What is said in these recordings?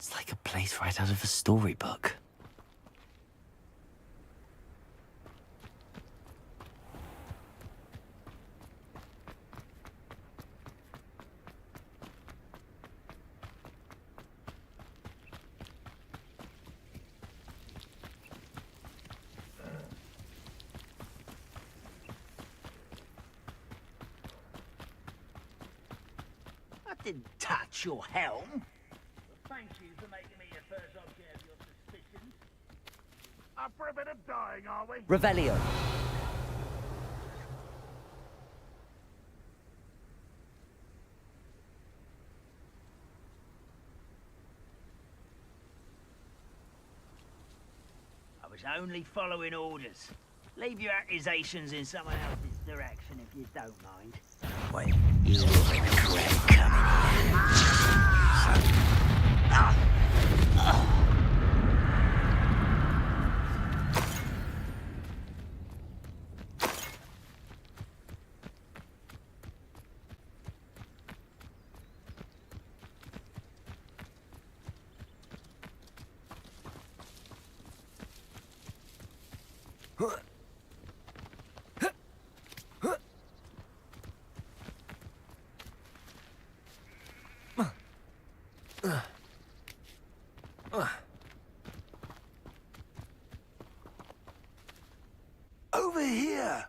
It's like a place right out of a storybook. I didn't touch your helm. Thank you for making me the first object of your suspicions. Up for a bit of dying, are we? Revelio. I was only following orders. Leave your accusations in someone else's direction if you don't mind. Wait, you will regret coming here. Over here!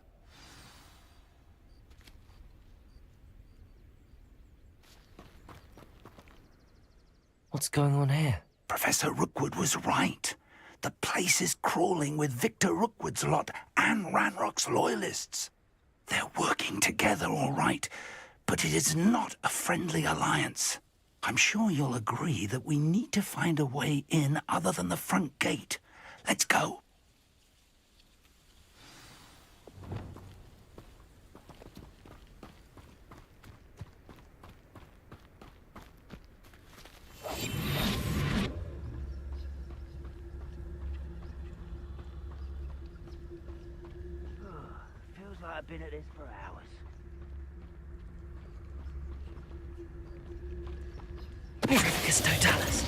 What's going on here? Professor Rookwood was right. The place is crawling with Victor Rookwood's lot and Ranrock's loyalists. They're working together, all right, but it is not a friendly alliance. I'm sure you'll agree that we need to find a way in other than the front gate. Let's go. Feels like I've been at this for hours. Mirificus Totalis.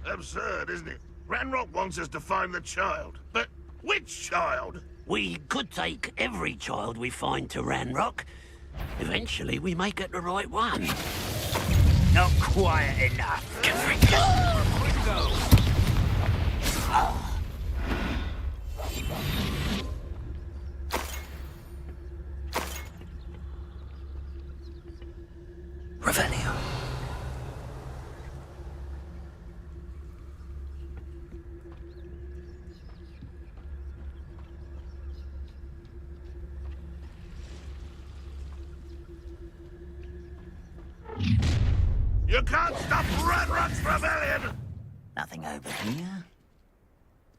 Absurd, isn't it? Ranrock wants us to find the child. But which child? We could take every child we find to Ranrock. Eventually, we may get the right one. Not quiet enough. Revelio. You can't stop Ranrock's rebellion! Nothing over here.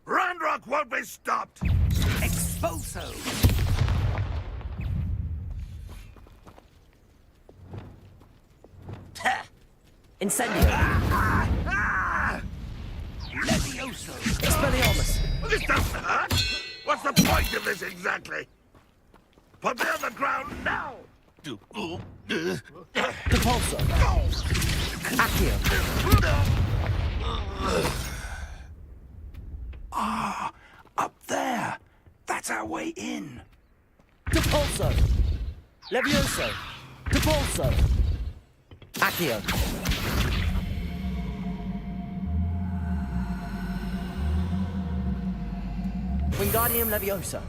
Ranrock won't be stopped! Expulso! Incendio. Levioso! Expelliarmus. This doesn't hurt! What's the point of this exactly? Put me on the ground now! Depulso. Accio. Ah, up there! That's our way in! Depulso. Levioso. Depulso. Accio. Wingardium Leviosa.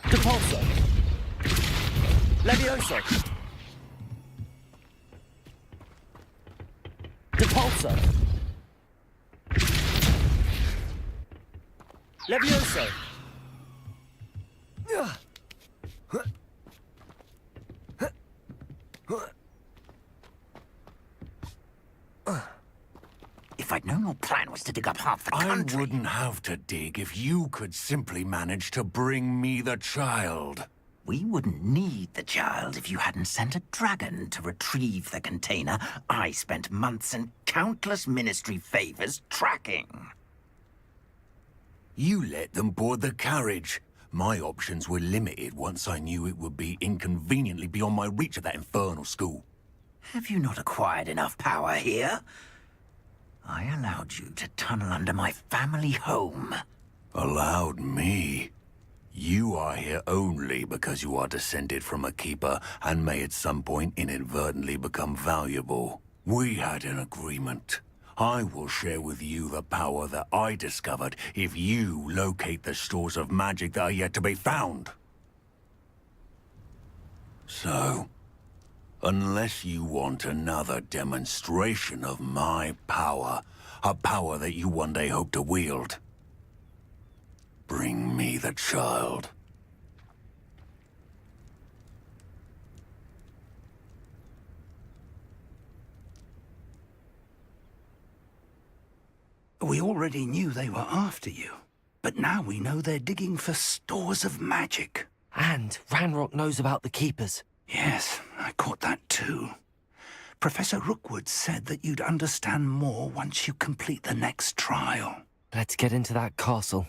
Depulso. Levioso. Depulso. Levioso. If I'd known your plan was to dig up half the country... I wouldn't have to dig if you could simply manage to bring me the child. We wouldn't need the child if you hadn't sent a dragon to retrieve the container I spent months and countless ministry favors tracking. You let them board the carriage. My options were limited once I knew it would be inconveniently beyond my reach at that infernal school. Have you not acquired enough power here? I allowed you to tunnel under my family home. Allowed me? You are here only because you are descended from a keeper and may at some point inadvertently become valuable. We had an agreement. I will share with you the power that I discovered if you locate the stores of magic that are yet to be found. So, unless you want another demonstration of my power, a power that you one day hope to wield, bring me the child. We already knew they were after you, but now we know they're digging for stores of magic. And Ranrock knows about the Keepers. Yes, I caught that too. Professor Rookwood said that you'd understand more once you complete the next trial. Let's get into that castle.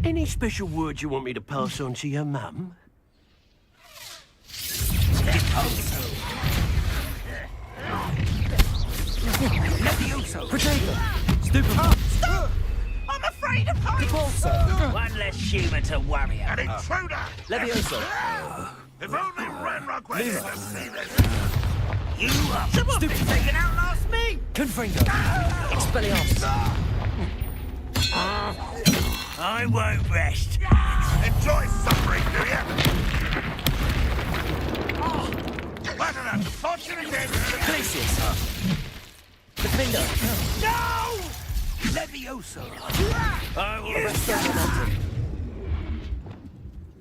Any special words you want me to pass on to your mum? Protego! Stupid! Stop! I'm afraid of heights! Repulsor! One less humour to worry An about. intruder! Levioso! If only Ranrock were here to see this. You are someone been taken out last me! Confringo! Expelliarmus! I won't rest. Enjoy suffering, do you? What an unfortunate end to the Glacius! Defender! No! Levioso! I will rest.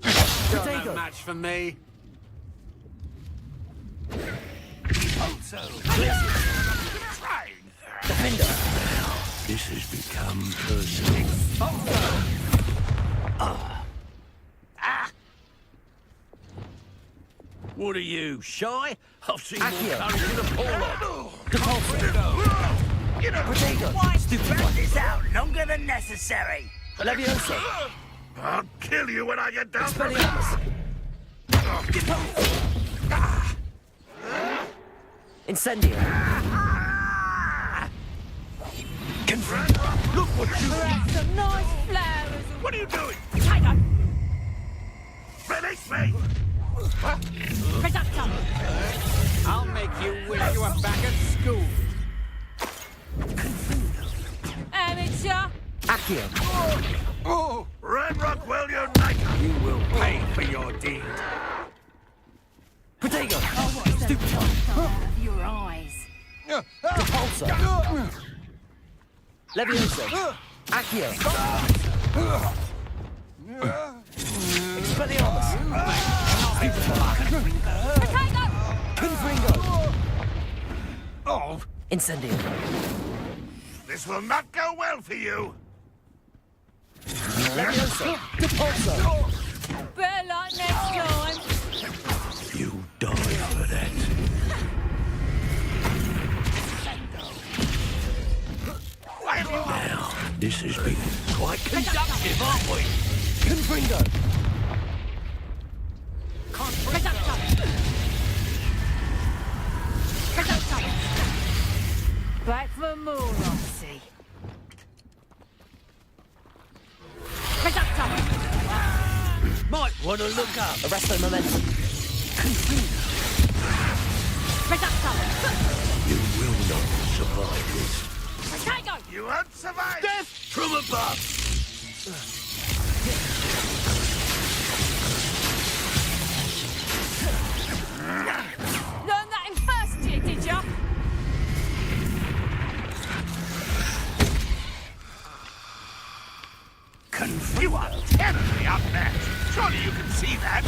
Protego! Match for me. Defender! This has become personal. What are you, shy? I've seen more Accio. courage than a Pollock. Repulsor! Protego! Why Stupid spread one! this out longer than necessary? Levioso! I'll kill you when I get down from it. Expelliarmus! Incendio! Look what you... Some nice flowers. What are you doing? Tiger! Release me! Reductor! I'll make you wish you were back at school. Amateur! Accio! Ranrock will unite! You will pay for your deed. Protego! Stupid one! Your eyes. Repulsor! Levioso! Accio! Expelliarmus! Potato! Confringo! Incendio! This will not go well for you! Levioso! Repulsor! Better luck next time. You die for that. Now, this has been quite conductive, aren't we? Confringo! Reductor! Reductor! Back for more, I see. Reductor! Might want to look up. Arresto momentum! Reductor! You will not survive this. Potato! You won't survive! Death from above! Learned that in first year, did ya? Confirmed. Surely you can see that.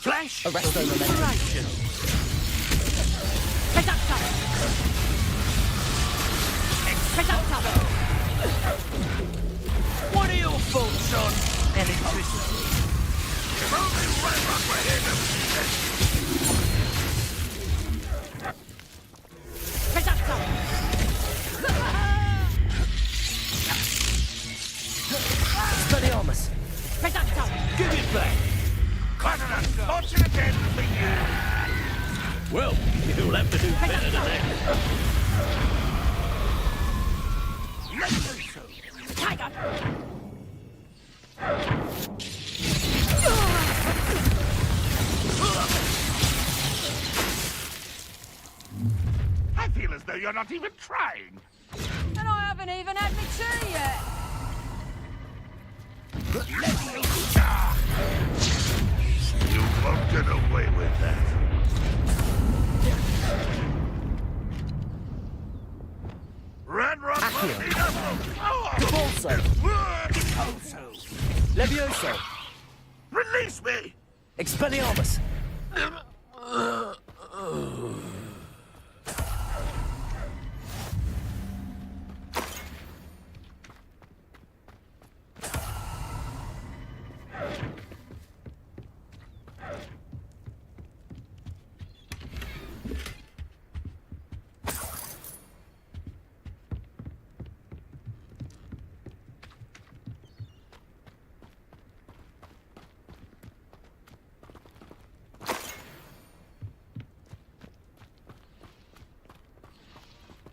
Flash! Arresto momentum. Operation! Reducto! Reducto! What are your thoughts on electricity? If only Ranrock were here to see this. Reducto! Expelliarmus. Reducto! Give it back! Quite an unfortunate end for you. Well, you'll have to do better than that. Tiger! I feel as though you're not even trying. And I haven't even had my tea yet! You won't get away with that. Ranrock will Accio. need us for power. Depulso. Depulso. Levioso. Release me! Expelliarmus.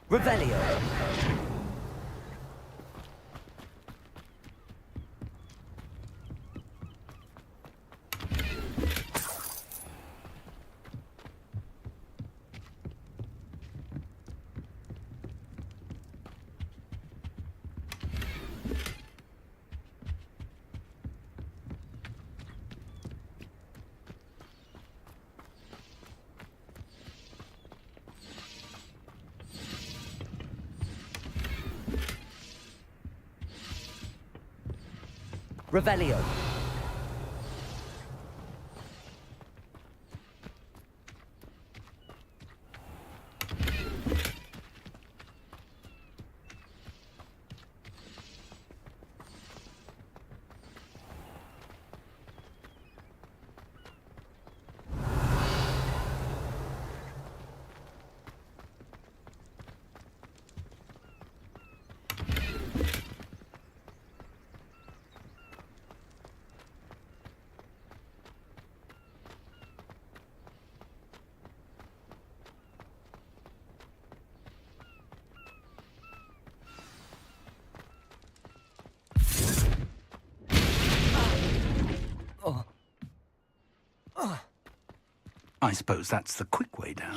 Revelio. Revelio. I suppose that's the quick way down.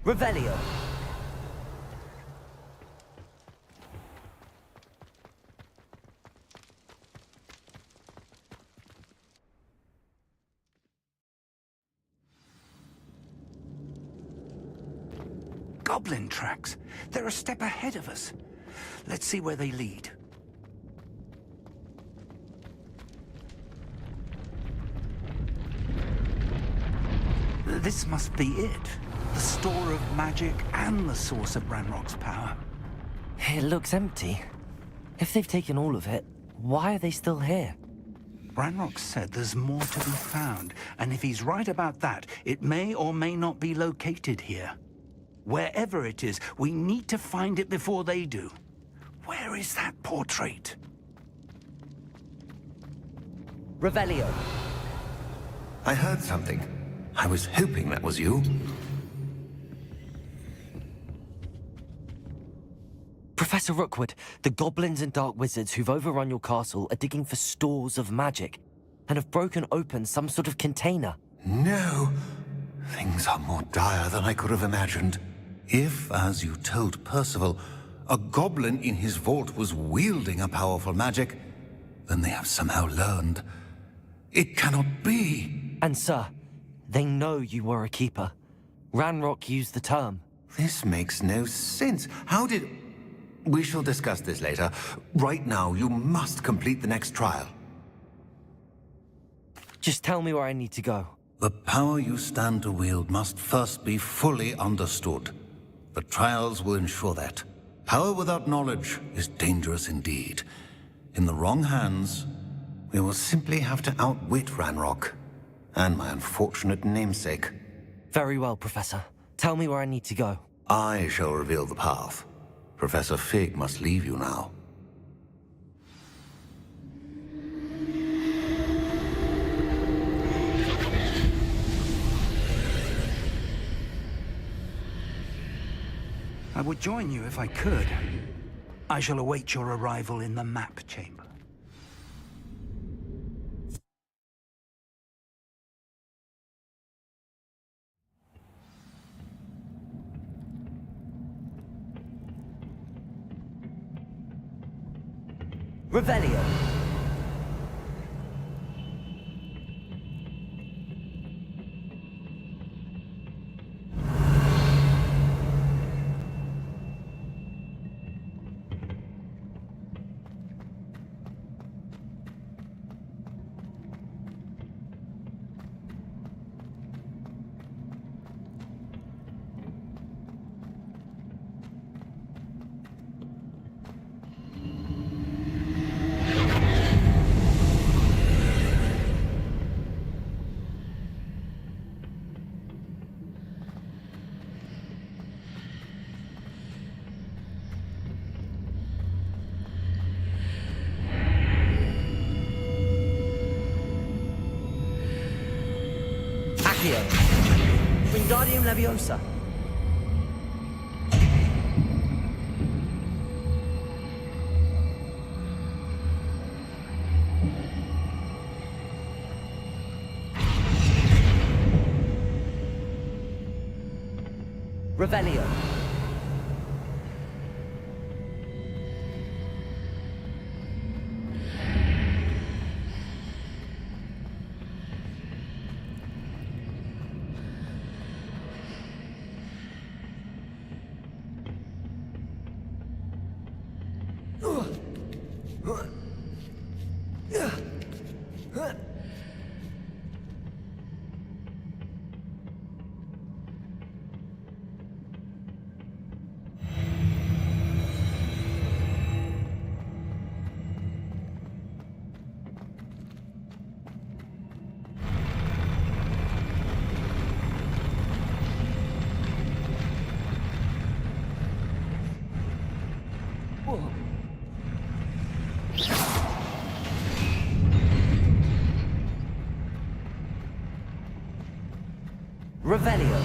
Revelio. Goblin tracks. They're a step ahead of us. Let's see where they lead. This must be it. The store of magic and the source of Ranrock's power. It looks empty. If they've taken all of it, why are they still here? Ranrock said there's more to be found, and if he's right about that, it may or may not be located here. Wherever it is, we need to find it before they do. Where is that portrait? Revelio. I heard something. I was hoping that was you. Professor Rookwood, the goblins and dark wizards who've overrun your castle are digging for stores of magic and have broken open some sort of container. No. Things are more dire than I could have imagined. If, as you told Percival, a goblin in his vault was wielding a powerful magic, then they have somehow learned. It cannot be. And sir, they know you were a keeper. Ranrock used the term. This makes no sense. How did... We shall discuss this later. Right now, you must complete the next trial. Just tell me where I need to go. The power you stand to wield must first be fully understood. The trials will ensure that. Power without knowledge is dangerous indeed. In the wrong hands, we will simply have to outwit Ranrock and my unfortunate namesake. Very well, Professor. Tell me where I need to go. I shall reveal the path. Professor Fig must leave you now. I would join you if I could. I shall await your arrival in the map chamber. Revelio. Accio. Wingardium Leviosa. Revelio. Revelio.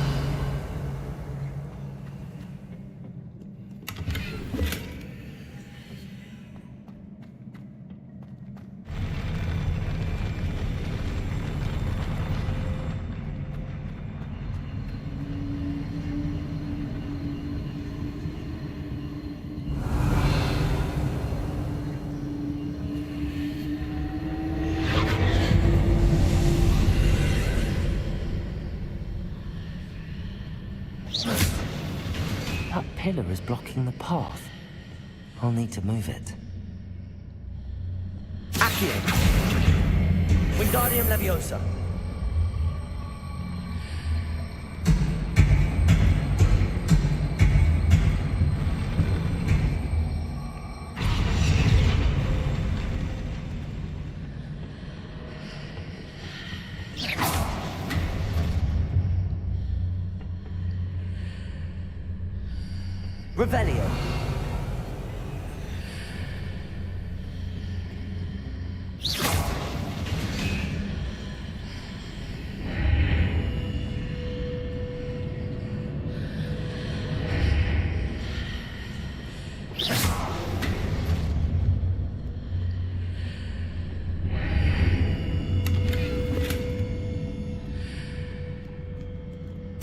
That pillar is blocking the path. I'll need to move it. Accio. Wingardium Leviosa. Revelio.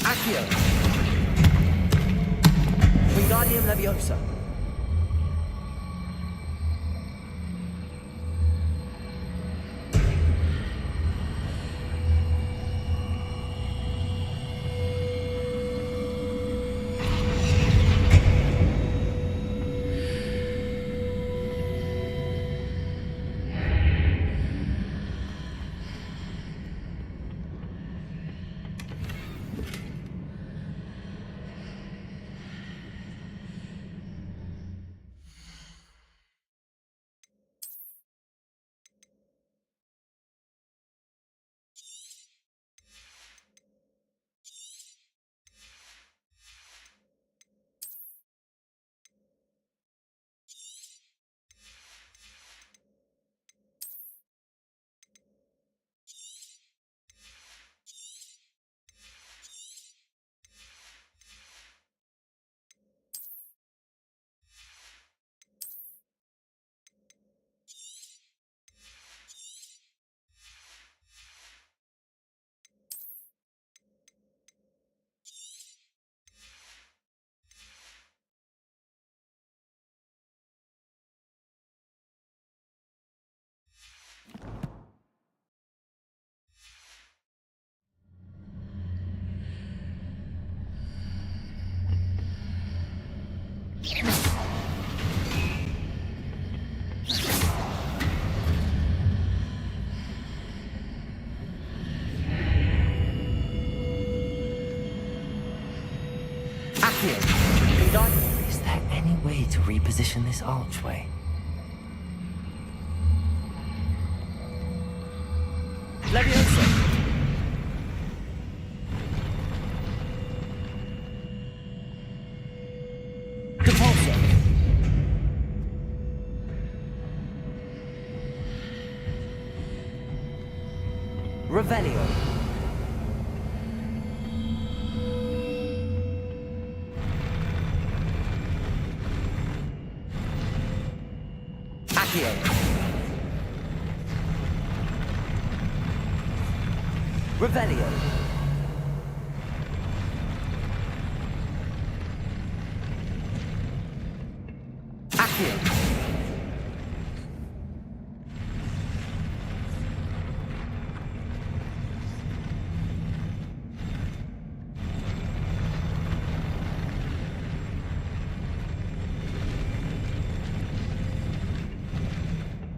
Accio. Wingardium Leviosa. Accio. Wingardium. Is there any way to reposition this archway? Leviosa. Depulso. Revelio. Accio. Revelio. Accio.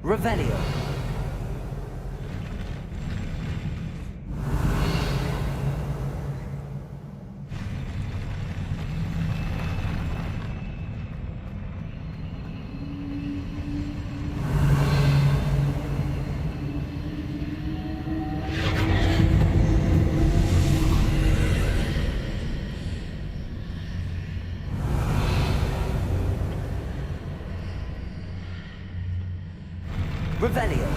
Revelio. Revelio.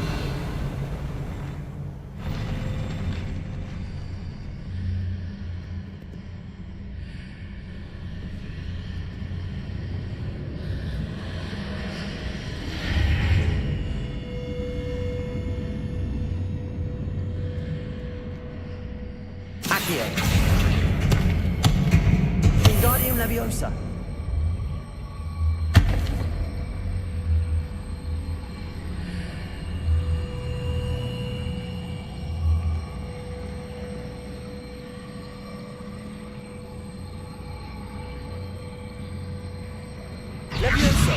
Accio. Wingardium Leviosa. Leviosa.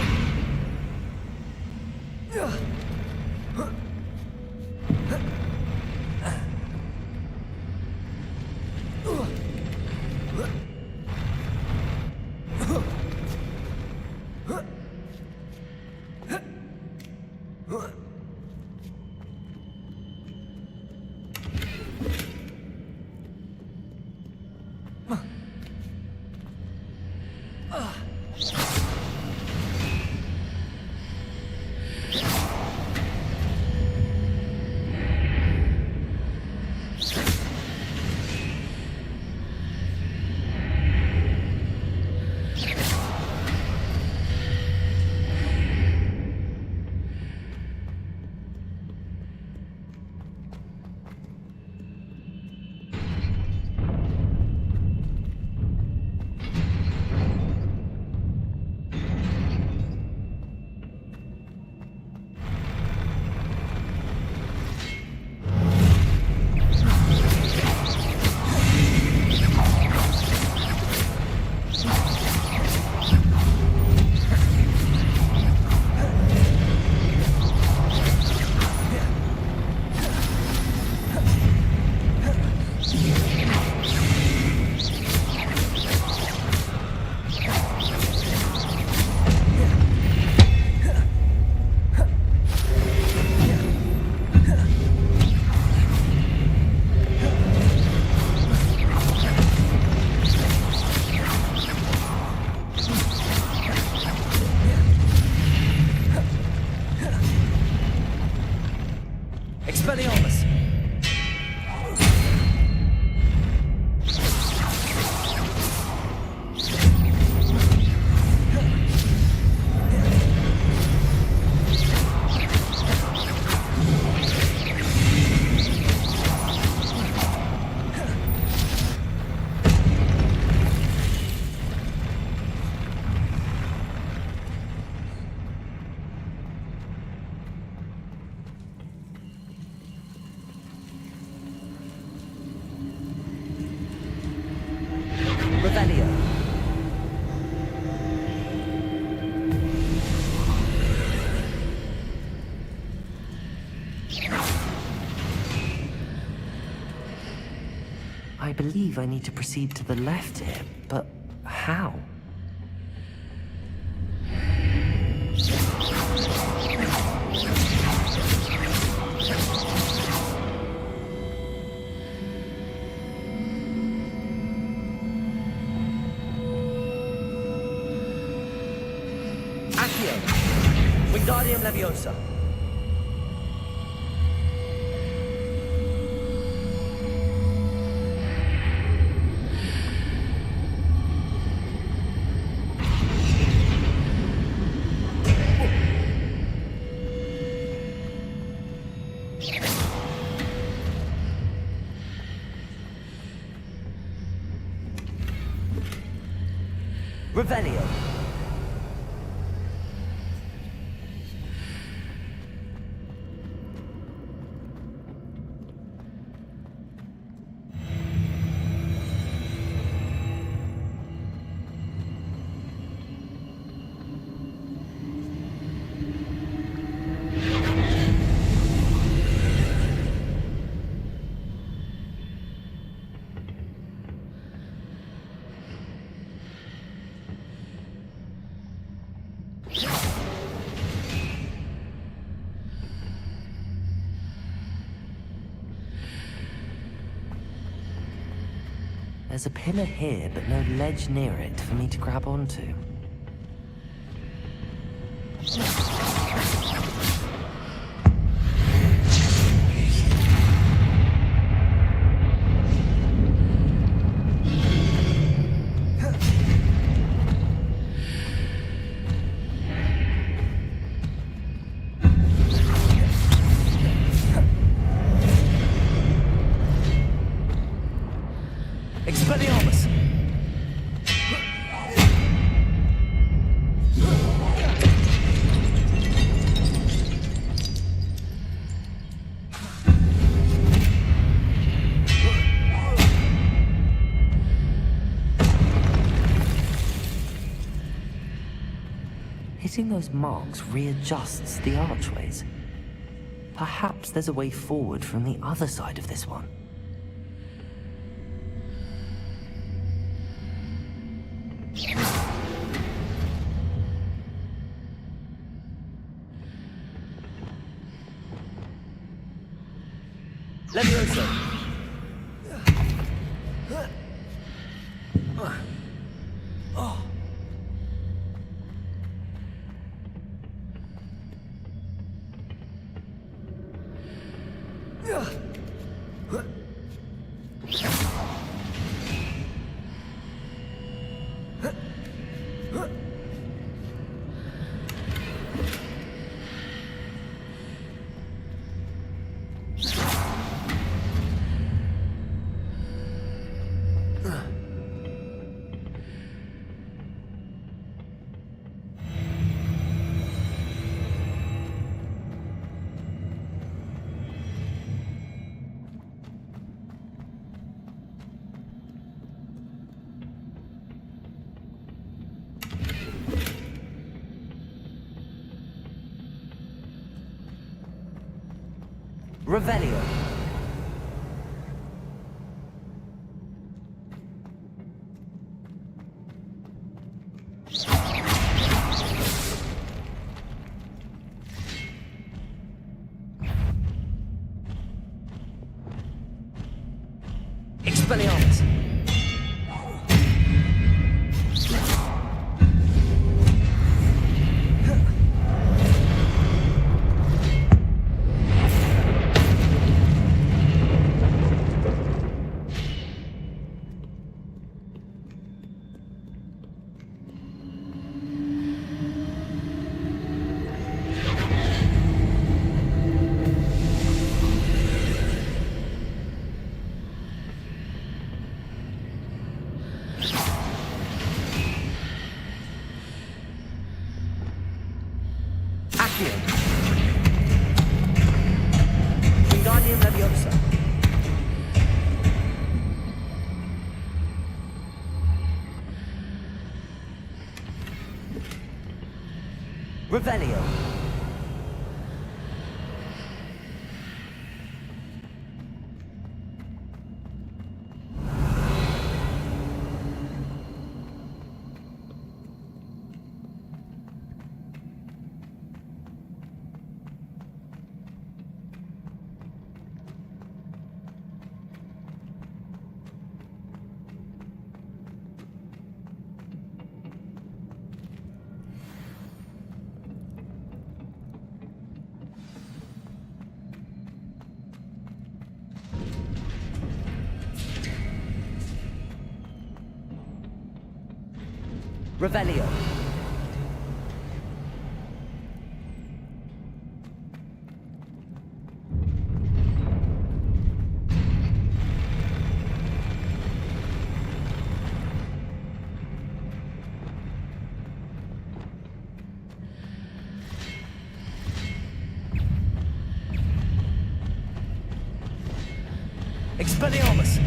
Expelliarmus. Revelio. I believe I need to proceed to the left here, but how? Accio. Wingardium Leviosa. Revelio. There's a pillar here, but no ledge near it for me to grab onto. Expelliarmus. Hitting those marks readjusts the archways. Perhaps there's a way forward from the other side of this one. Leviosa. Revelio. Expelliarmus. Accio. Wingardium Leviosa. Revelio. Revelio. Expelliarmus!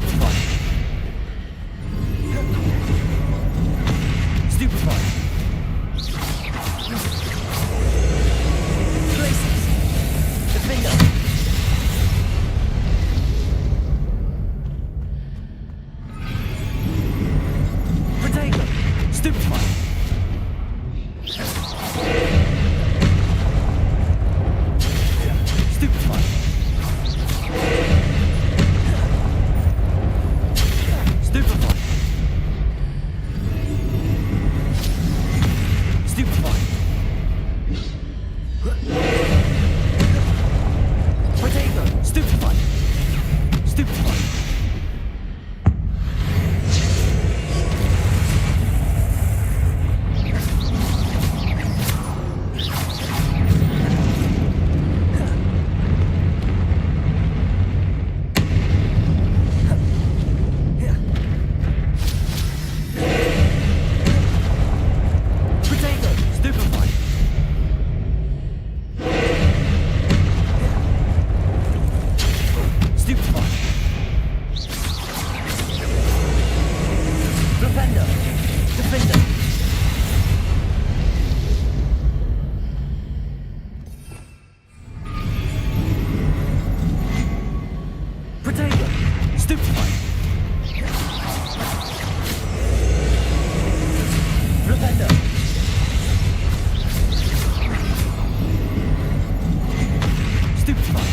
Stupefy. Stupefy. Glacius. Defender. Protego. Stupefy. Stupefy. Stupefy. Stupefy. Protego. Stupefy. Stupefy. Protego. Stupefy. Stupefy. Defender. Defender. Protego. Stupefy. Defender. Stupefy.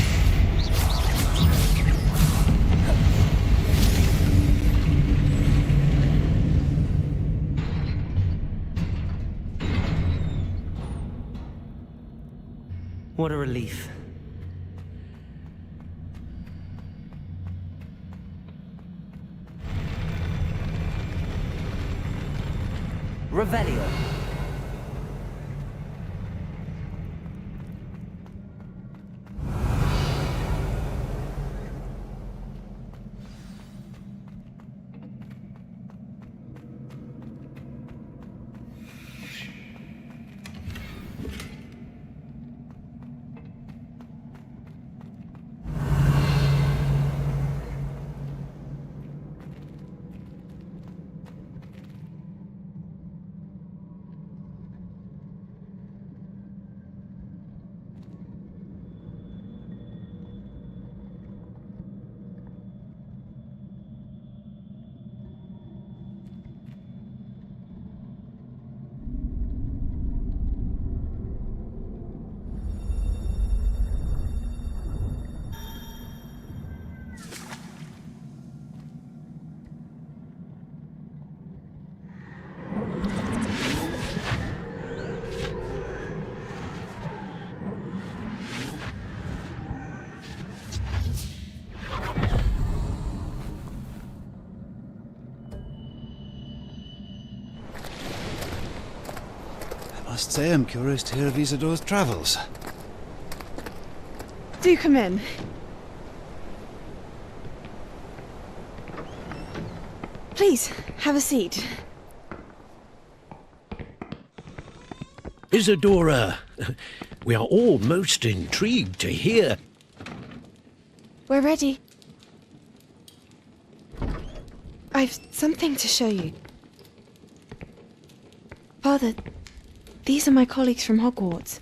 What a relief. Revelio. I must say I'm curious to hear of Isidore's travels. Do come in. Please, have a seat. Isadora, we are all most intrigued to hear. We're ready. I've something to show you. Father, these are my colleagues from Hogwarts.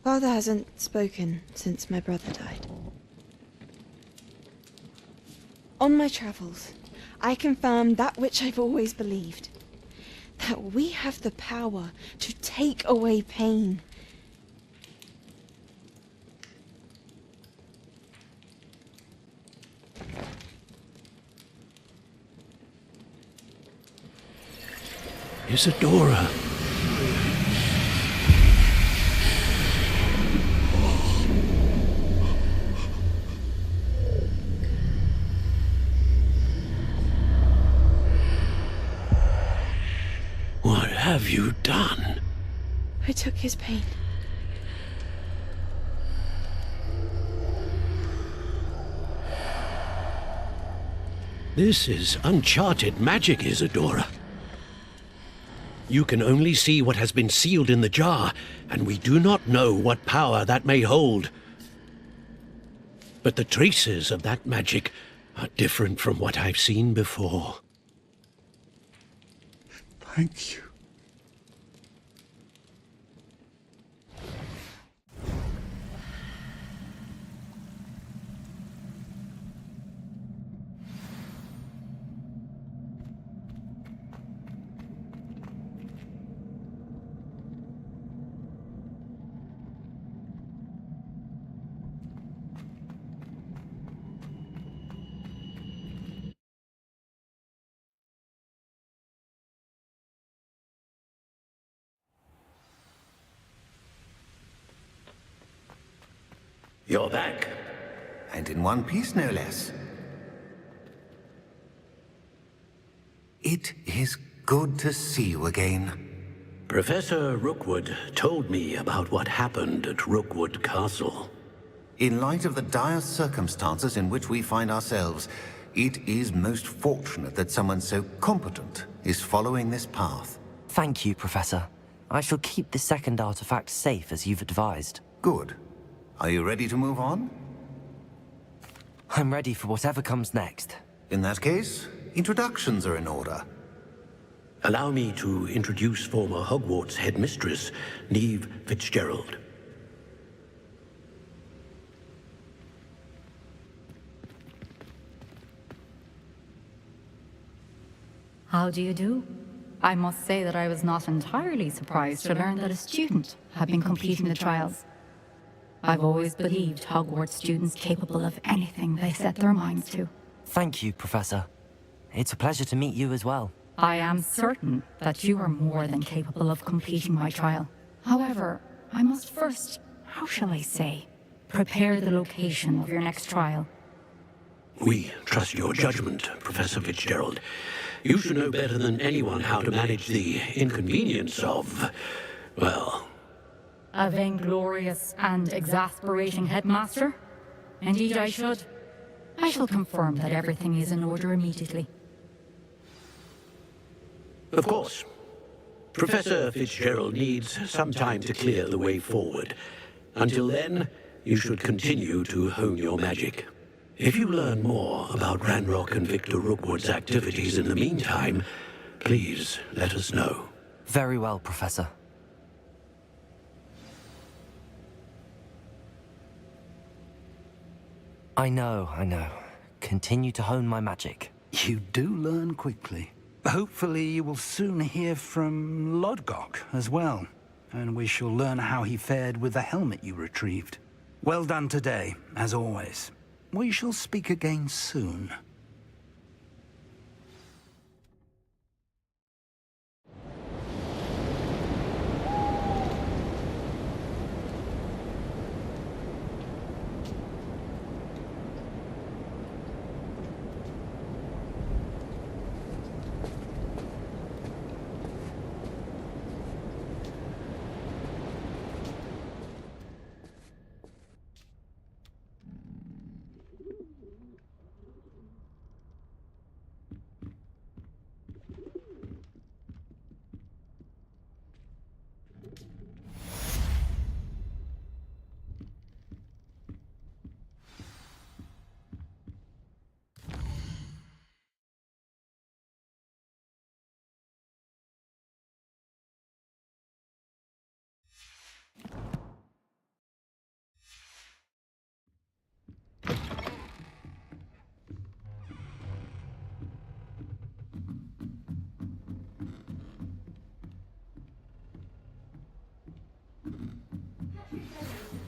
Father hasn't spoken since my brother died. On my travels, I confirmed that which I've always believed. That we have the power to take away pain. Isadora. What have you done? I took his pain. This is uncharted magic, Isadora. You can only see what has been sealed in the jar, and we do not know what power that may hold. But the traces of that magic are different from what I've seen before. Thank you. You're back. And in one piece, no less. It is good to see you again. Professor Rookwood told me about what happened at Rookwood Castle. In light of the dire circumstances in which we find ourselves, it is most fortunate that someone so competent is following this path. Thank you, Professor. I shall keep the second artifact safe as you've advised. Good. Are you ready to move on? I'm ready for whatever comes next. In that case, introductions are in order. Allow me to introduce former Hogwarts headmistress, Neve Fitzgerald. How do you do? I must say that I was not entirely surprised to learn that a student had been completing the trials. I've always believed Hogwarts students capable of anything they set their minds to. Thank you, Professor. It's a pleasure to meet you as well. I am certain that you are more than capable of completing my trial. However, I must first, how shall I say, prepare the location of your next trial. We trust your judgment, Professor Fitzgerald. You should know better than anyone how to manage the inconvenience of, well... A vainglorious and exasperating headmaster? Indeed I should. I shall confirm that everything is in order immediately. Of course. Professor Fitzgerald needs some time to clear the way forward. Until then, you should continue to hone your magic. If you learn more about Ranrock and Victor Rookwood's activities in the meantime, please let us know. Very well, Professor. I know. Continue to hone my magic. You do learn quickly. Hopefully you will soon hear from Lodgok as well, and we shall learn how he fared with the helmet you retrieved. Well done today, as always. We shall speak again soon.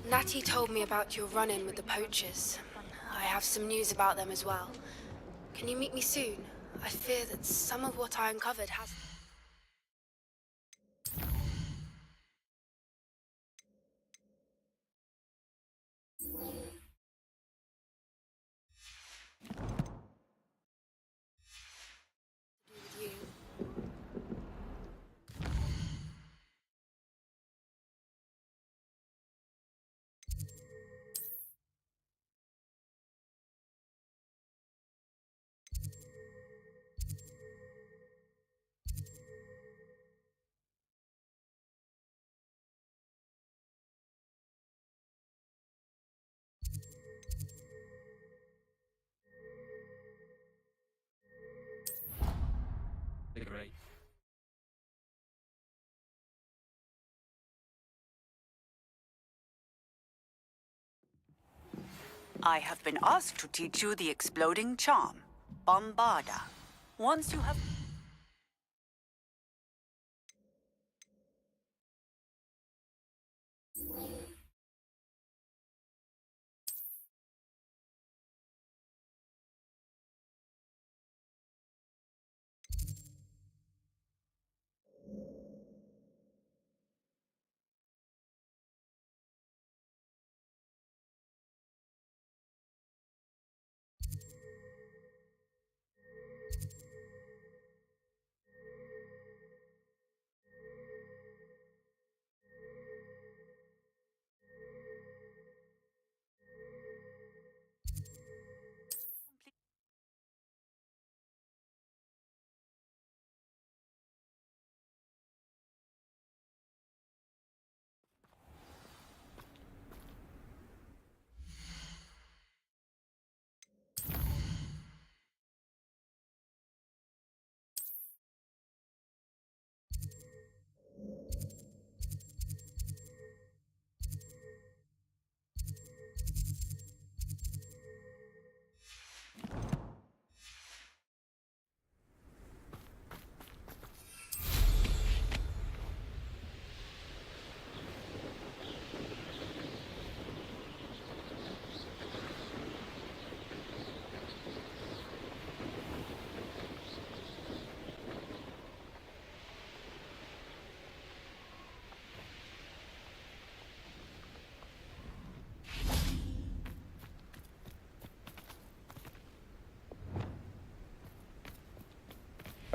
Natty told me about your run-in with the poachers. I have some news about them as well. Can you meet me soon? I fear that some of what I uncovered has... I have been asked to teach you the exploding charm, Bombarda. Once you have...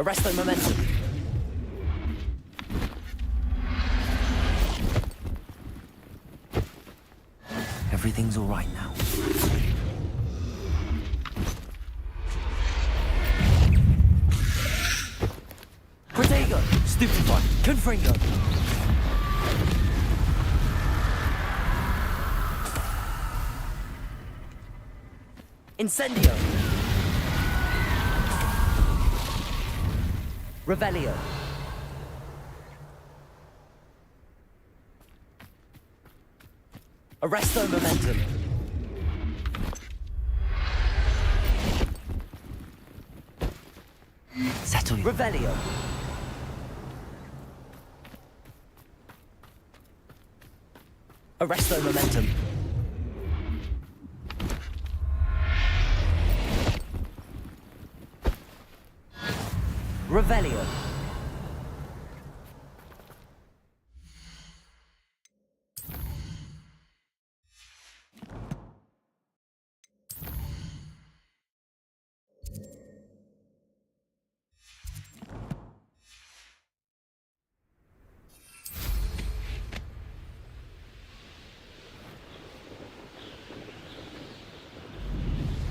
Arresto momentum. Everything's all right now. Protego! Stupefy! Confringo! Incendio! Revelio. Arresto momentum. Settle you. Revelio. Arresto momentum. Revelio.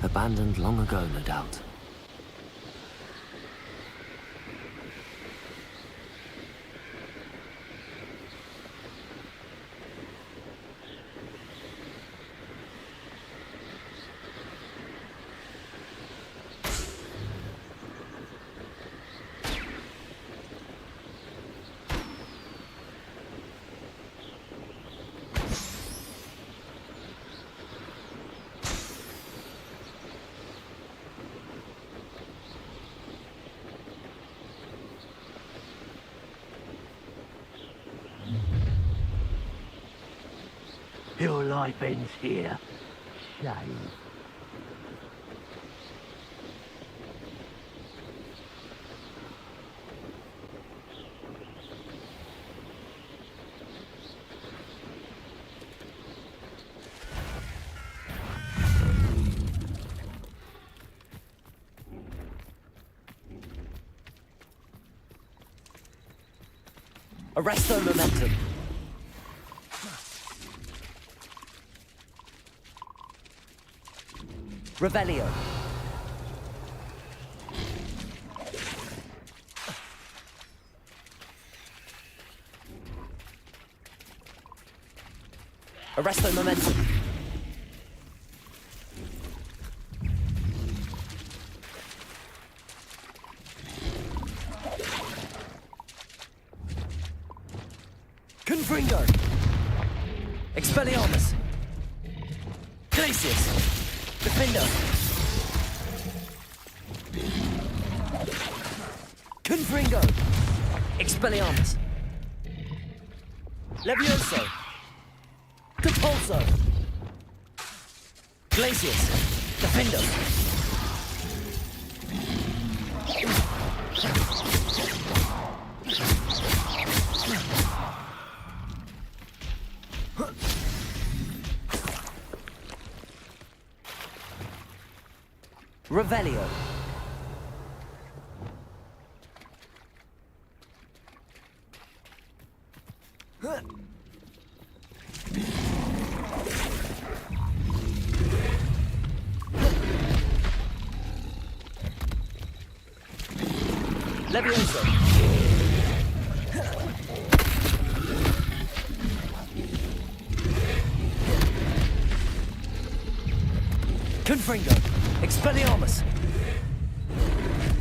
Abandoned long ago, no doubt. Your life ends here. Shame. Arresto momentum. Revelio. Arresto momentum. Confringo. Expelliarmus. Glacius. Defender. Confringo. Expelliarmus. Levioso. Compulso. Glacius. Defender. Revelio. Levioso. Confringo. Expelliarmus.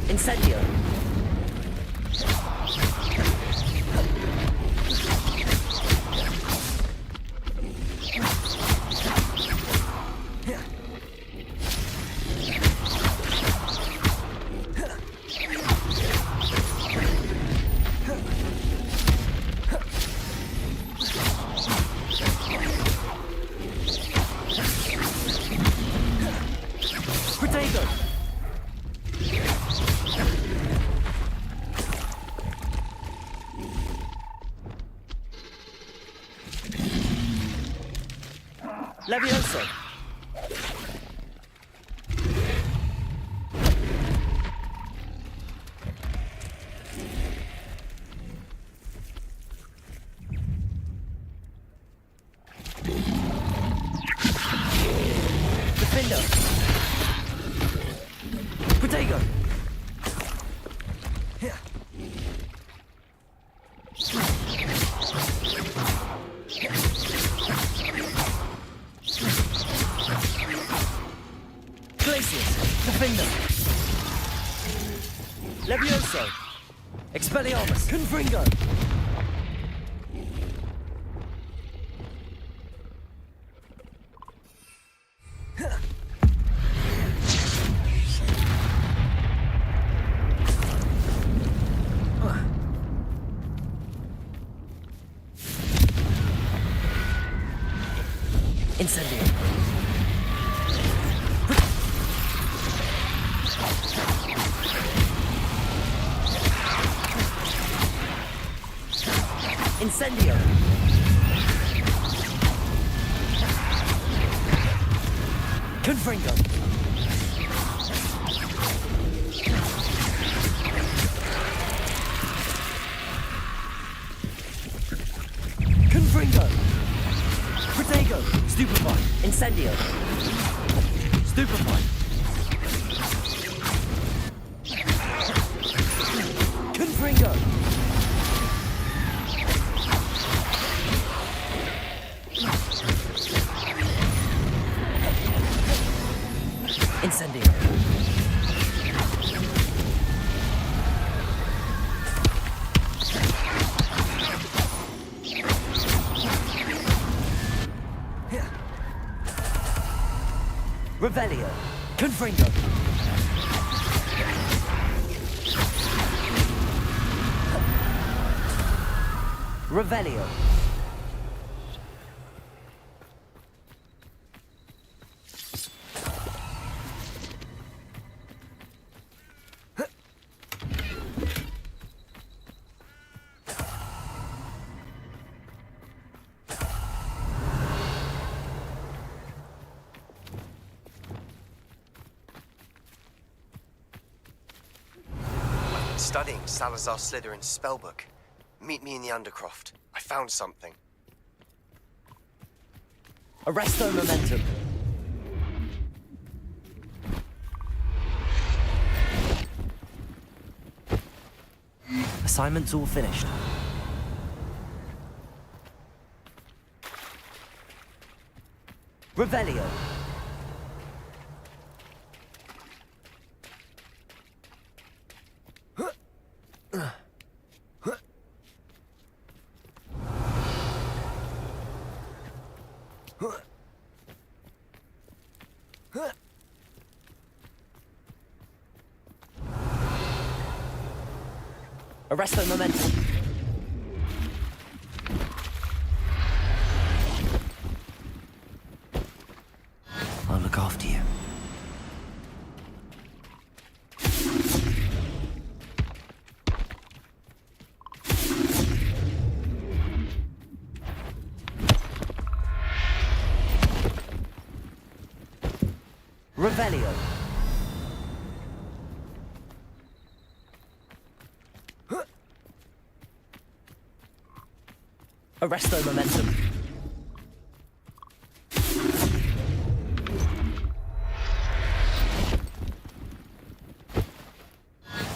Incendio. Protego. Levioso. Defender. Protego. Glacius. Defender. Levioso. Expelliarmus. Confringo. Incendio. Incendio. Confringo. Confringo. Protego. Stupefy. Incendio. Stupefy. Confringo. Incendio. Revelio. Confringo. Revelio. Studying Salazar Slytherin's spellbook. Meet me in the Undercroft. I found something. Arresto momentum. Assignment's all finished. Revelio. Arresto momentum. I'll look after you. Revelio. Arresto momentum.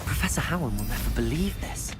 Professor Howard will never believe this.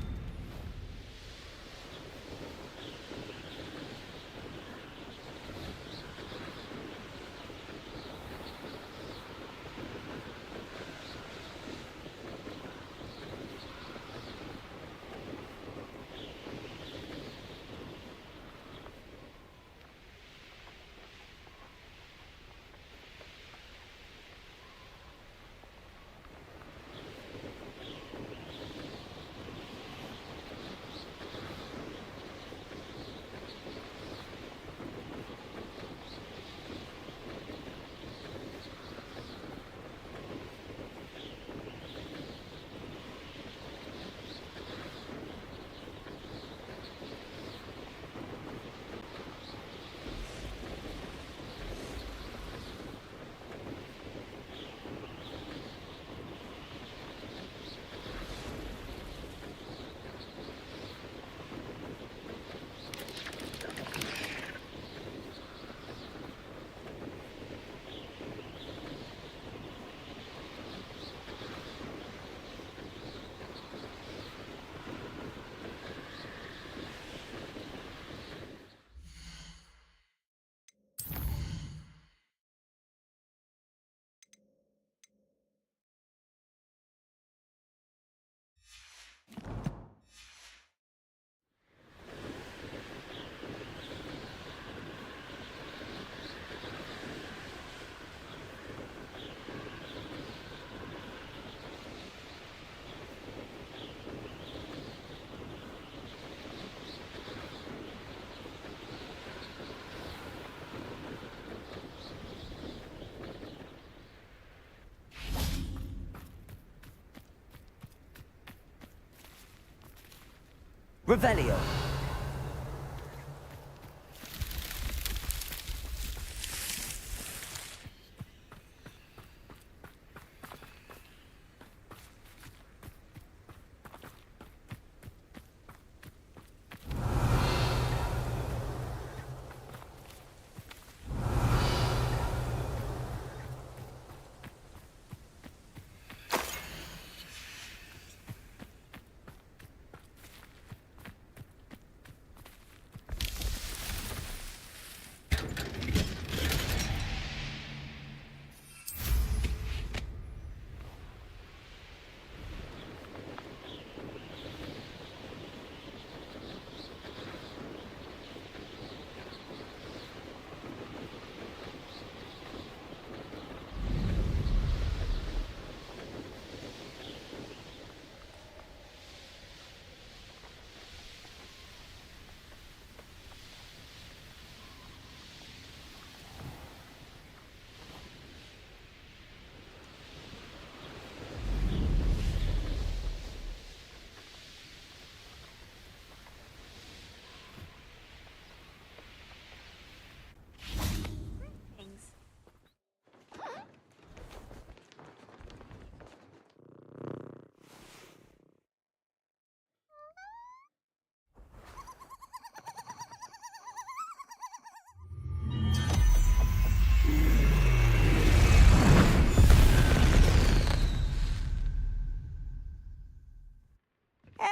Revelio.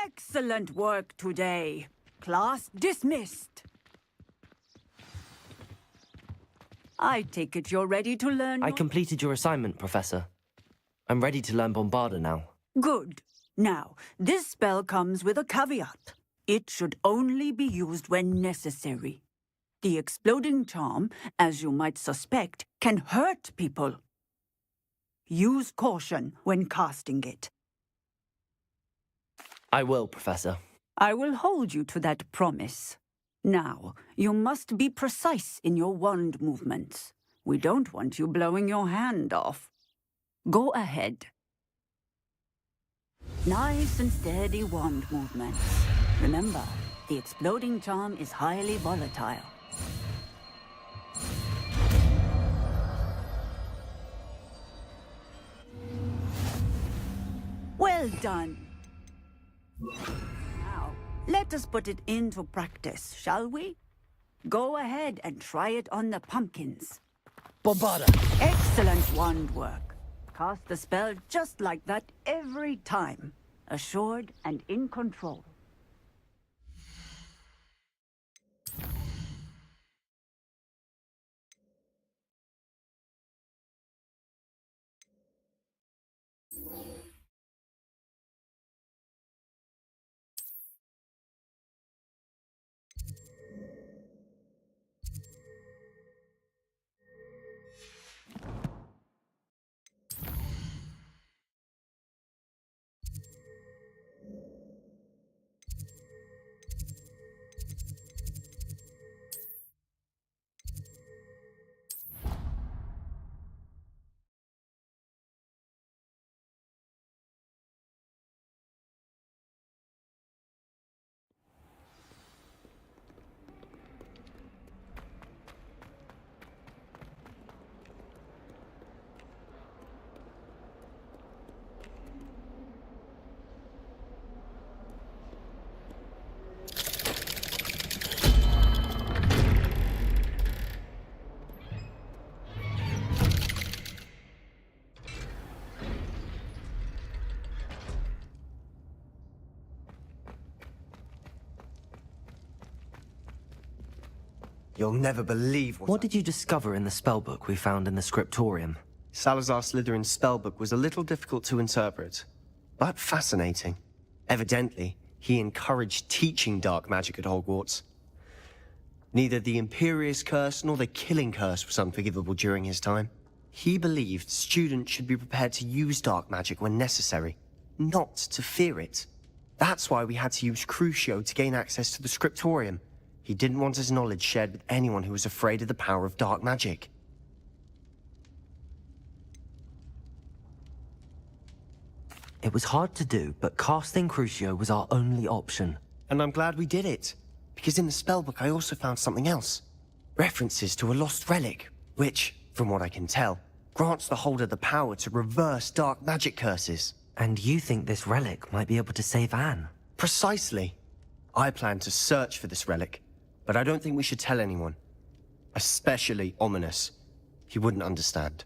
Excellent work today. Class dismissed. I take it you're ready to learn. I completed your assignment, Professor. I'm ready to learn Bombarda now. Good. Now, this spell comes with a caveat. It should only be used when necessary. The exploding charm, as you might suspect, can hurt people. Use caution when casting it. I will, Professor. I will hold you to that promise. Now, you must be precise in your wand movements. We don't want you blowing your hand off. Go ahead. Nice and steady wand movements. Remember, the exploding charm is highly volatile. Well done. Now, let us put it into practice, shall we? Go ahead and try it on the pumpkins. Bombarda! Excellent wand work. Cast the spell just like that every time. Assured and in control. You'll never believe What did you discover in the spellbook we found in the scriptorium? Salazar Slytherin's spellbook was a little difficult to interpret, but fascinating. Evidently, he encouraged teaching dark magic at Hogwarts. Neither the Imperious Curse nor the Killing Curse was unforgivable during his time. He believed students should be prepared to use dark magic when necessary, not to fear it. That's why we had to use Crucio to gain access to the scriptorium. He didn't want his knowledge shared with anyone who was afraid of the power of dark magic. It was hard to do, but casting Crucio was our only option. And I'm glad we did it, because in the spellbook I also found something else. References to a lost relic, which, from what I can tell, grants the holder the power to reverse dark magic curses. And you think this relic might be able to save Anne? Precisely. I plan to search for this relic, but I don't think we should tell anyone. Especially Ominis. He wouldn't understand.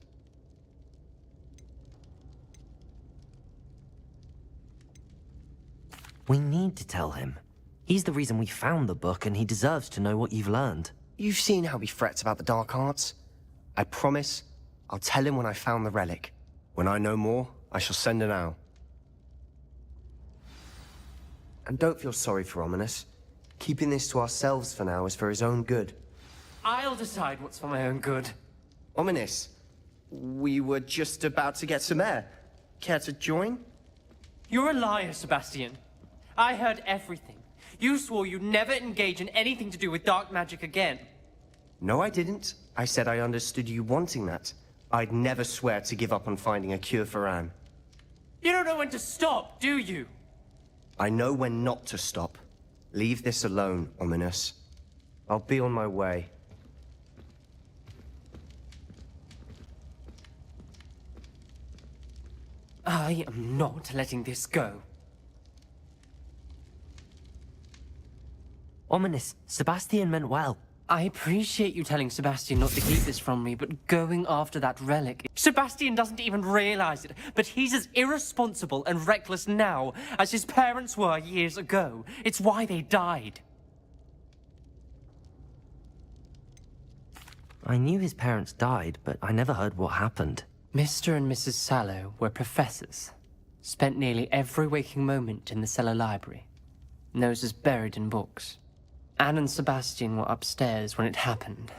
We need to tell him. He's the reason we found the book, and he deserves to know what you've learned. You've seen how he frets about the dark arts. I promise I'll tell him when I found the relic. When I know more, I shall send an owl. And don't feel sorry for Ominis. Keeping this to ourselves for now is for his own good. I'll decide what's for my own good. Ominis, we were just about to get some air. Care to join? You're a liar, Sebastian. I heard everything. You swore you'd never engage in anything to do with dark magic again. No, I didn't. I said I understood you wanting that. I'd never swear to give up on finding a cure for Anne. You don't know when to stop, do you? I know when not to stop. Leave this alone, Ominis. I'll be on my way. I am not letting this go. Ominis, Sebastian meant well. I appreciate you telling Sebastian not to keep this from me, but going after that relic... Sebastian doesn't even realize it, but he's as irresponsible and reckless now as his parents were years ago. It's why they died. I knew his parents died, but I never heard what happened. Mr. and Mrs. Sallow were professors. Spent nearly every waking moment in the cellar library. Noses buried in books. Anne and Sebastian were upstairs when it happened.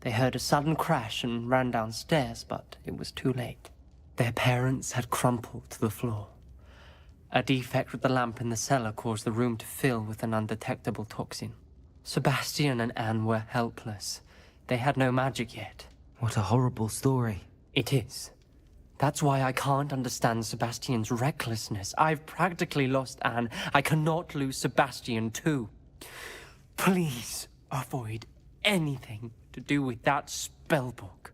They heard a sudden crash and ran downstairs, but it was too late. Their parents had crumpled to the floor. A defect with the lamp in the cellar caused the room to fill with an undetectable toxin. Sebastian and Anne were helpless. They had no magic yet. What a horrible story. It is. That's why I can't understand Sebastian's recklessness. I've practically lost Anne. I cannot lose Sebastian too. Please avoid anything to do with that spellbook.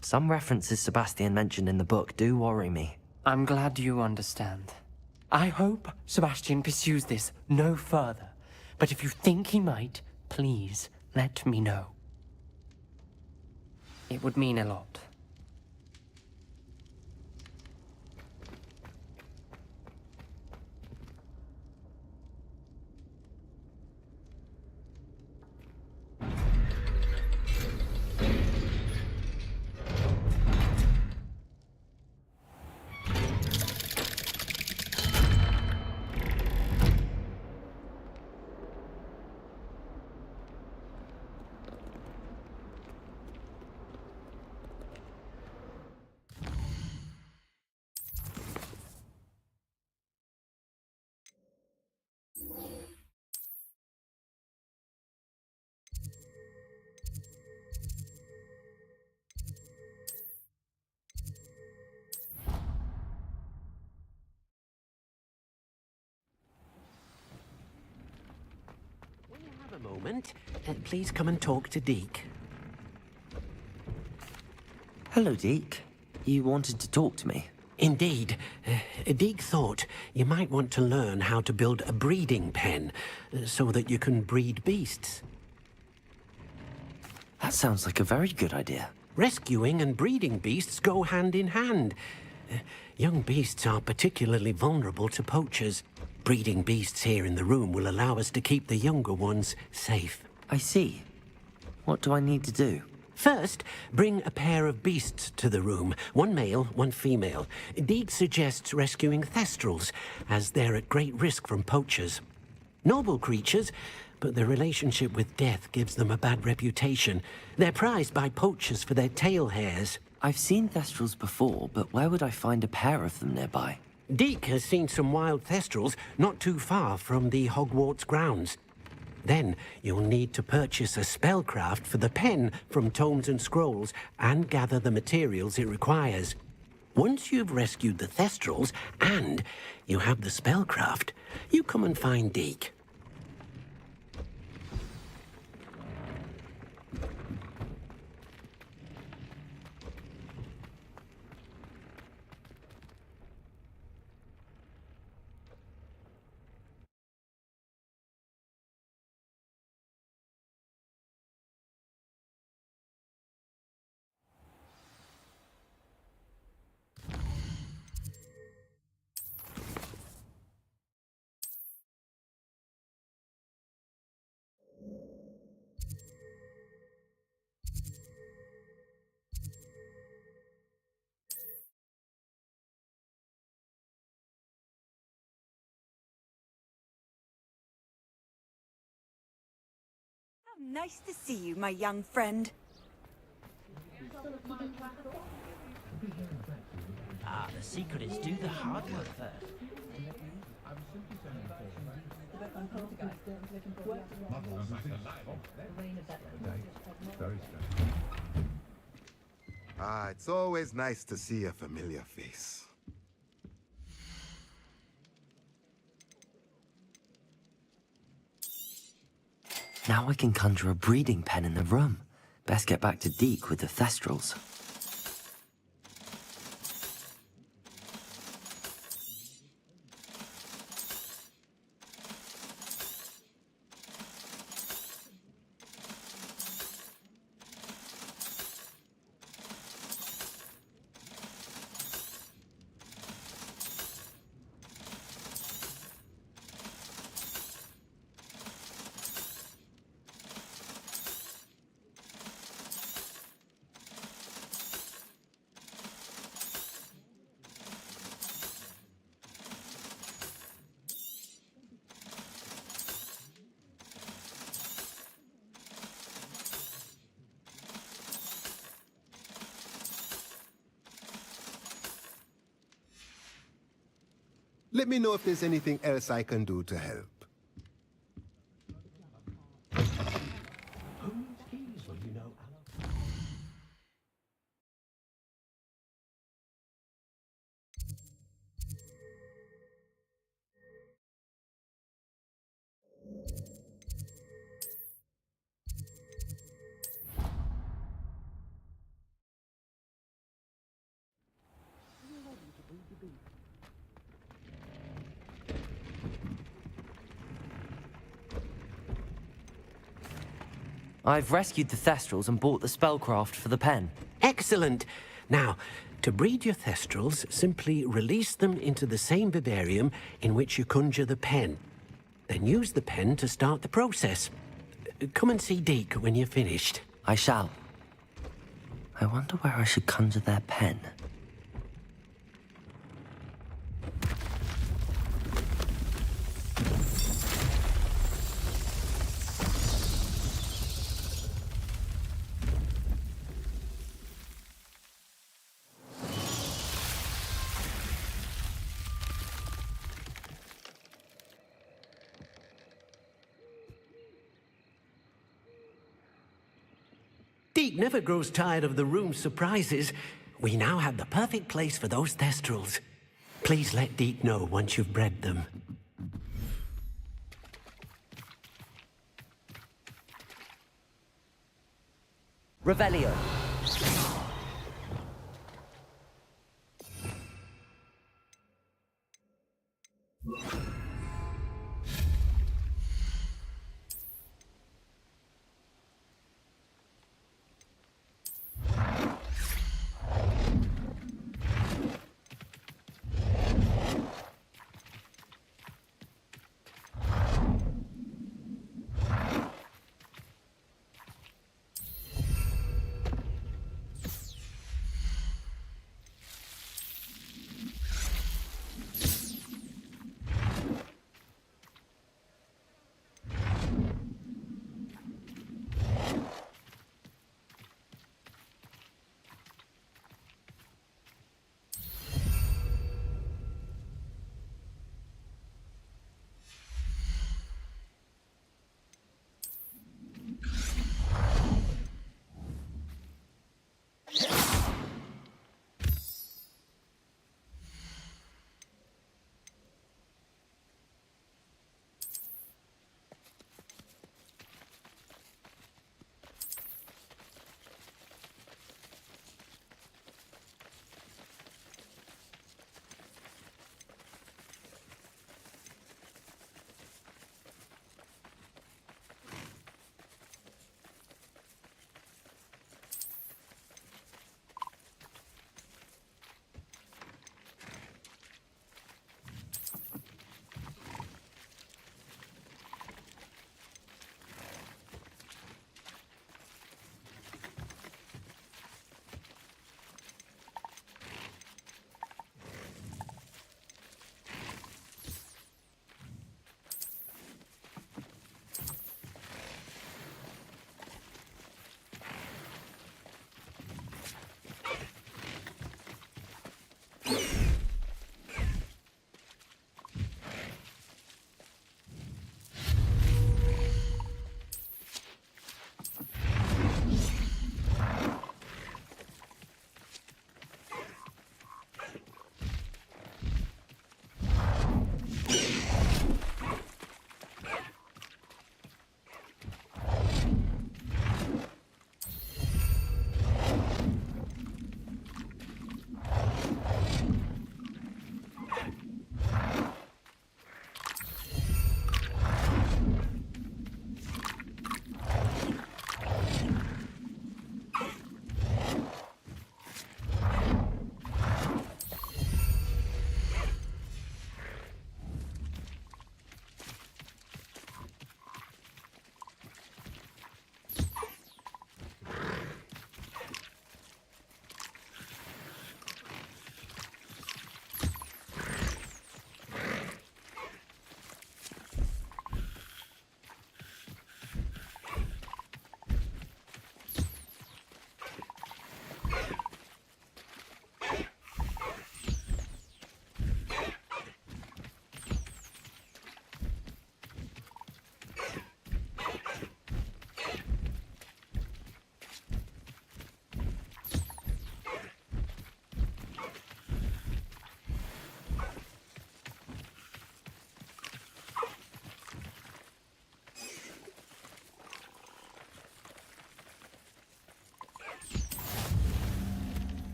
Some references Sebastian mentioned in the book do worry me. I'm glad you understand. I hope Sebastian pursues this no further. But if you think he might, please let me know. It would mean a lot. A moment. Please come and talk to Deke. Hello, Deke. You wanted to talk to me? Indeed. Deke thought you might want to learn how to build a breeding pen so that you can breed beasts. That sounds like a very good idea. Rescuing and breeding beasts go hand in hand. Young beasts are particularly vulnerable to poachers. Breeding beasts here in the room will allow us to keep the younger ones safe. I see. What do I need to do? First, bring a pair of beasts to the room. One male, one female. Deke suggests rescuing thestrals, as they're at great risk from poachers. Noble creatures, but their relationship with death gives them a bad reputation. They're prized by poachers for their tail hairs. I've seen thestrals before, but where would I find a pair of them nearby? Deke has seen some wild thestrals not too far from the Hogwarts grounds. Then you'll need to purchase a spellcraft for the pen from Tomes and Scrolls and gather the materials it requires. Once you've rescued the thestrals and you have the spellcraft, you come and find Deke. Nice to see you, my young friend. The secret is do the hard work first. It's always nice to see a familiar face. Now I can conjure a breeding pen in the room. Best get back to Deke with the thestrals. Let me know if there's anything else I can do to help. I've rescued the Thestrals and bought the spellcraft for the pen. Excellent. Now, to breed your Thestrals, simply release them into the same vivarium in which you conjure the pen. Then use the pen to start the process. Come and see Deke when you're finished. I shall. I wonder where I should conjure their pen. Deke never grows tired of the room's surprises. We now have the perfect place for those Thestrals. Please let Deke know once you've bred them. Revelio.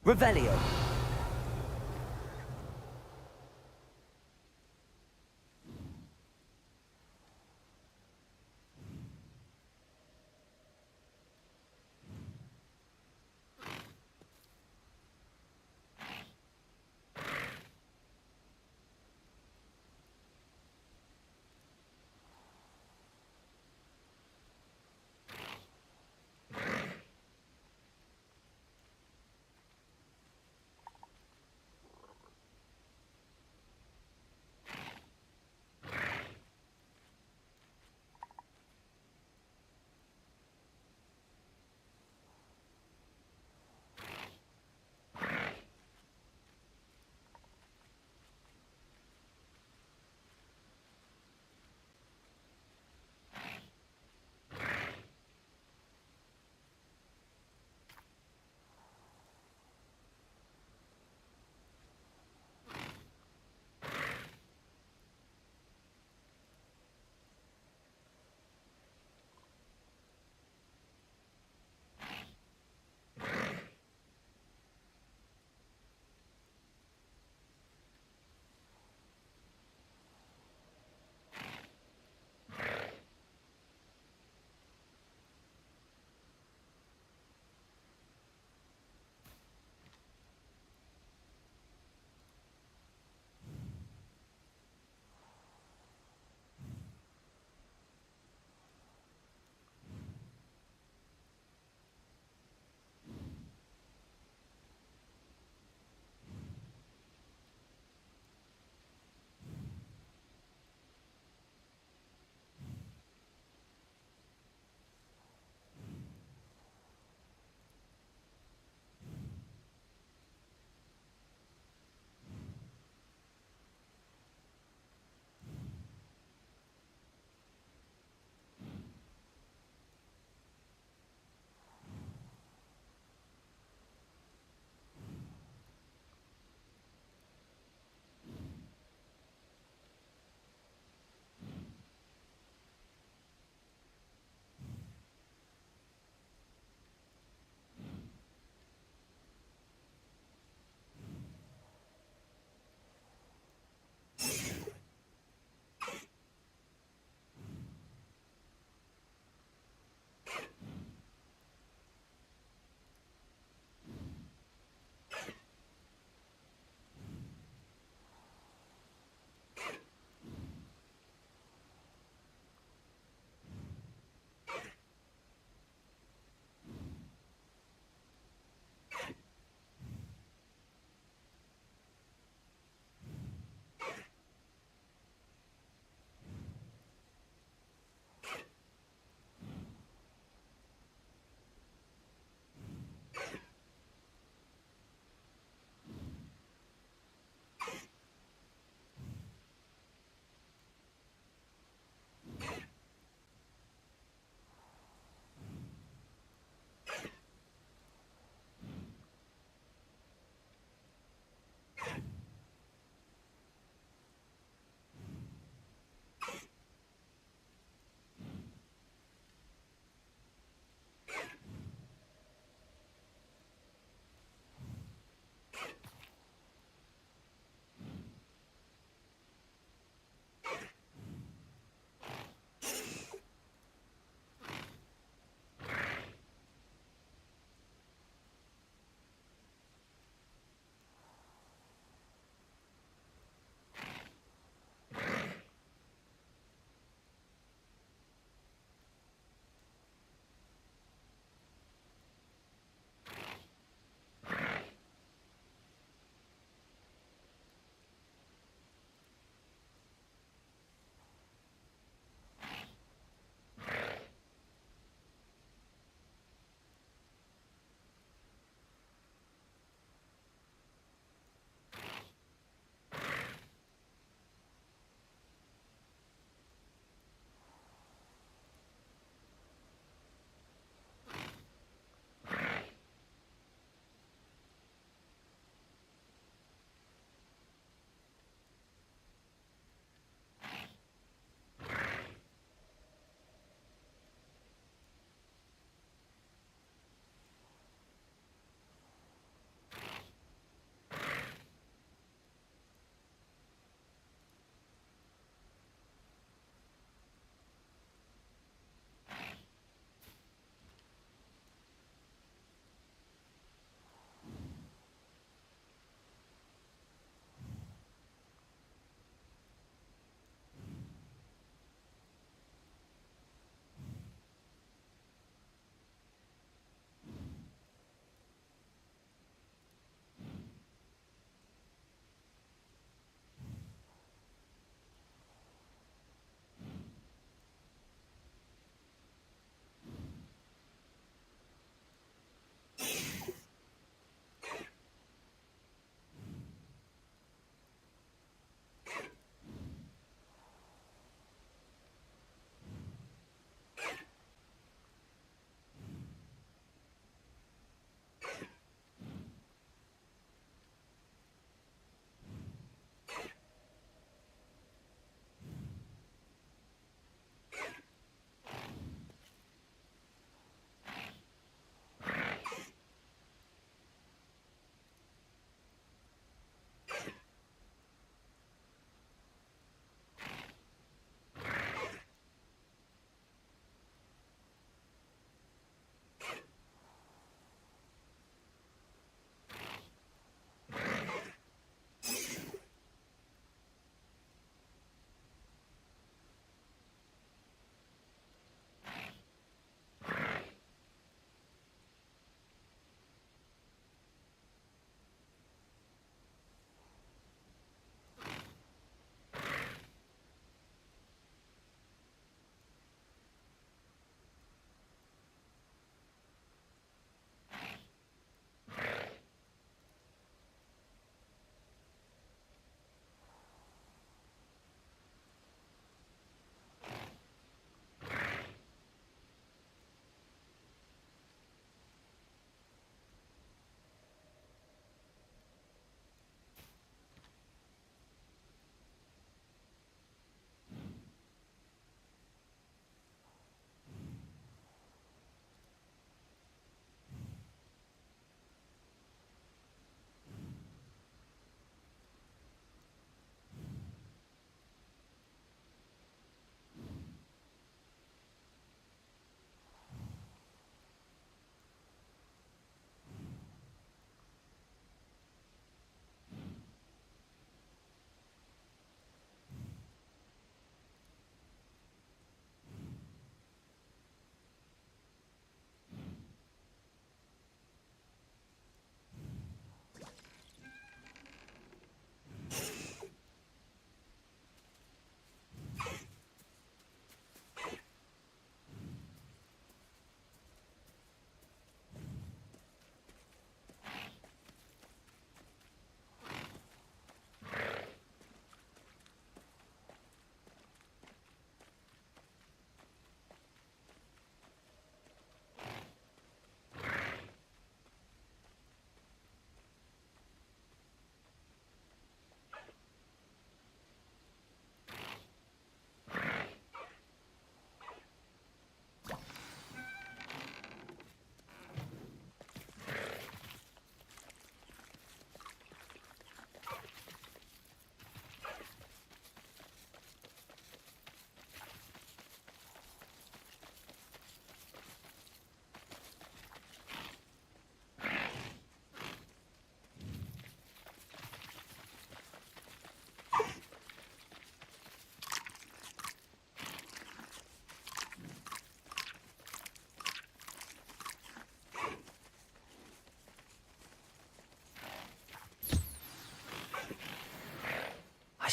Revelio.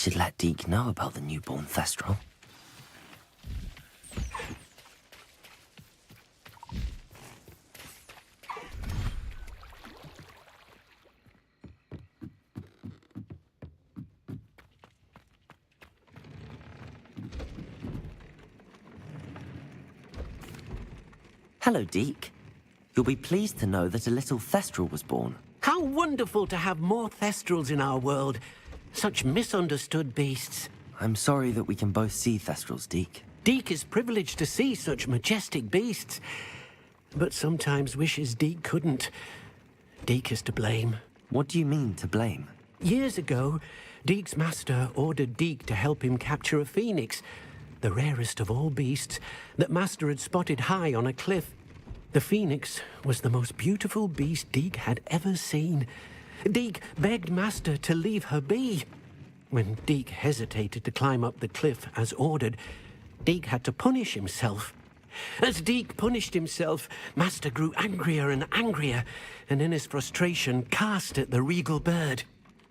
should let Deke know about the newborn Thestral. Hello, Deke. You'll be pleased to know that a little Thestral was born. How wonderful to have more Thestrals in our world. Such misunderstood beasts. I'm sorry that we can both see Thestrals, Deke. Deke is privileged to see such majestic beasts, but sometimes wishes Deke couldn't. Deke is to blame. What do you mean, to blame? Years ago, Deke's master ordered Deke to help him capture a phoenix, the rarest of all beasts, that Master had spotted high on a cliff. The phoenix was the most beautiful beast Deke had ever seen. Deke begged Master to leave her be. When Deke hesitated to climb up the cliff as ordered, Deke had to punish himself. As Deke punished himself, Master grew angrier and angrier, and in his frustration cast at the regal bird.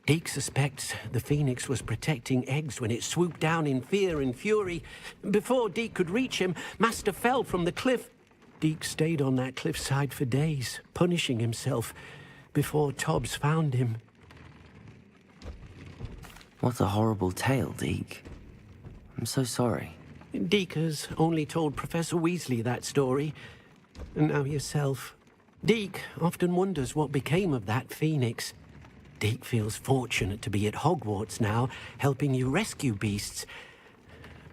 Deke suspects the phoenix was protecting eggs when it swooped down in fear and fury. Before Deke could reach him, Master fell from the cliff. Deke stayed on that cliffside for days, punishing himself, before Tobbs found him. What a horrible tale, Deke. I'm so sorry. Deke has only told Professor Weasley that story, and now yourself. Deke often wonders what became of that phoenix. Deke feels fortunate to be at Hogwarts now, helping you rescue beasts.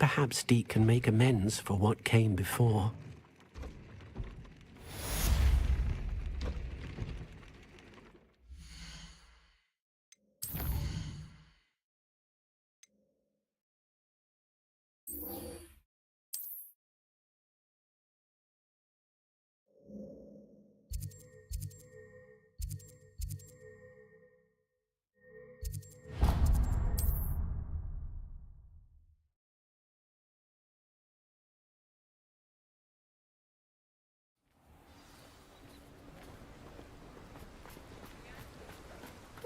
Perhaps Deke can make amends for what came before.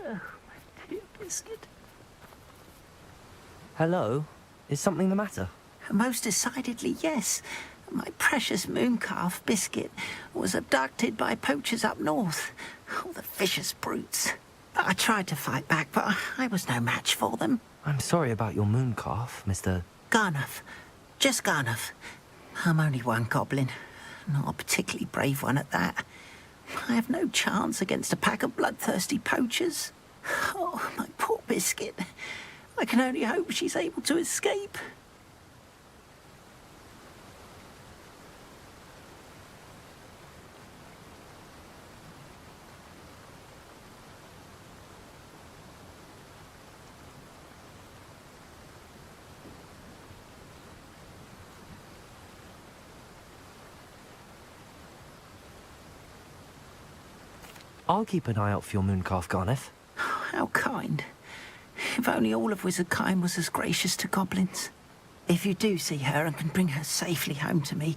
Oh, my dear Biscuit. Hello? Is something the matter? Most decidedly, yes. My precious mooncalf, Biscuit, was abducted by poachers up north. Oh, the vicious brutes. I tried to fight back, but I was no match for them. I'm sorry about your mooncalf, Mr. Garnuff. Just Garnuff. I'm only one goblin. Not a particularly brave one at that. I have no chance against a pack of bloodthirsty poachers. Oh, my poor Biscuit. I can only hope she's able to escape. I'll keep an eye out for your mooncalf, Garneth. How kind. If only all of Wizardkind was as gracious to goblins. If you do see her and can bring her safely home to me,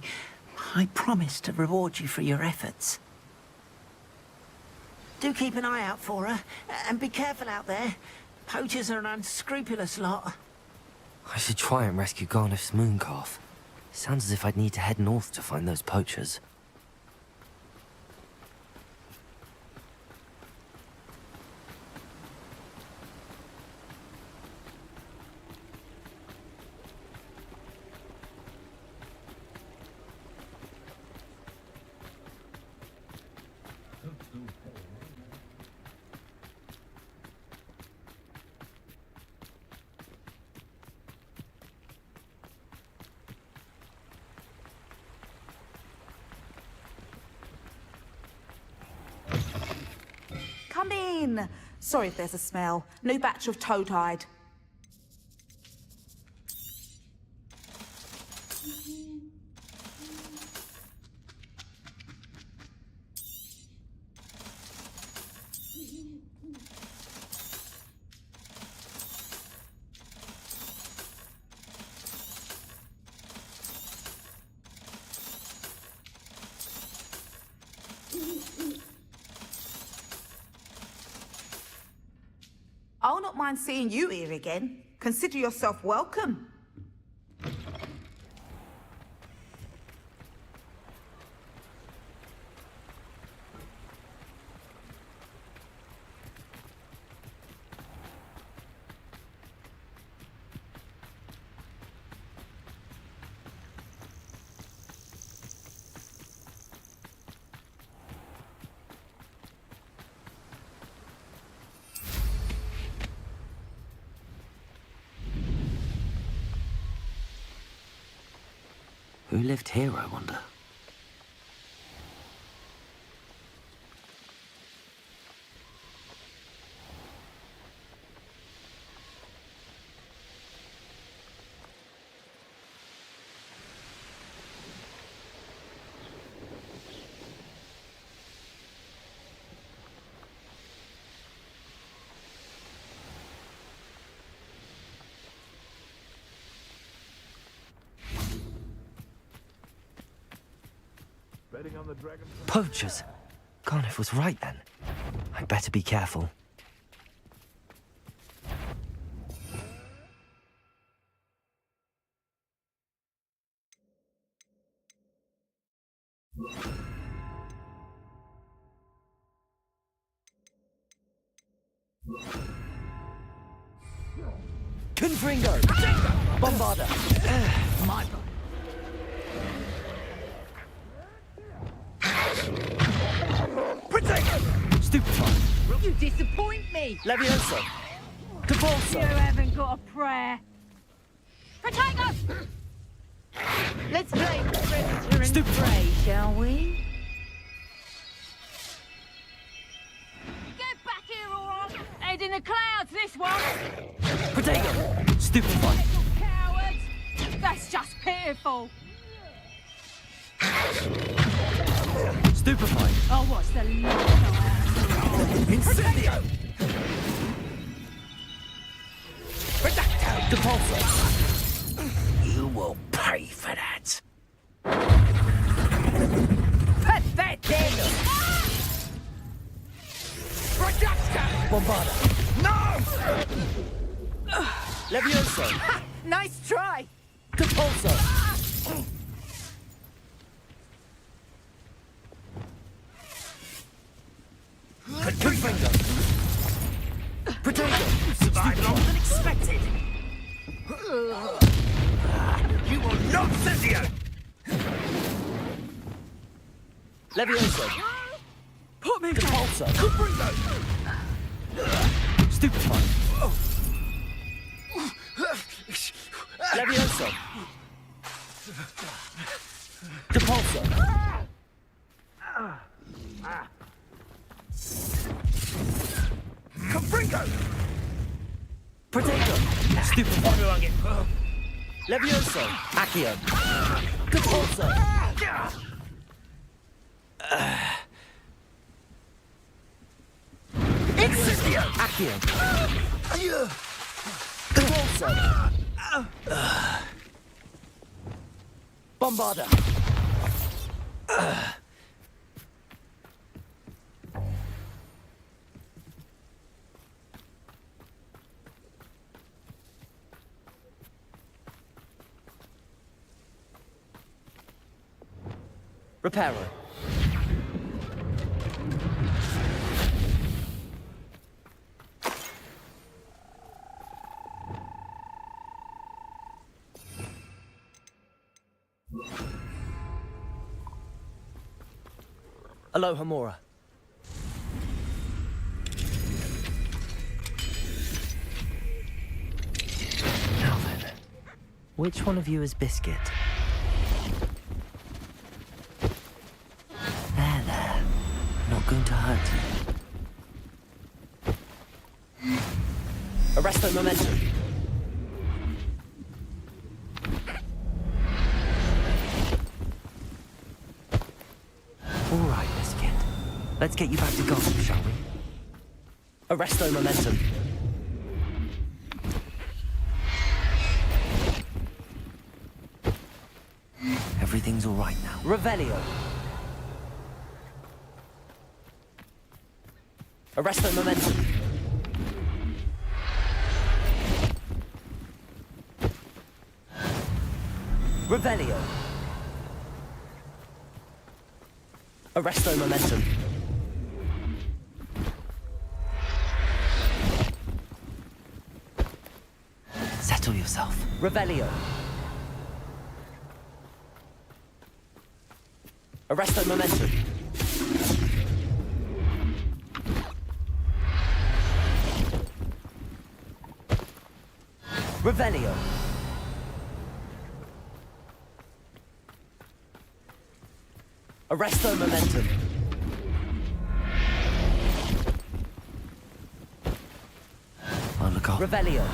I promise to reward you for your efforts. Do keep an eye out for her, and be careful out there. Poachers are an unscrupulous lot. I should try and rescue Garneth's mooncalf. Sounds as if I'd need to head north to find those poachers. Come in. Sorry if there's a smell. New batch of toad-hide. I'll not mind seeing you here again. Consider yourself welcome. Who lived here, I wonder? Poachers! Garniff was right then. I'd better be careful. Confringo! Bombarda! My God. Stupefy! You disappoint me! Leviosa! Capulso! You haven't got a prayer. Protego! Let's play Predator and Prey, shall we? Get back here, all right? Head in the clouds, this one! Protego! Stupefy! Little cowards! That's just pitiful! Stupefy! Oh, what's the look Incendio! Redacto! Depulso! You will pay for that. Pathetic! Redacto! Bombarda! No! Levioso! Nice try! Depulso! Confringo! Protego! Survived longer than expected. You will not, Cynthia! Levioso! Put me Depulso! Confringo! Stupefy! Levioso! Depulso! Confringo! Protego! Stupefy! Everyone get... Levioso! Accio! Depulso! Incendio! Accio! Depulso! Bombarda! Reparo. Aloha Mora. Now then, which one of you is Biscuit? There. Not going to hurt you. Arresto momentum. All right, Biscuit. Let's get you back to Gotham, shall we? Arresto momentum. Everything's all right now. Revelio. Arresto momentum. Revelio. Arresto momentum. Settle yourself. Revelio. Arresto momentum. Revelio. Arresto momentum. Oh, look up. Revelio.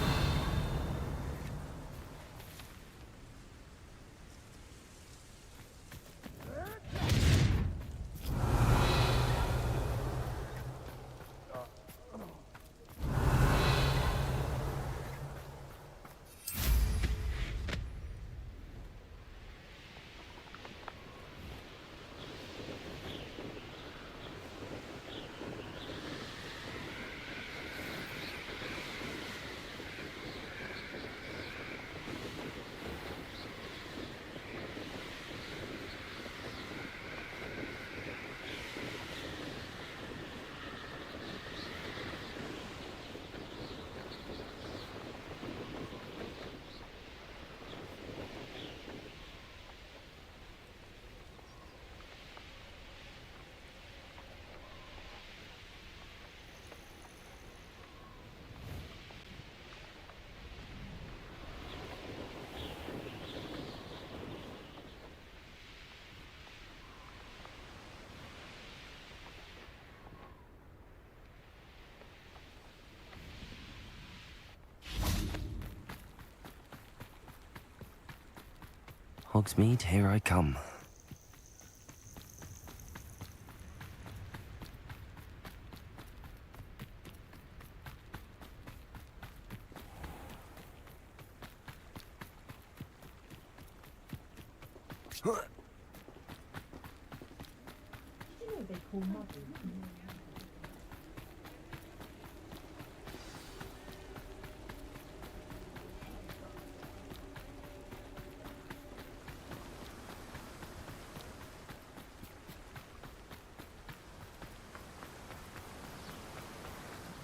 Hogsmeade, here I come.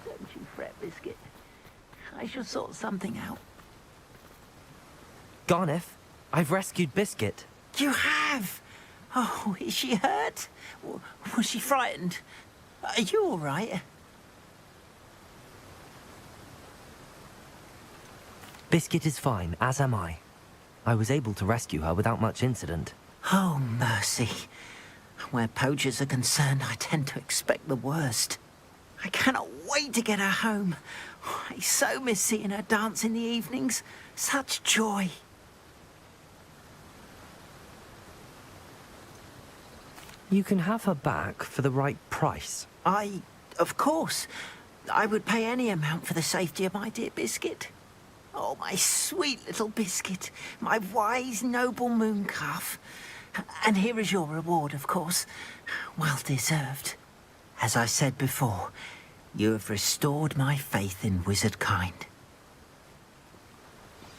Don't you fret, Biscuit. I shall sort something out. Garneth, I've rescued Biscuit. You have? Oh, is she hurt? Was she frightened? Are you all right? Biscuit is fine, as am I. I was able to rescue her without much incident. Oh, mercy. Where poachers are concerned, I tend to expect the worst. I cannot wait to get her home. I so miss seeing her dance in the evenings. Such joy. You can have her back for the right price. Of course, I would pay any amount for the safety of my dear Biscuit. Oh, my sweet little Biscuit, my wise, noble moon calf. And here is your reward, of course. Well deserved. As I said before, you have restored my faith in wizard kind.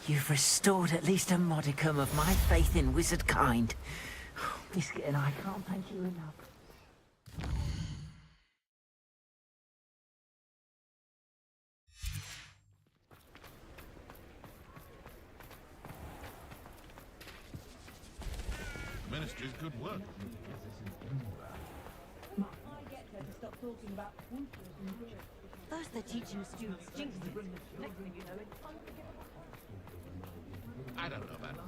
You've restored at least a modicum of my faith in wizard kind. Biscuit and I can't thank you enough. Ministry's good work. First they're teaching students jinx. Next thing you know, it's fun to get. I don't know about it.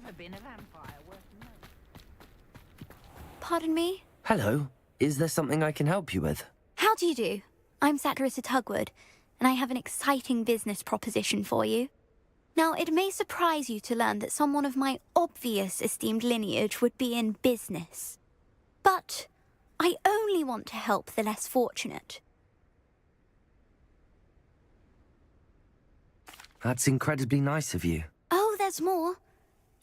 never been a vampire worth knowing. Pardon me? Hello. Is there something I can help you with? How do you do? I'm Saccharissa Tugwood, and I have an exciting business proposition for you. Now, it may surprise you to learn that someone of my obvious esteemed lineage would be in business. But I only want to help the less fortunate. That's incredibly nice of you. Oh, there's more.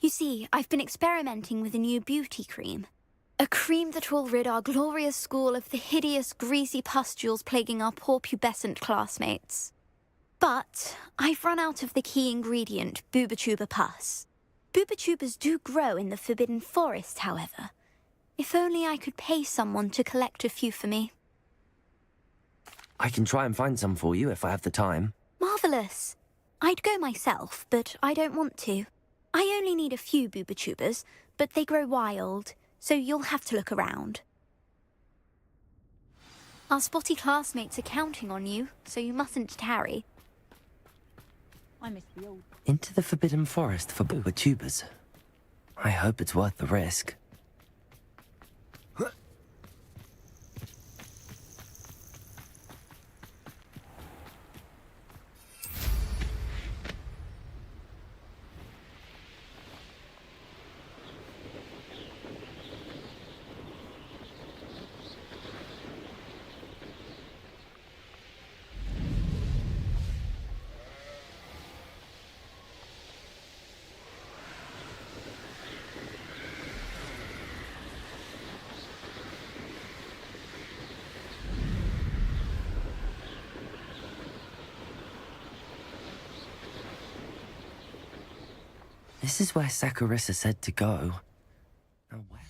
You see, I've been experimenting with a new beauty cream. A cream that will rid our glorious school of the hideous, greasy pustules plaguing our poor pubescent classmates. But I've run out of the key ingredient, Bubatuba pus. Bubatubas do grow in the Forbidden Forest, however. If only I could pay someone to collect a few for me. I can try and find some for you if I have the time. Marvellous. I'd go myself, but I don't want to. I only need a few Bubatubas, but they grow wild, so you'll have to look around. Our spotty classmates are counting on you, so you mustn't tarry. I miss the old. Into the Forbidden Forest for Bubatuber's. I hope it's worth the risk. This is where Saccharissa said to go. Now where?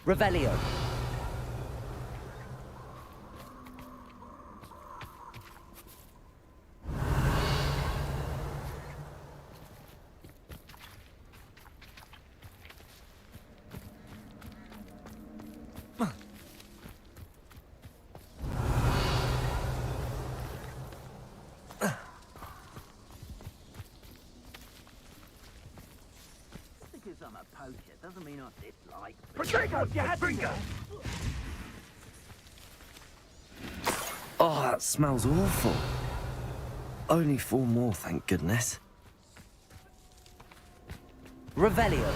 Revelio. Because I'm a poacher doesn't mean I dislike. Protego, you had finger! Oh, that smells awful. Only 4 more, thank goodness. Revelio.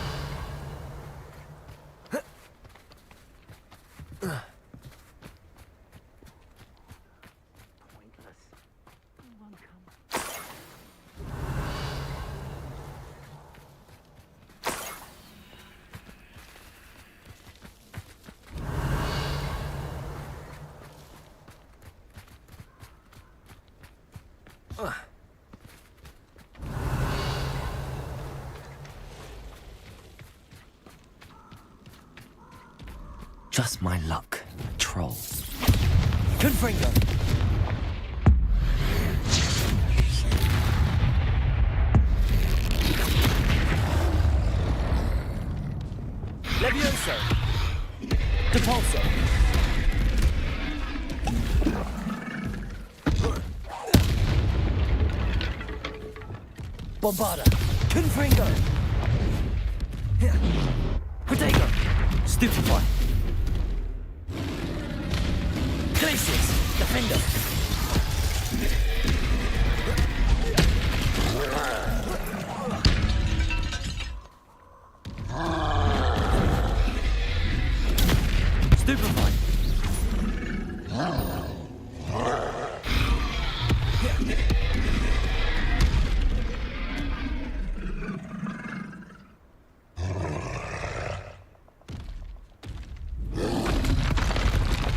Just my luck, troll. Confringo! Levioso! Depulso! Bombarda! Confringo! Protego! Stupefy! Glacius! Defender! Stupefy!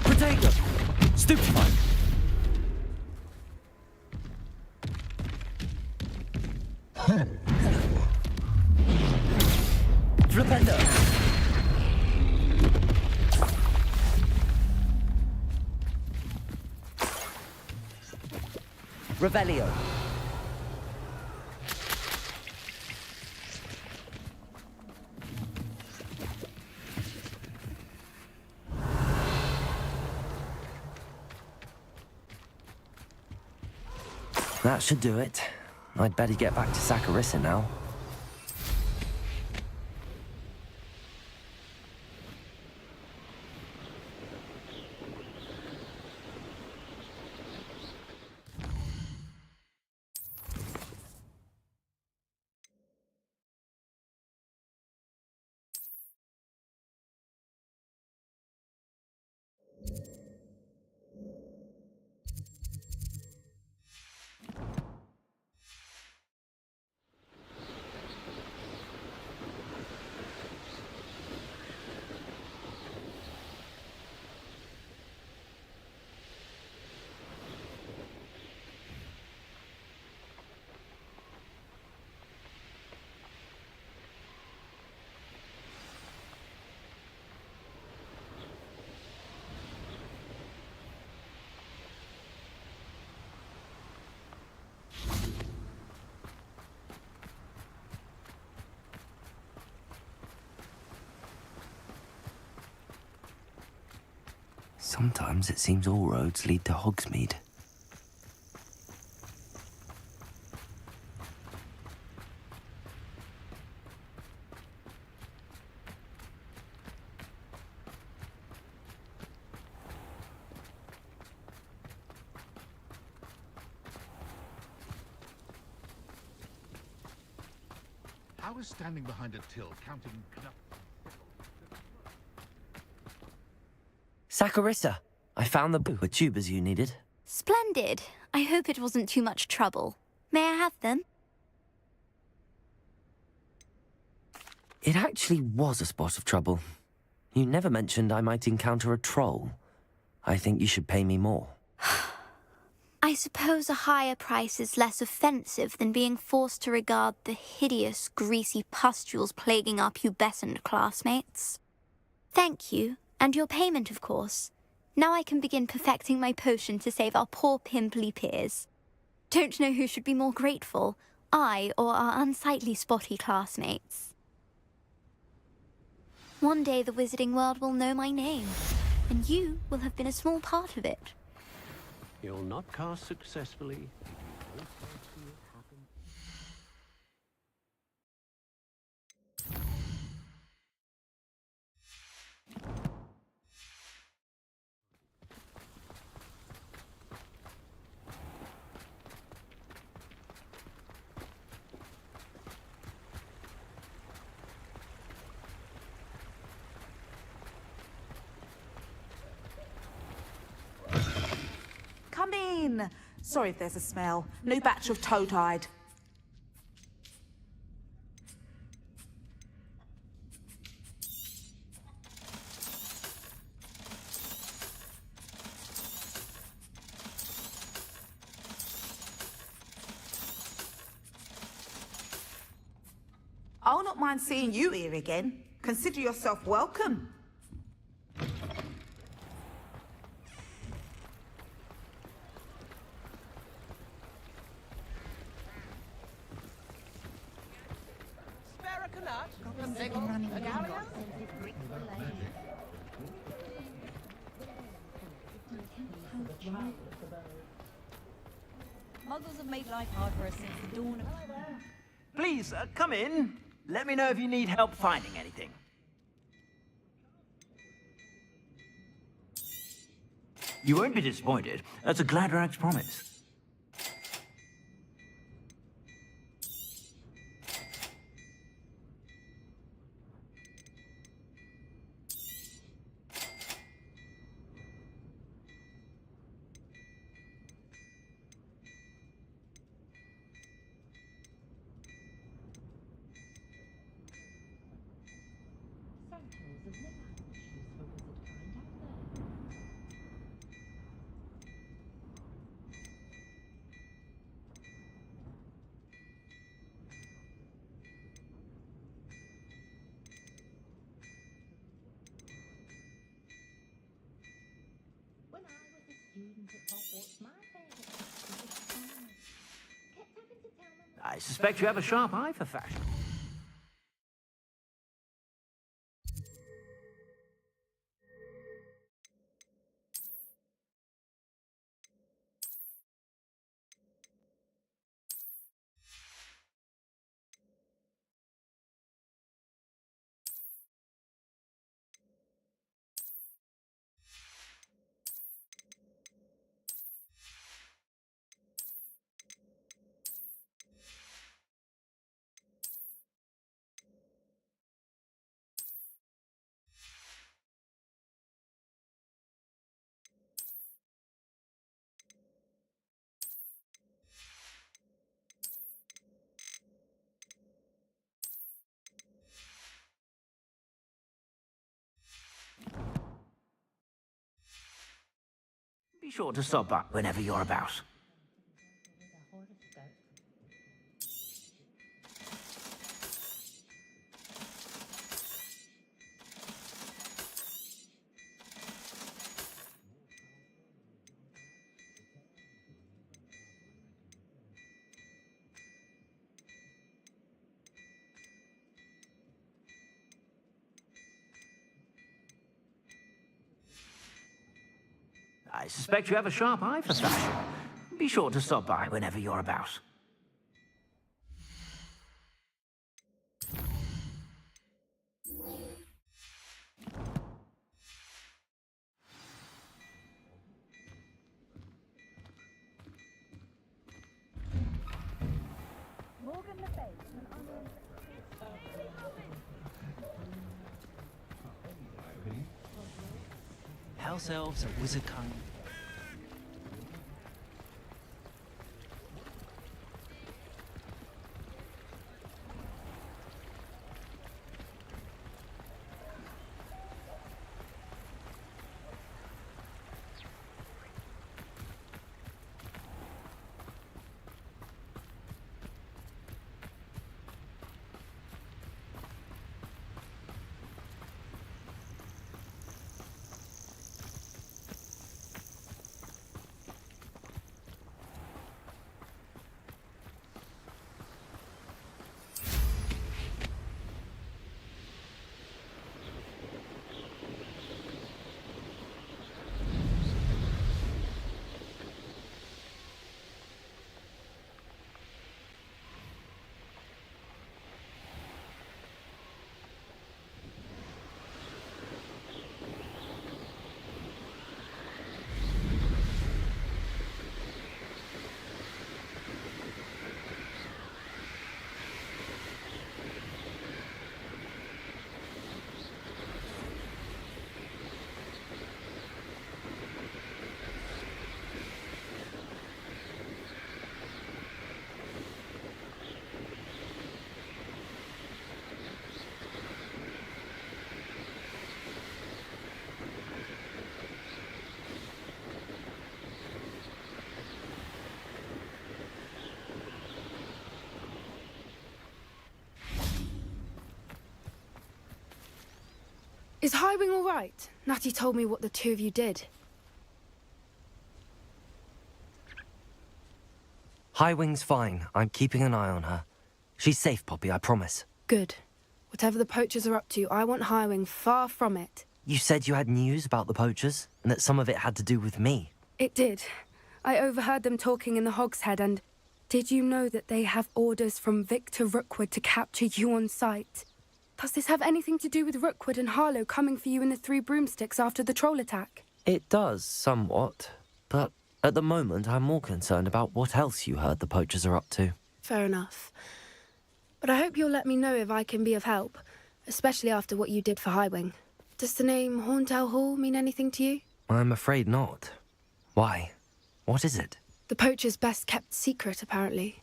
Protego! Stupefy! Flipendo! Revelio! That should do it. I'd better get back to Saccharissa now. Sometimes it seems all roads lead to Hogsmeade. How is standing behind a till counting knuckles? Saccharissa! I found the with tubers you needed. Splendid. I hope it wasn't too much trouble. May I have them? It actually was a spot of trouble. You never mentioned I might encounter a troll. I think you should pay me more. I suppose a higher price is less offensive than being forced to regard the hideous, greasy pustules plaguing our pubescent classmates. Thank you, and your payment, of course. Now I can begin perfecting my potion to save our poor pimply peers. Don't know who should be more grateful, I or our unsightly spotty classmates. One day the wizarding world will know my name, and you will have been a small part of it. You'll not cast successfully. Come in. Sorry if there's a smell. New batch of toe-tied. I'll not mind seeing you here again. Consider yourself welcome. Muggles have made life hard for us since the dawn of... Please, come in. Let me know if you need help finding anything. You won't be disappointed. That's a Gladrag's promise. I suspect you have a sharp eye for fashion. Be sure to stop by whenever you're about. I suspect you have a sharp eye for fashion. Be sure to stop by whenever you're about. House elves at Wizard Cone. Is Highwing all right? Natty told me what the two of you did. Highwing's fine. I'm keeping an eye on her. She's safe, Poppy, I promise. Good. Whatever the poachers are up to, I want Highwing far from it. You said you had news about the poachers, and that some of it had to do with me. It did. I overheard them talking in the Hogshead, and did you know that they have orders from Victor Rookwood to capture you on sight? Does this have anything to do with Rookwood and Harlow coming for you in the Three Broomsticks after the troll attack? It does, somewhat. But at the moment, I'm more concerned about what else you heard the poachers are up to. Fair enough. But I hope you'll let me know if I can be of help, especially after what you did for Highwing. Does the name Horntail Hall mean anything to you? I'm afraid not. Why? What is it? The poachers' best-kept secret, apparently.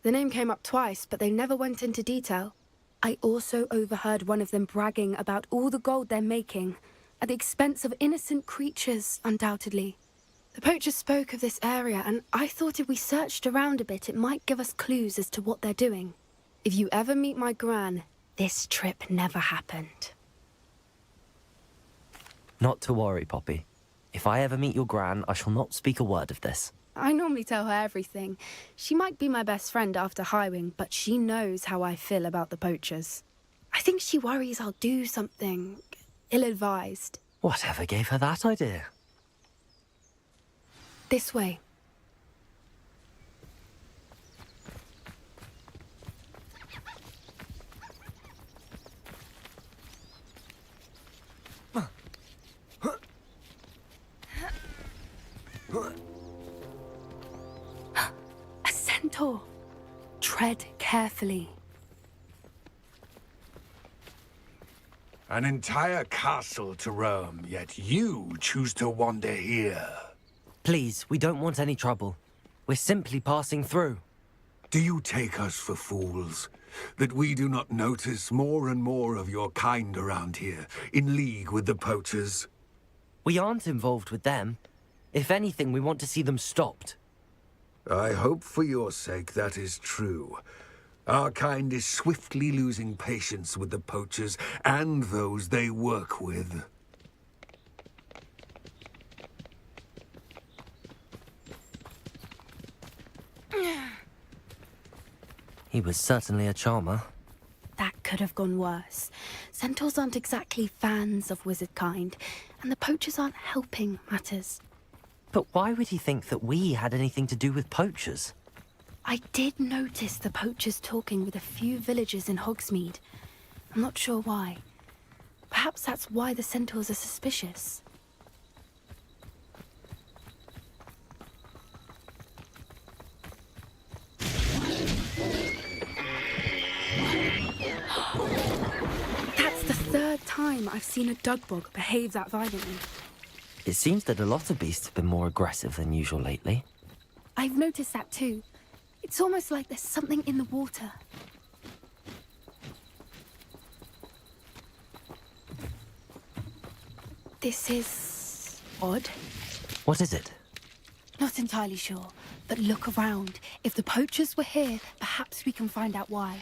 The name came up twice, but they never went into detail. I also overheard one of them bragging about all the gold they're making, at the expense of innocent creatures, undoubtedly. The poachers spoke of this area, and I thought if we searched around a bit, it might give us clues as to what they're doing. If you ever meet my gran, this trip never happened. Not to worry, Poppy. If I ever meet your gran, I shall not speak a word of this. I normally tell her everything. She might be my best friend after Highwing, but she knows how I feel about the poachers. I think she worries I'll do something ill-advised. Whatever gave her that idea? This way. A centaur. Tread carefully. An entire castle to roam, yet you choose to wander here. Please, we don't want any trouble. We're simply passing through. Do you take us for fools? That we do not notice more and more of your kind around here, in league with the poachers? We aren't involved with them. If anything, we want to see them stopped. I hope for your sake that is true. Our kind is swiftly losing patience with the poachers and those they work with. He was certainly a charmer. That could have gone worse. Centaurs aren't exactly fans of wizard kind, and the poachers aren't helping matters. But why would he think that we had anything to do with poachers? I did notice the poachers talking with a few villagers in Hogsmeade. I'm not sure why. Perhaps that's why the centaurs are suspicious. That's the third time I've seen a Dugbog behave that violently. It seems that a lot of beasts have been more aggressive than usual lately. I've noticed that too. It's almost like there's something in the water. This is odd. What is it? Not entirely sure, but look around. If the poachers were here, perhaps we can find out why.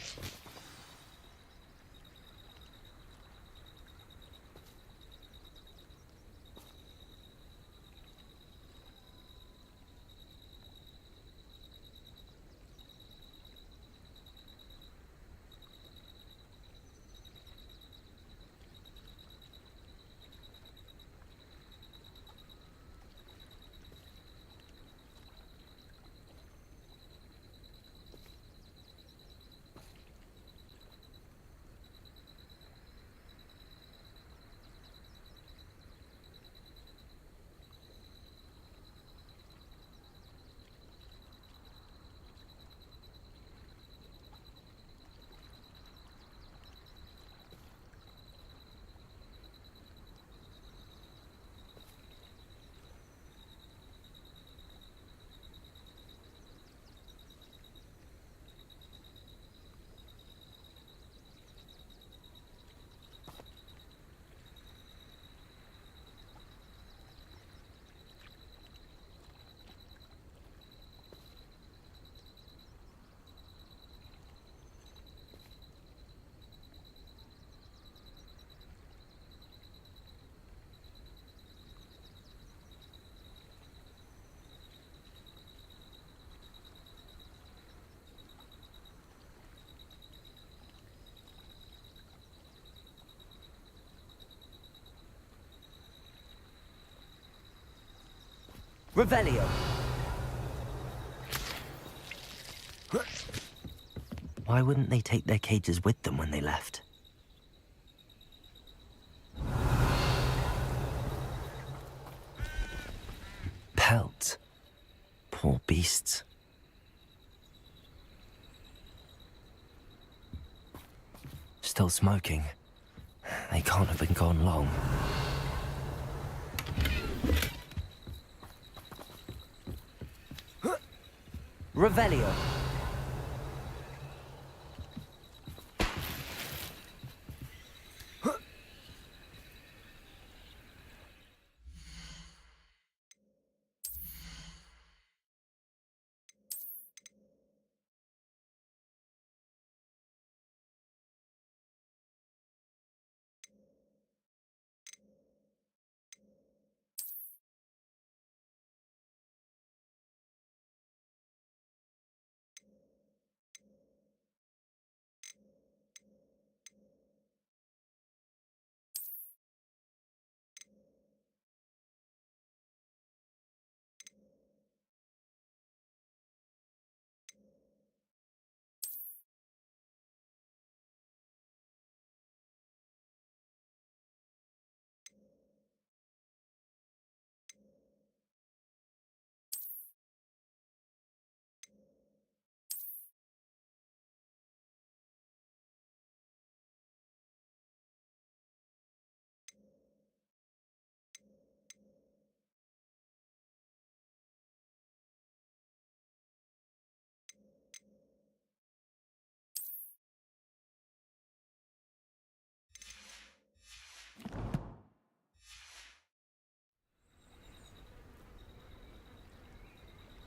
Revelio. Why wouldn't they take their cages with them when they left? Pelts. Poor beasts. Still smoking. They can't have been gone long. Revelio.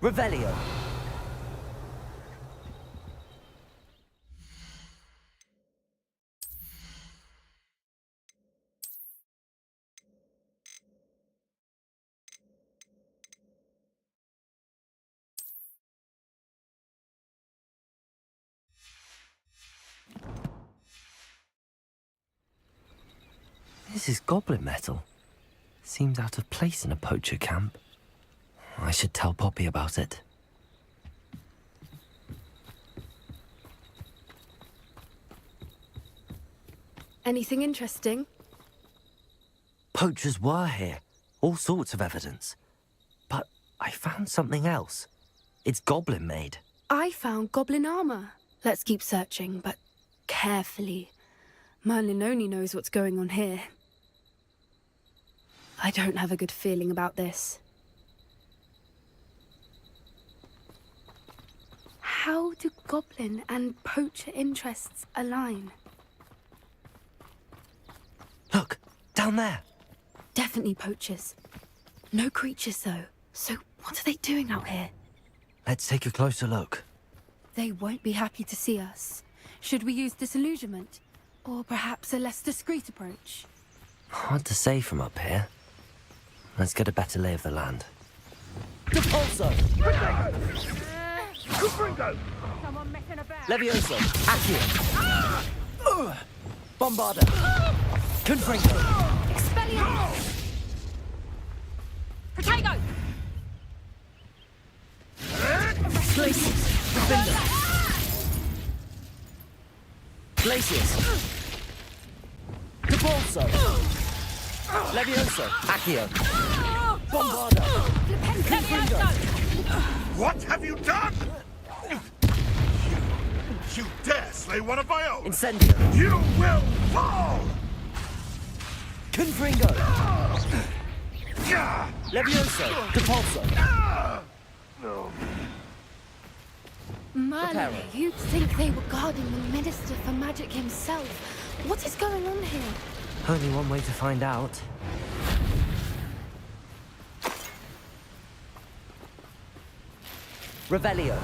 Revelio. This is goblin metal. Seems out of place in a poacher camp. I should tell Poppy about it. Anything interesting? Poachers were here. All sorts of evidence. But I found something else. It's goblin made. I found goblin armor. Let's keep searching, but carefully. Merlin only knows what's going on here. I don't have a good feeling about this. How do goblin and poacher interests align? Look, down there. Definitely poachers. No creatures, though. So what are they doing out here? Let's take a closer look. They won't be happy to see us. Should we use disillusionment? Or perhaps a less discreet approach? Hard to say from up here. Let's get a better lay of the land. Depulso! Someone messing about. Levioso! Accio! Bombarda! Confringo! Expelliarmus! Protego! Glacius! Defender! Glacius! Depulso! Levioso! Accio! Bombarda! Confringo! What have you done? You dare slay one of my own? Incendio! You will fall! Confringo! Levioso! Depulso! Merlin, you'd think they were guarding the Minister for Magic himself. What is going on here? Only one way to find out. Revelio!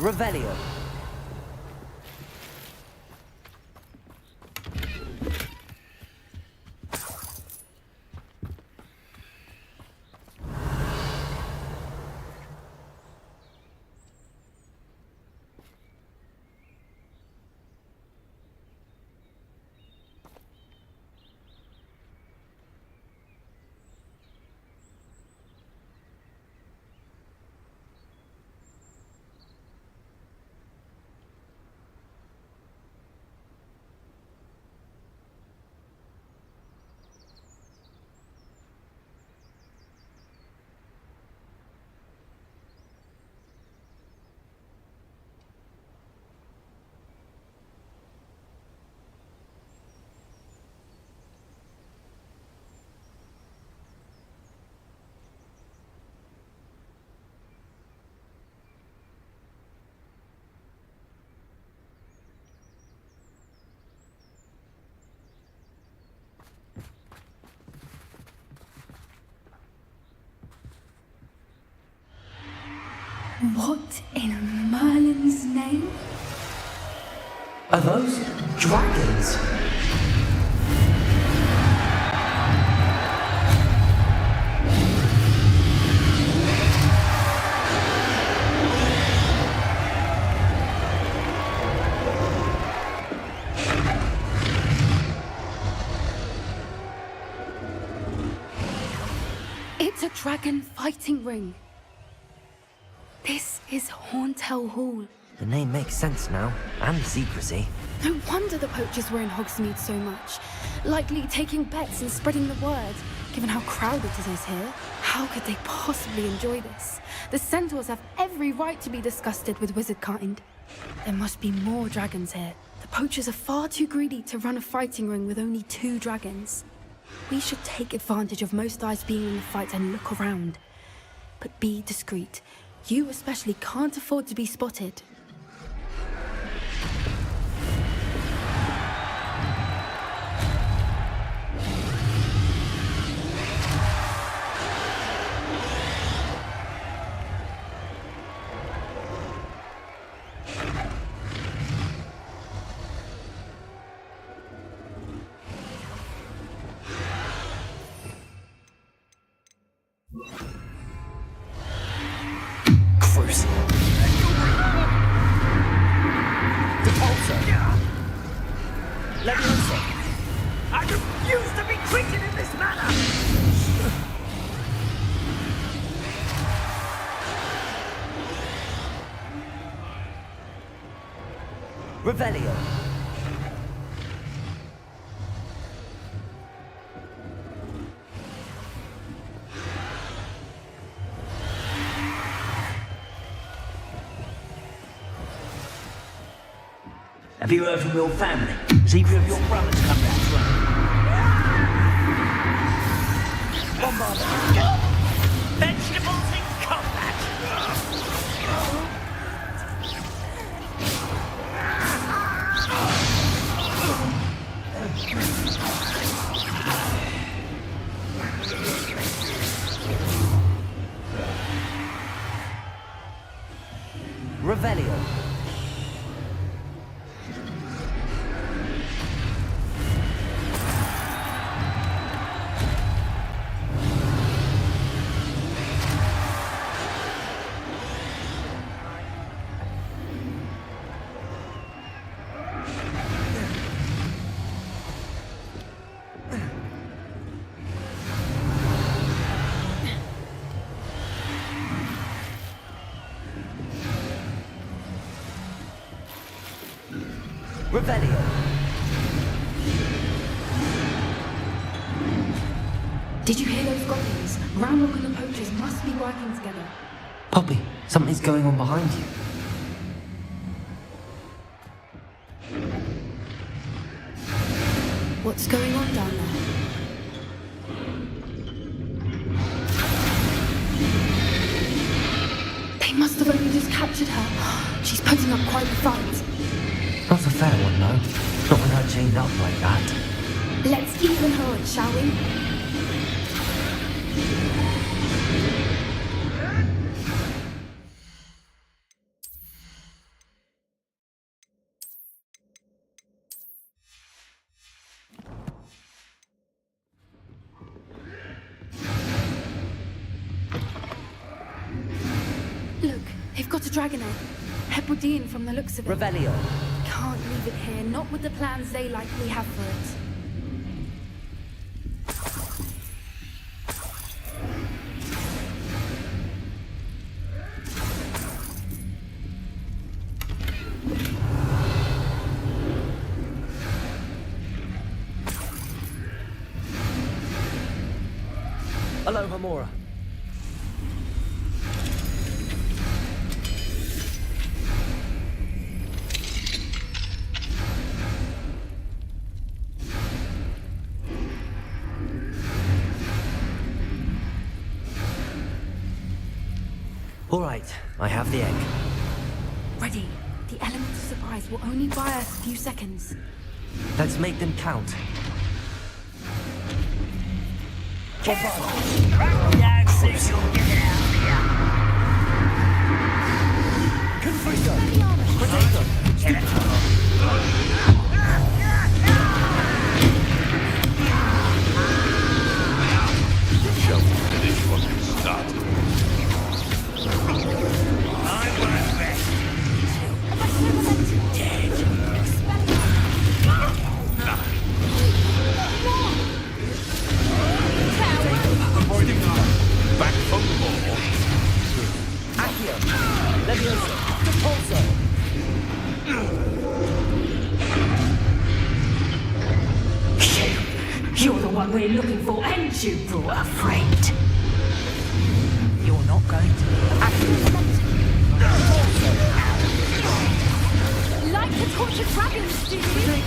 Revelio. What in Merlin's name? Are those dragons? It's a dragon fighting ring. This is Hauntel Hall. The name makes sense now, and the secrecy. No wonder the poachers were in Hogsmeade so much. Likely taking bets and spreading the word, given how crowded it is here. How could they possibly enjoy this? The centaurs have every right to be disgusted with wizard kind. There must be more dragons here. The poachers are far too greedy to run a fighting ring with only 2 dragons. We should take advantage of most eyes being in the fight and look around. But be discreet. You especially can't afford to be spotted. I refuse to be treated in this manner! Revelio. Have you heard from your family? Has either of your brothers come back to us? Bombard! Vegetables in combat! Revelio. Revelio. Did you hear those goblins? Ranrock and the poachers must be working together. Poppy, something's going on behind you. What's going on down there? They must have only just captured her. She's putting up quite a fight. Not a fair one, no. Not with her chained up like that. Let's even her on, shall we? got a dragon egg. Hebridean from the looks of it. Revelio. Can't leave it here, not with the plans they likely have for it. Aloha Mora. All right, I have the egg. Ready. The element of surprise will only buy us a few seconds. Let's make them count. Confringo. Potato. Shall finish what you started. Back from more. Accio. Levioso. Repulso. You're the one we're looking for, and you brought a friend. You're not going to Like the tortured dragons, Stevie!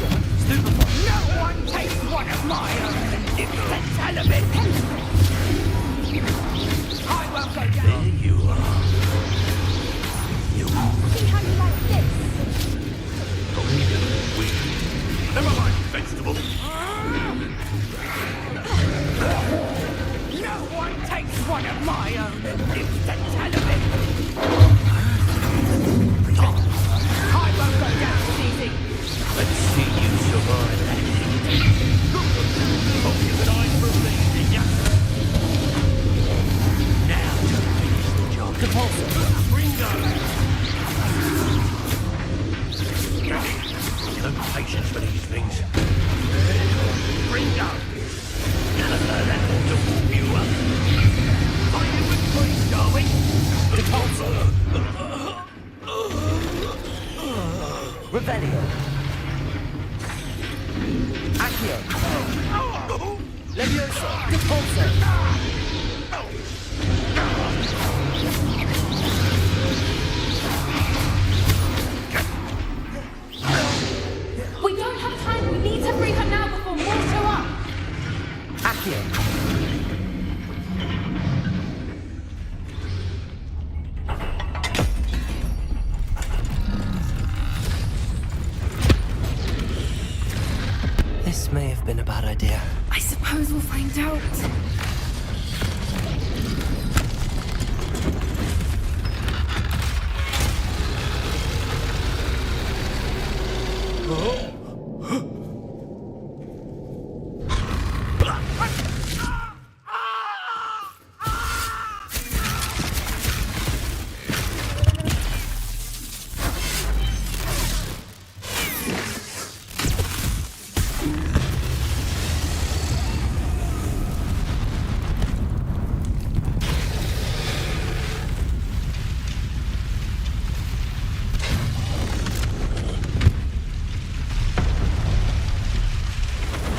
No one takes one of my own and dips the element. I won't go down. There you are. You See how you like this? Never mind, vegetable. No one takes one of my own and dips the element. I won't go down, Stevie. Let's see you survive that heat. Hope you can eye for me, did ya? Now to finish the job. Repulso. Ringo! No patience for these things. Ringo! That ought to warm you up. Are you with me, darling? Revelio. Accio. Levioso. Repulso. We don't have time. We need to free her now before more show up. Accio. This may have been a bad idea. I suppose we'll find out.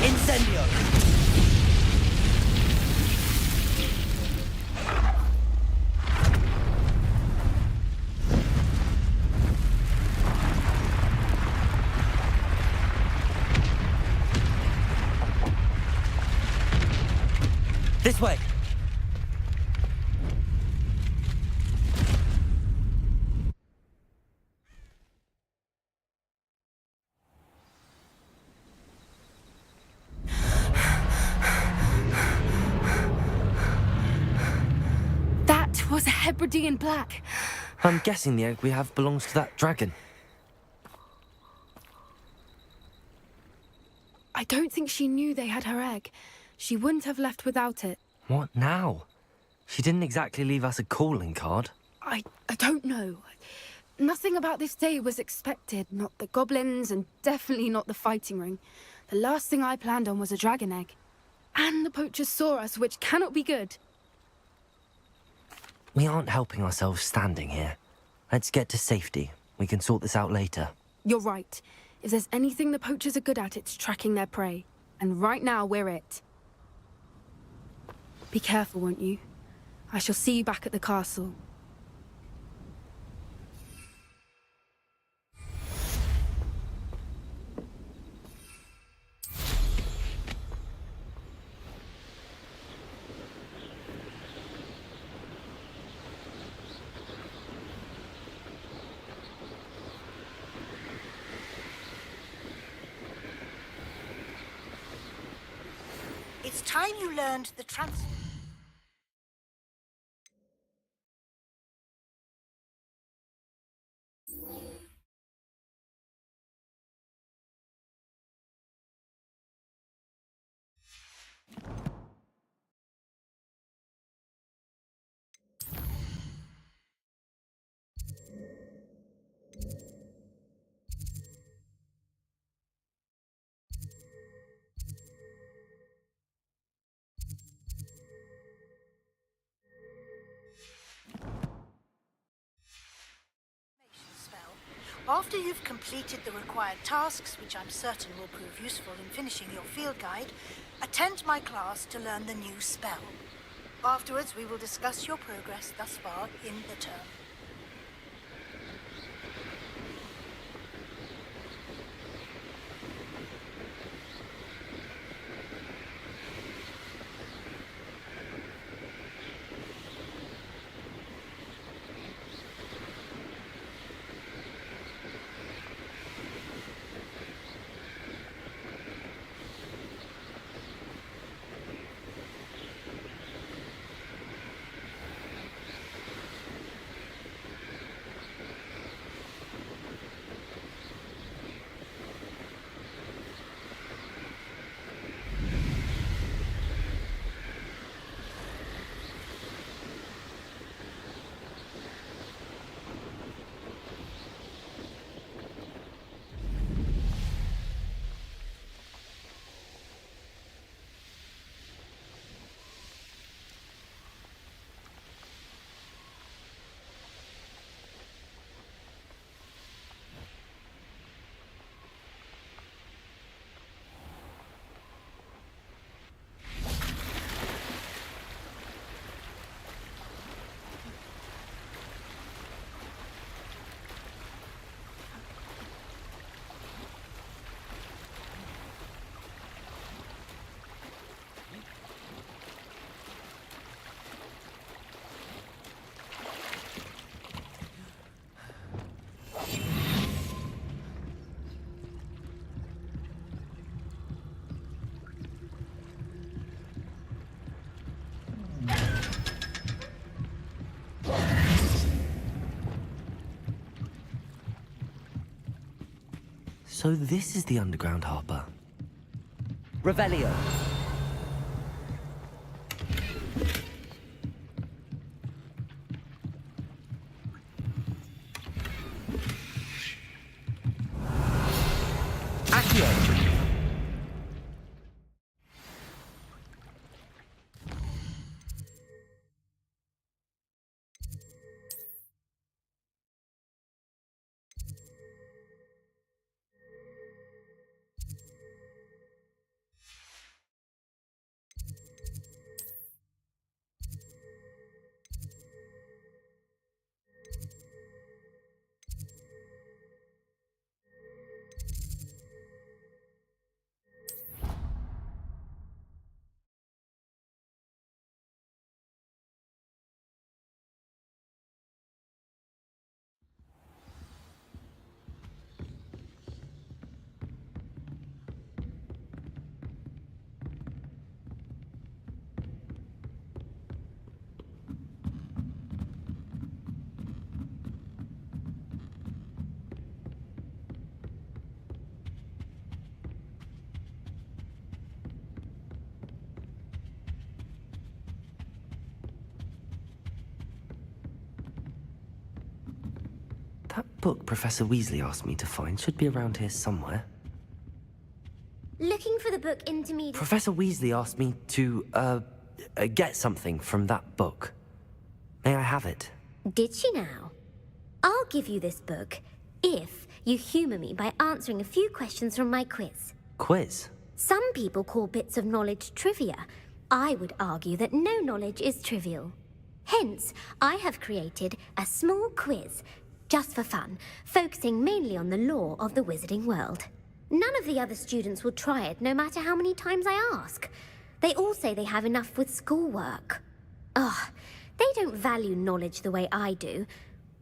Incendio. This way. That was a Hebridean black. I'm guessing the egg we have belongs to that dragon. I don't think she knew they had her egg. She wouldn't have left without it. What now? She didn't exactly leave us a calling card. I don't know. Nothing about this day was expected. Not the goblins, and definitely not the fighting ring. The last thing I planned on was a dragon egg. And the poachers saw us, which cannot be good. We aren't helping ourselves standing here. Let's get to safety. We can sort this out later. You're right. If there's anything the poachers are good at, it's tracking their prey. And right now, we're it. Be careful, won't you? I shall see you back at the castle. It's time you learned the spell. After you've completed the required tasks, which I'm certain will prove useful in finishing your field guide, attend my class to learn the new spell. Afterwards, we will discuss your progress thus far in the term. So this is the underground harbor. Revelio. Accio. book Professor Weasley asked me to find should be around here somewhere. Looking for the book Intermediate... Professor Weasley asked me to, get something from that book. May I have it? Did she now? I'll give you this book if you humour me by answering a few questions from my quiz. Quiz? Some people call bits of knowledge trivia. I would argue that no knowledge is trivial. Hence, I have created a small quiz, just for fun, focusing mainly on the lore of the wizarding world. None of the other students will try it, no matter how many times I ask. They all say they have enough with schoolwork. Ugh, they don't value knowledge the way I do.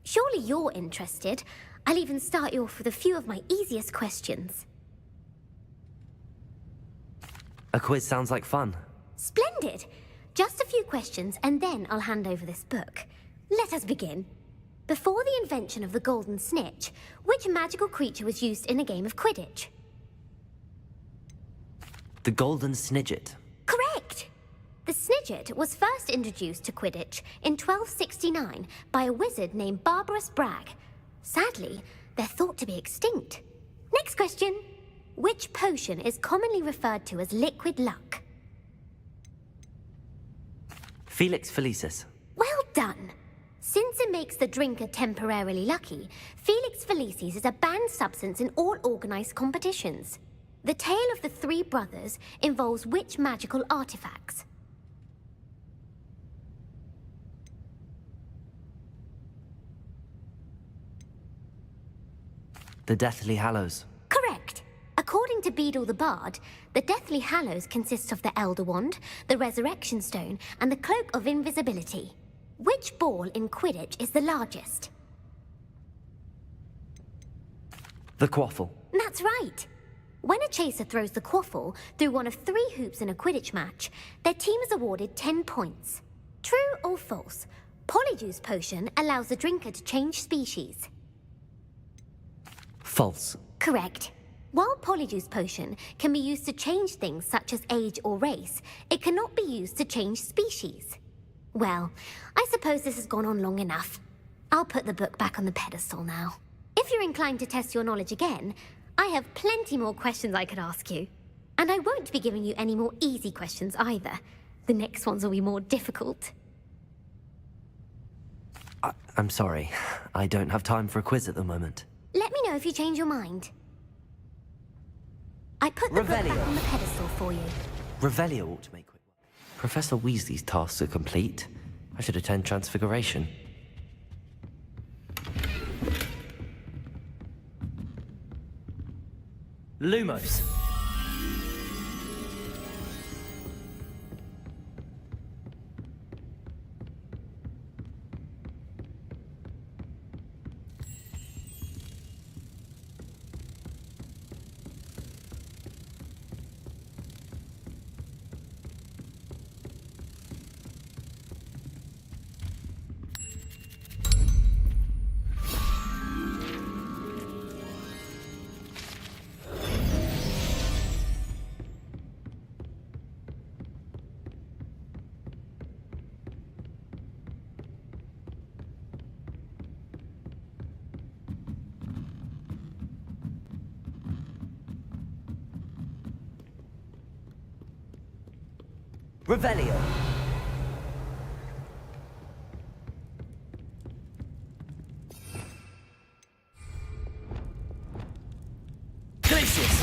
Surely you're interested. I'll even start you off with a few of my easiest questions. A quiz sounds like fun. Splendid! Just a few questions, and then I'll hand over this book. Let us begin. Before the invention of the Golden Snitch, which magical creature was used in a game of Quidditch? The Golden Snidget. Correct! The Snidget was first introduced to Quidditch in 1269 by a wizard named Barbarous Bragg. Sadly, they're thought to be extinct. Next question. Which potion is commonly referred to as liquid luck? Felix Felicis. Well done! Since it makes the drinker temporarily lucky, Felix Felicis is a banned substance in all organized competitions. The tale of the three brothers involves which magical artifacts? The Deathly Hallows. Correct. According to Beedle the Bard, the Deathly Hallows consists of the Elder Wand, the Resurrection Stone, and the Cloak of Invisibility. Which ball in Quidditch is the largest? The Quaffle. That's right. When a chaser throws the quaffle through one of 3 hoops in a Quidditch match, their team is awarded 10 points. True or false? Polyjuice Potion allows the drinker to change species. False. Correct. While Polyjuice Potion can be used to change things such as age or race, it cannot be used to change species. Well, I suppose this has gone on long enough. I'll put the book back on the pedestal now. If you're inclined to test your knowledge again, I have plenty more questions I could ask you. And I won't be giving you any more easy questions either. The next ones will be more difficult. I'm sorry. I don't have time for a quiz at the moment. Let me know if you change your mind. I put the book back on the pedestal for you. Revelio ought to make quick work. Professor Weasley's tasks are complete. I should attend Transfiguration. Lumos. Revelio. Glacius.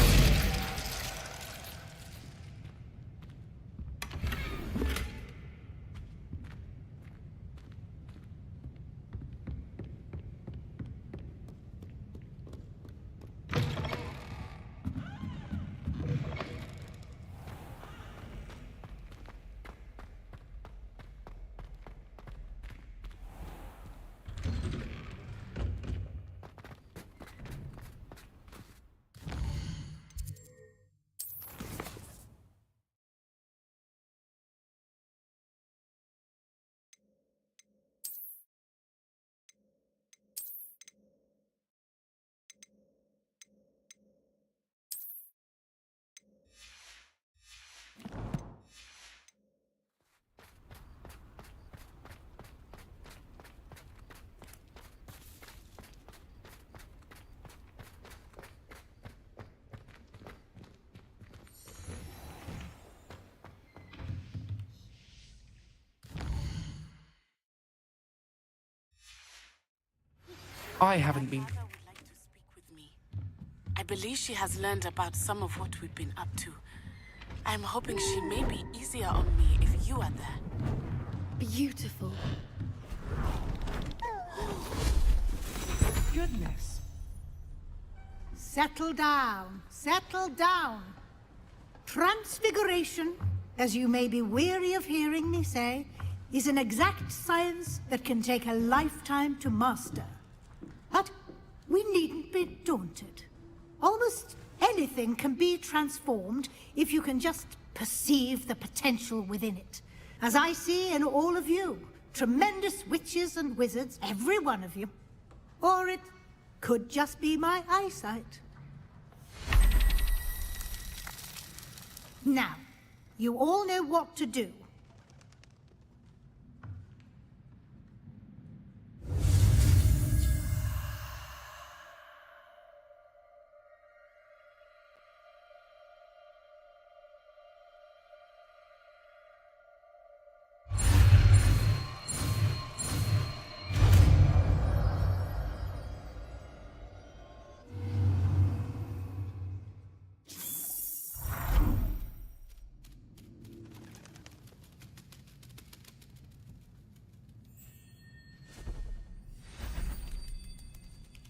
I haven't been. I believe she has learned about some of what we've been up to. I'm hoping she may be easier on me if you are there. Beautiful. Goodness. Settle down. Settle down. Transfiguration, as you may be weary of hearing me say, is an exact science that can take a lifetime to master. But we needn't be daunted. Almost anything can be transformed if you can just perceive the potential within it. As I see in all of you, tremendous witches and wizards, every one of you. Or it could just be my eyesight. Now, you all know what to do.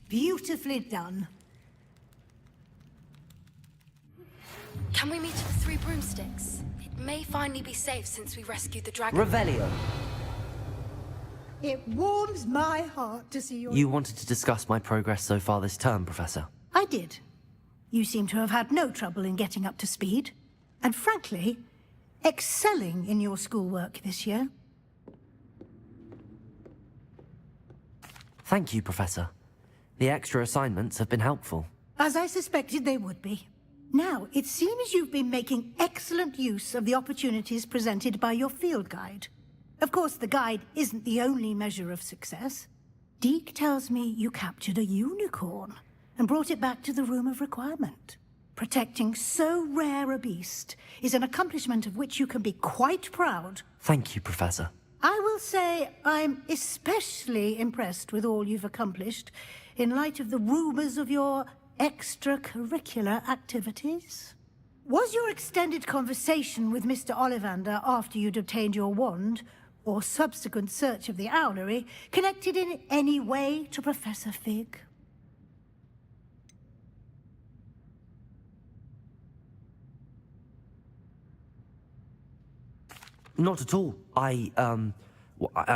Beautifully done. Can we meet at the Three Broomsticks? It may finally be safe since we rescued the dragon. Revelio. It warms my heart to see your... You wanted to discuss my progress so far this term, Professor? I did. You seem to have had no trouble in getting up to speed. And frankly, excelling in your schoolwork this year. Thank you, Professor. The extra assignments have been helpful. As I suspected they would be. Now, it seems you've been making excellent use of the opportunities presented by your field guide. Of course, the guide isn't the only measure of success. Deke tells me you captured a unicorn and brought it back to the Room of Requirement. Protecting so rare a beast is an accomplishment of which you can be quite proud. Thank you, Professor. I will say I'm especially impressed with all you've accomplished in light of the rumors of your extracurricular activities. Was your extended conversation with Mr. Ollivander after you'd obtained your wand, or subsequent search of the owlery, connected in any way to Professor Fig? Not at all. I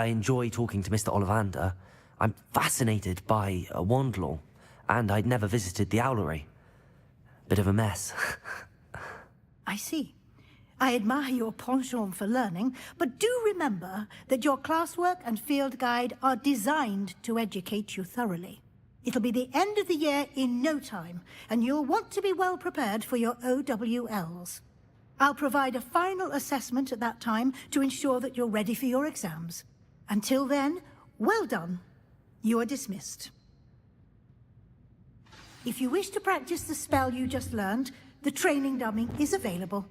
enjoy talking to Mr. Ollivander. I'm fascinated by wand law, and I'd never visited the owlery. Bit of a mess. I see. I admire your penchant for learning, but do remember that your classwork and field guide are designed to educate you thoroughly. It'll be the end of the year in no time, and you'll want to be well prepared for your OWLs. I'll provide a final assessment at that time to ensure that you're ready for your exams. Until then, well done. You are dismissed. If you wish to practice the spell you just learned, the training dummy is available.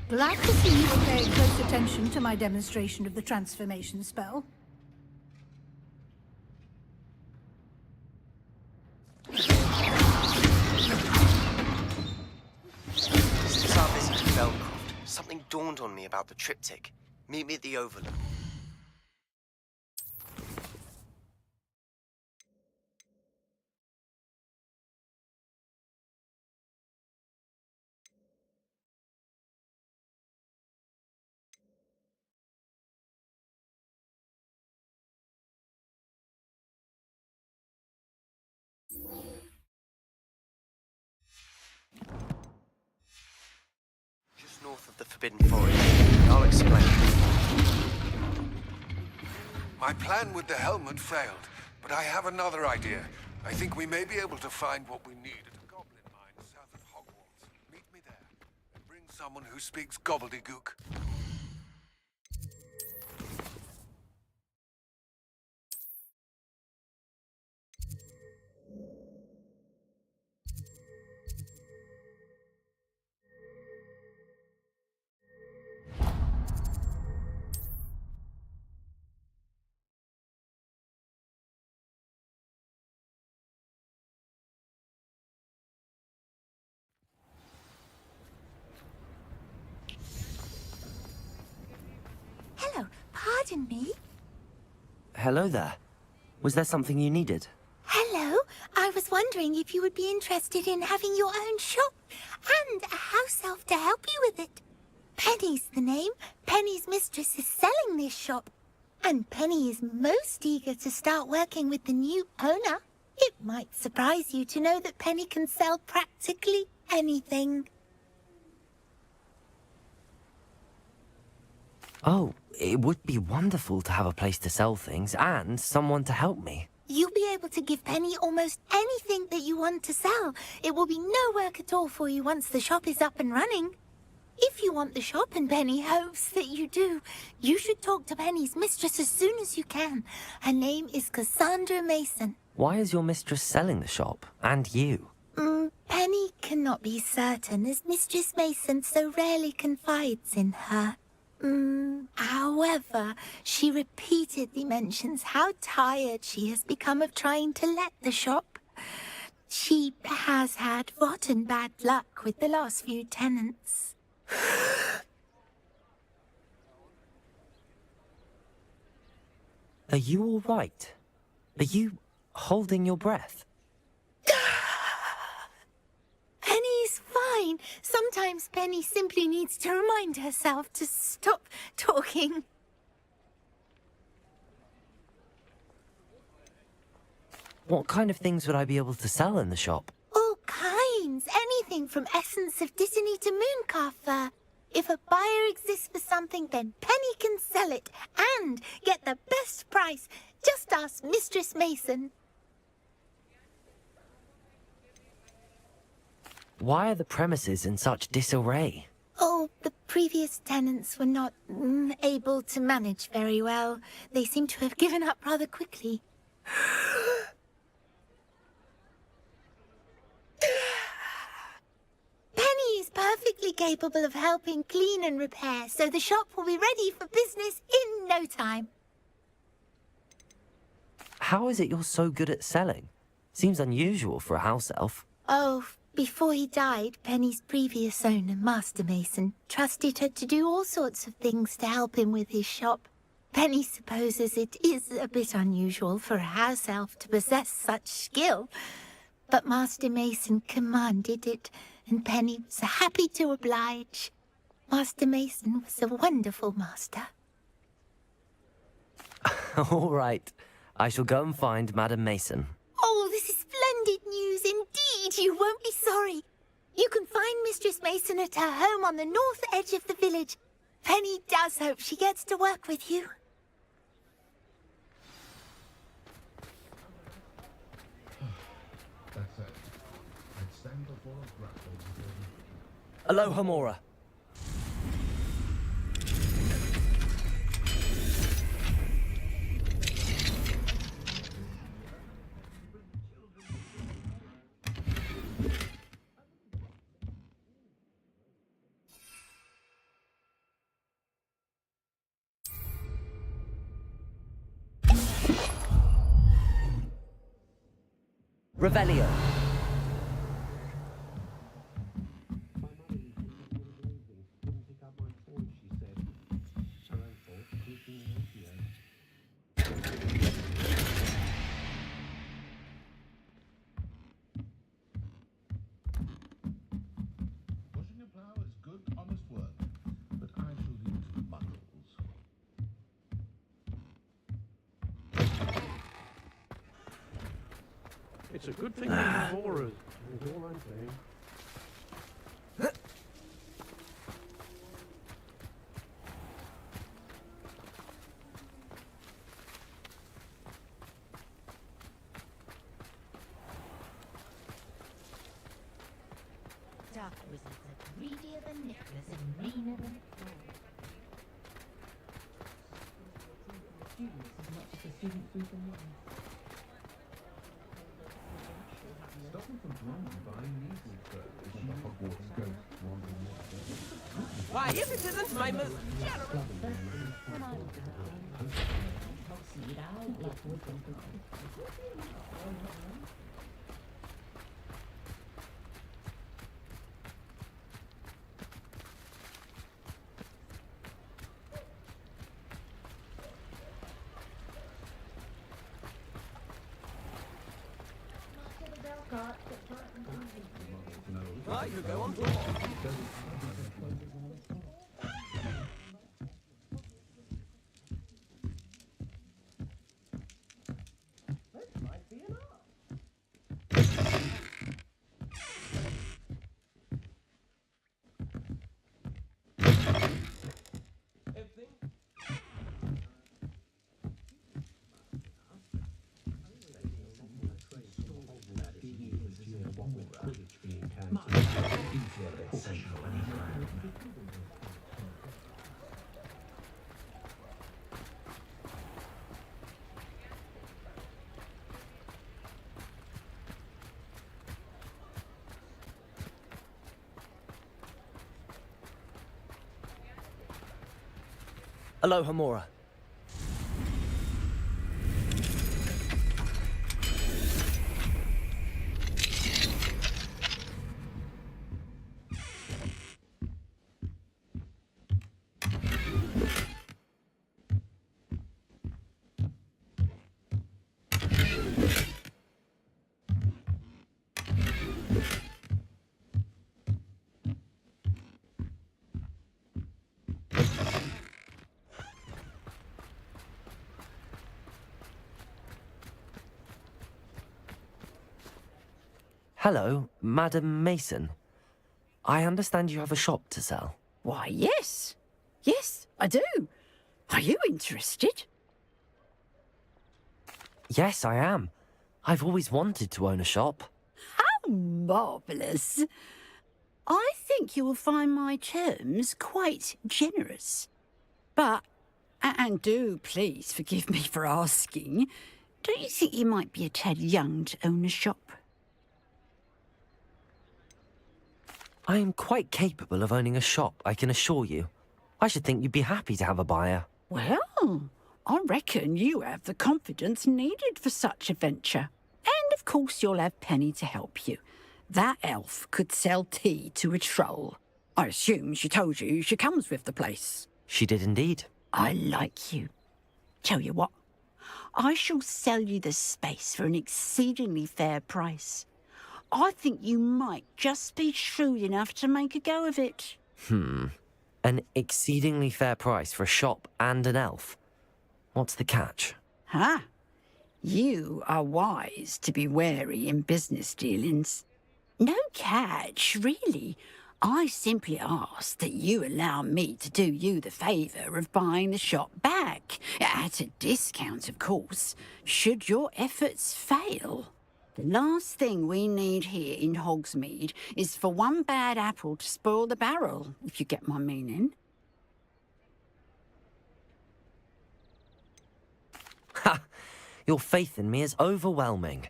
Glad to see you paying close attention to my demonstration of the transformation spell. Since our visit to Belcroft, something dawned on me about the triptych. Meet me at the Overlook. Just north of the Forbidden Forest. I'll explain. My plan with the helmet failed, but I have another idea. I think we may be able to find what we need at a goblin mine south of Hogwarts. Meet me there, and bring someone who speaks gobbledygook. Pardon me? Hello there. Was there something you needed? Hello. I was wondering if you would be interested in having your own shop and a house elf to help you with it. Penny's the name. Penny's mistress is selling this shop. And Penny is most eager to start working with the new owner. It might surprise you to know that Penny can sell practically anything. Oh, it would be wonderful to have a place to sell things and someone to help me. You'll be able to give Penny almost anything that you want to sell. It will be no work at all for you once the shop is up and running. If you want the shop, and Penny hopes that you do, you should talk to Penny's mistress as soon as you can. Her name is Cassandra Mason. Why is your mistress selling the shop? And you? Penny cannot be certain, as Mistress Mason so rarely confides in her. However, she repeatedly mentions how tired she has become of trying to let the shop. She has had rotten bad luck with the last few tenants. Are you all right? Are you holding your breath? Penny's fine. Sometimes Penny simply needs to remind herself to stop talking. What kind of things would I be able to sell in the shop? All kinds. Anything from essence of Dittany to Mooncar fur. If a buyer exists for something, then Penny can sell it and get the best price. Just ask Mistress Mason. Why are the premises in such disarray? Oh, the previous tenants were not able to manage very well. They seem to have given up rather quickly. Penny is perfectly capable of helping clean and repair, so the shop will be ready for business in no time. How is it you're so good at selling? Seems unusual for a house elf. Oh, before he died, Penny's previous owner, Master Mason, trusted her to do all sorts of things to help him with his shop. Penny supposes it is a bit unusual for a house elf to possess such skill, but Master Mason commanded it, and Penny was happy to oblige. Master Mason was a wonderful master. All right. I shall go and find Madam Mason. Oh, this is splendid news indeed. You won't be sorry. You can find Mistress Mason at her home on the north edge of the village. Penny does hope she gets to work with you. That's it. I'd stand before a grapple. Aloha, Mora. Revelio. Pushing a plough is good, honest work, but I shall leave to the muggles. It's a good thing that Mora's is all I'm saying. Dark wizards are greedier than necklace and meaner than students as much as the students do from one. Stop them from drowning by needle throw as the Hogwarts ghost wandering away. Why, if it isn't my most I could go on tour. Aloha, Mora. Hello, Madam Mason. I understand you have a shop to sell. Why, yes. Yes, I do. Are you interested? Yes, I am. I've always wanted to own a shop. How marvellous. I think you will find my terms quite generous. But, and do please forgive me for asking, don't you think you might be a tad young to own a shop? I am quite capable of owning a shop, I can assure you. I should think you'd be happy to have a buyer. Well, I reckon you have the confidence needed for such a venture. And of course you'll have Penny to help you. That elf could sell tea to a troll. I assume she told you she comes with the place. She did indeed. I like you. Tell you what, I shall sell you the space for an exceedingly fair price. I think you might just be shrewd enough to make a go of it. An exceedingly fair price for a shop and an elf. What's the catch? Huh? You are wise to be wary in business dealings. No catch, really. I simply ask that you allow me to do you the favour of buying the shop back. At a discount, of course, should your efforts fail. The last thing we need here in Hogsmeade is for one bad apple to spoil the barrel, if you get my meaning. Ha! Your faith in me is overwhelming.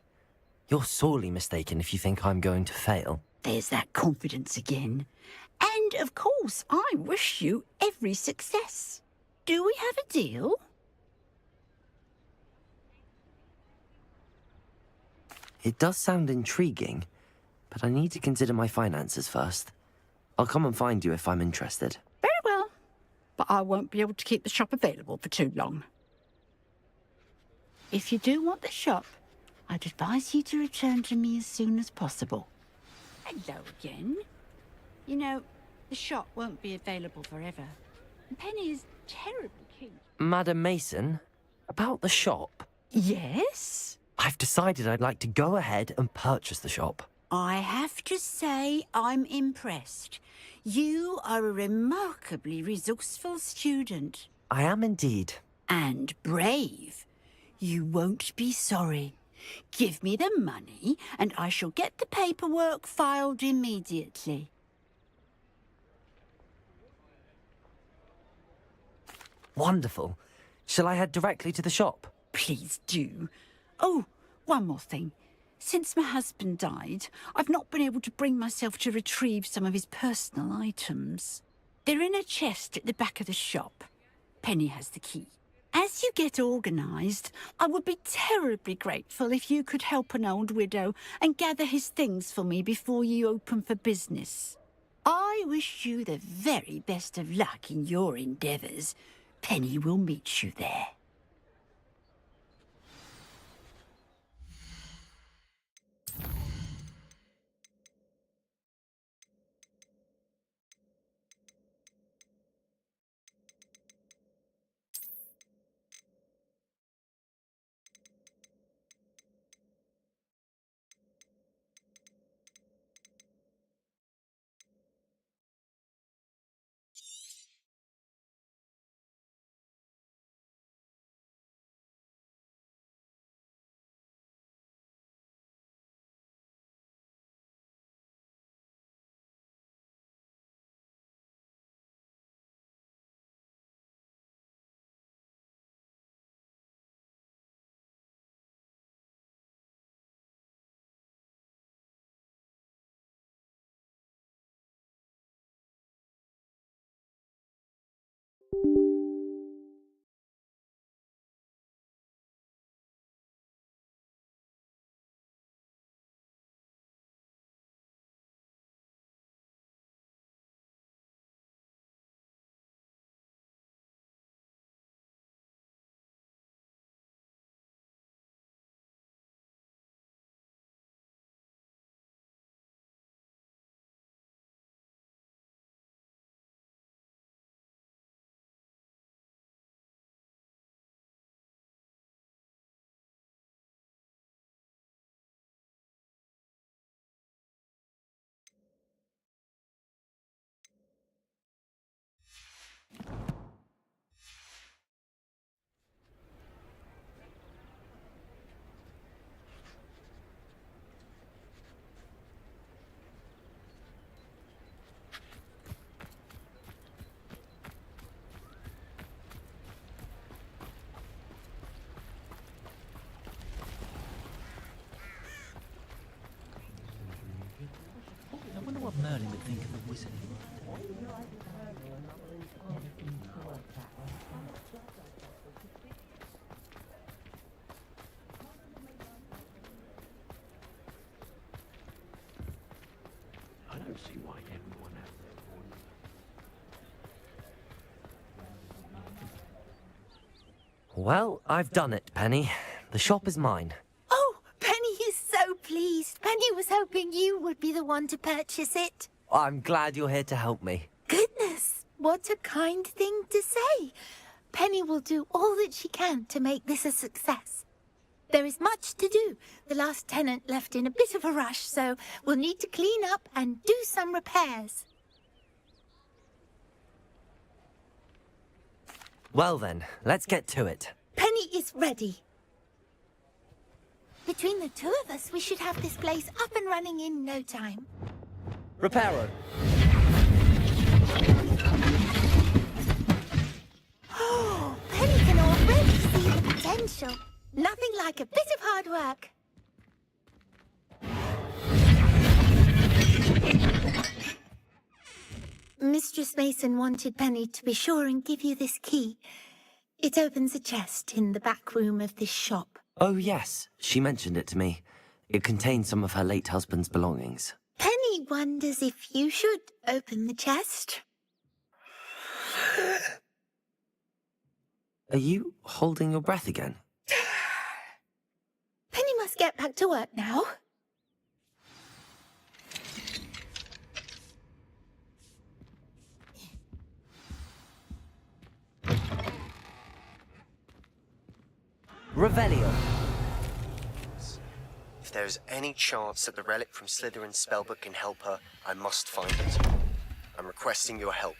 You're sorely mistaken if you think I'm going to fail. There's that confidence again. And, of course, I wish you every success. Do we have a deal? It does sound intriguing, but I need to consider my finances first. I'll come and find you if I'm interested. Very well. But I won't be able to keep the shop available for too long. If you do want the shop, I'd advise you to return to me as soon as possible. Hello again. You know, the shop won't be available forever. Penny is terribly keen. Madam Mason, about the shop. Yes? I've decided I'd like to go ahead and purchase the shop. I have to say I'm impressed. You are a remarkably resourceful student. I am indeed. And brave. You won't be sorry. Give me the money, and I shall get the paperwork filed immediately. Wonderful. Shall I head directly to the shop? Please do. Oh, one more thing. Since my husband died, I've not been able to bring myself to retrieve some of his personal items. They're in a chest at the back of the shop. Penny has the key. As you get organised, I would be terribly grateful if you could help an old widow and gather his things for me before you open for business. I wish you the very best of luck in your endeavours. Penny will meet you there. I wonder what Merlin would think of a wizard. I don't see why everyone has their Well, I've done it, Penny. The shop is mine. Oh, Penny is so pleased. Penny was hoping you would be the one to purchase it. I'm glad you're here to help me. Goodness, what a kind thing to say. Penny will do all that she can to make this a success. There is much to do. The last tenant left in a bit of a rush, so we'll need to clean up and do some repairs. Well then, let's get to it. Penny is ready. Between the two of us, we should have this place up and running in no time. Reparo. Oh, Penny can already see the potential. Nothing like a bit of hard work. Mistress Mason wanted Penny to be sure and give you this key. It opens a chest in the back room of this shop. Oh yes, she mentioned it to me. It contains some of her late husband's belongings. Penny wonders if you should open the chest. Are you holding your breath again? Penny must get back to work now. Revelio. If there is any chance that the relic from Slytherin's spellbook can help her, I must find it. I'm requesting your help.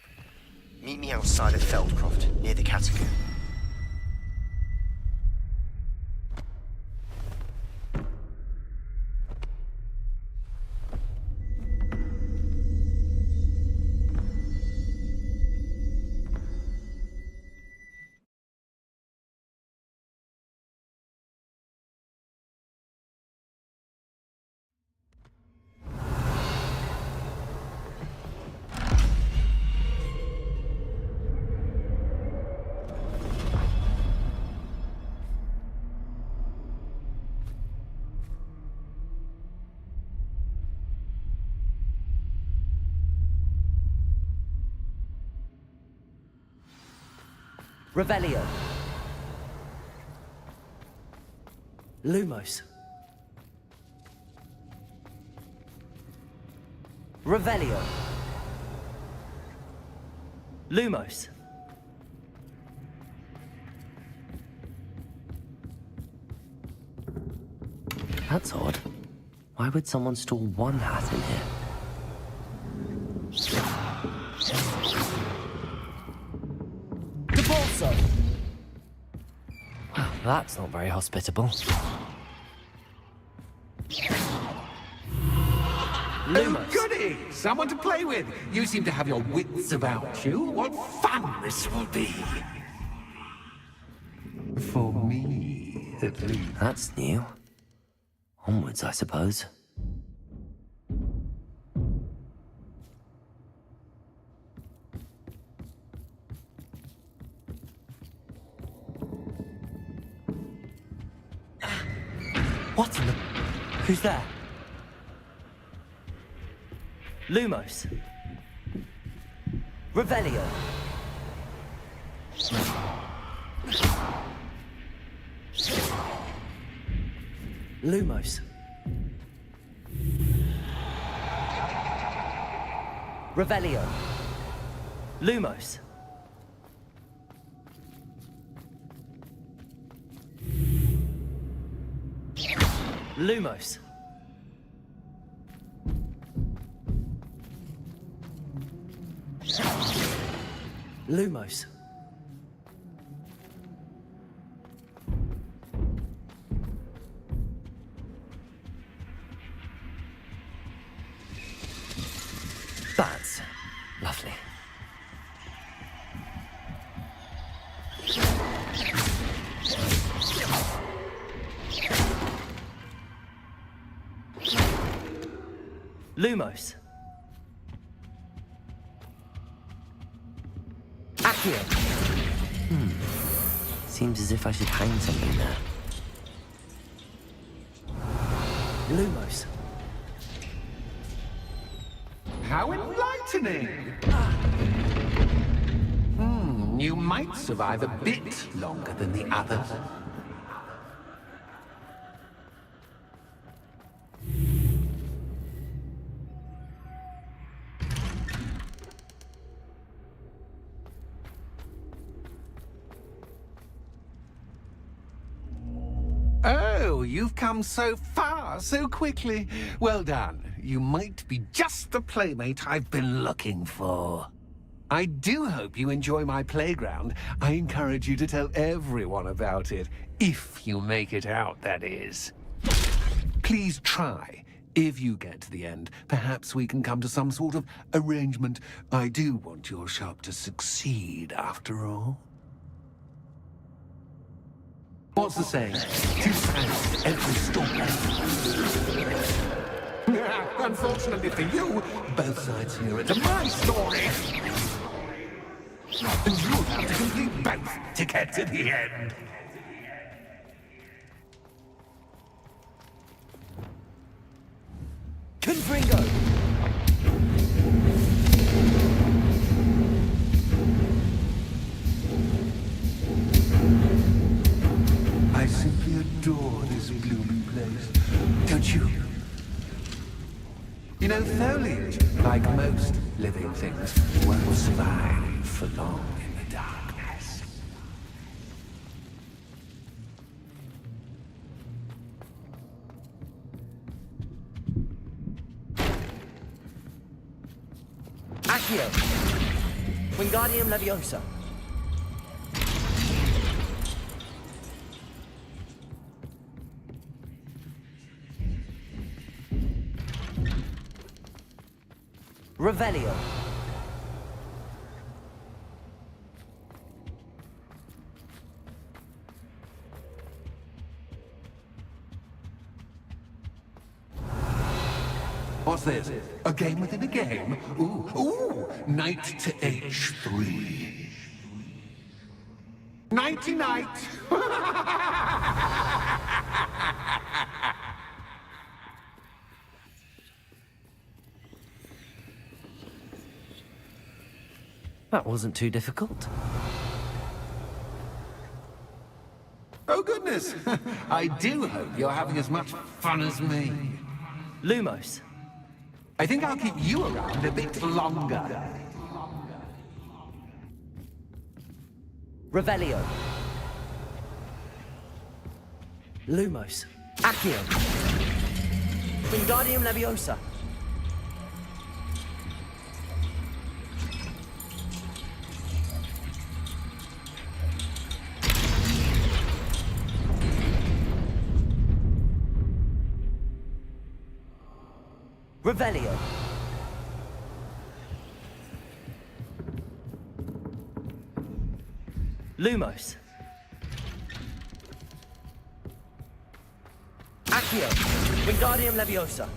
Meet me outside of Feldcroft, near the catacomb. Revelio. Lumos. Revelio. Lumos. That's odd. Why would someone store one hat in here? Debolso! Well, that's not very hospitable. Oh, goody! Someone to play with. You seem to have your wits about you. What fun this will be. For me, at least. That's new. Onwards, I suppose. What in the... Who's there? Lumos. Revelio. Lumos. Revelio. Lumos. Lumos. Lumos. That's lovely. Lumos. Accio. Seems as if I should hang something there. Lumos. How enlightening! You might survive a bit longer than the others. Oh, you've come so far so quickly. Well done. You might be just the playmate I've been looking for. I do hope you enjoy my playground. I encourage you to tell everyone about it. If you make it out, that is. Please try. If you get to the end, perhaps we can come to some sort of arrangement. I do want your shop to succeed, after all. What's the saying? Two sides to every story. Unfortunately for you, both sides hear it. My story! And you'll have to complete both to get to the end. Confringo! I simply adore this blooming place. Don't you? You know, foliage, like most living things, won't survive for long in the darkness. Accio. Wingardium Leviosa. Revelio. What's this? A game within a game? Ooh, knight to H3. Nighty-night! That wasn't too difficult. Oh, goodness! I do hope you're having as much fun as me. Lumos. I think I'll keep you around a bit longer. Revelio. Lumos. Accio. Wingardium Leviosa. Revelio. Lumos. Accio. Wingardium Leviosa.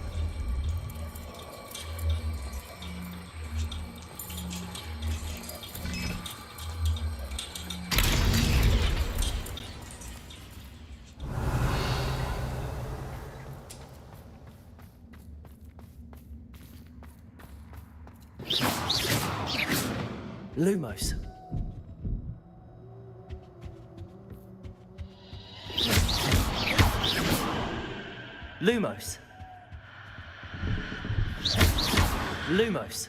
Lumos. Lumos. Lumos.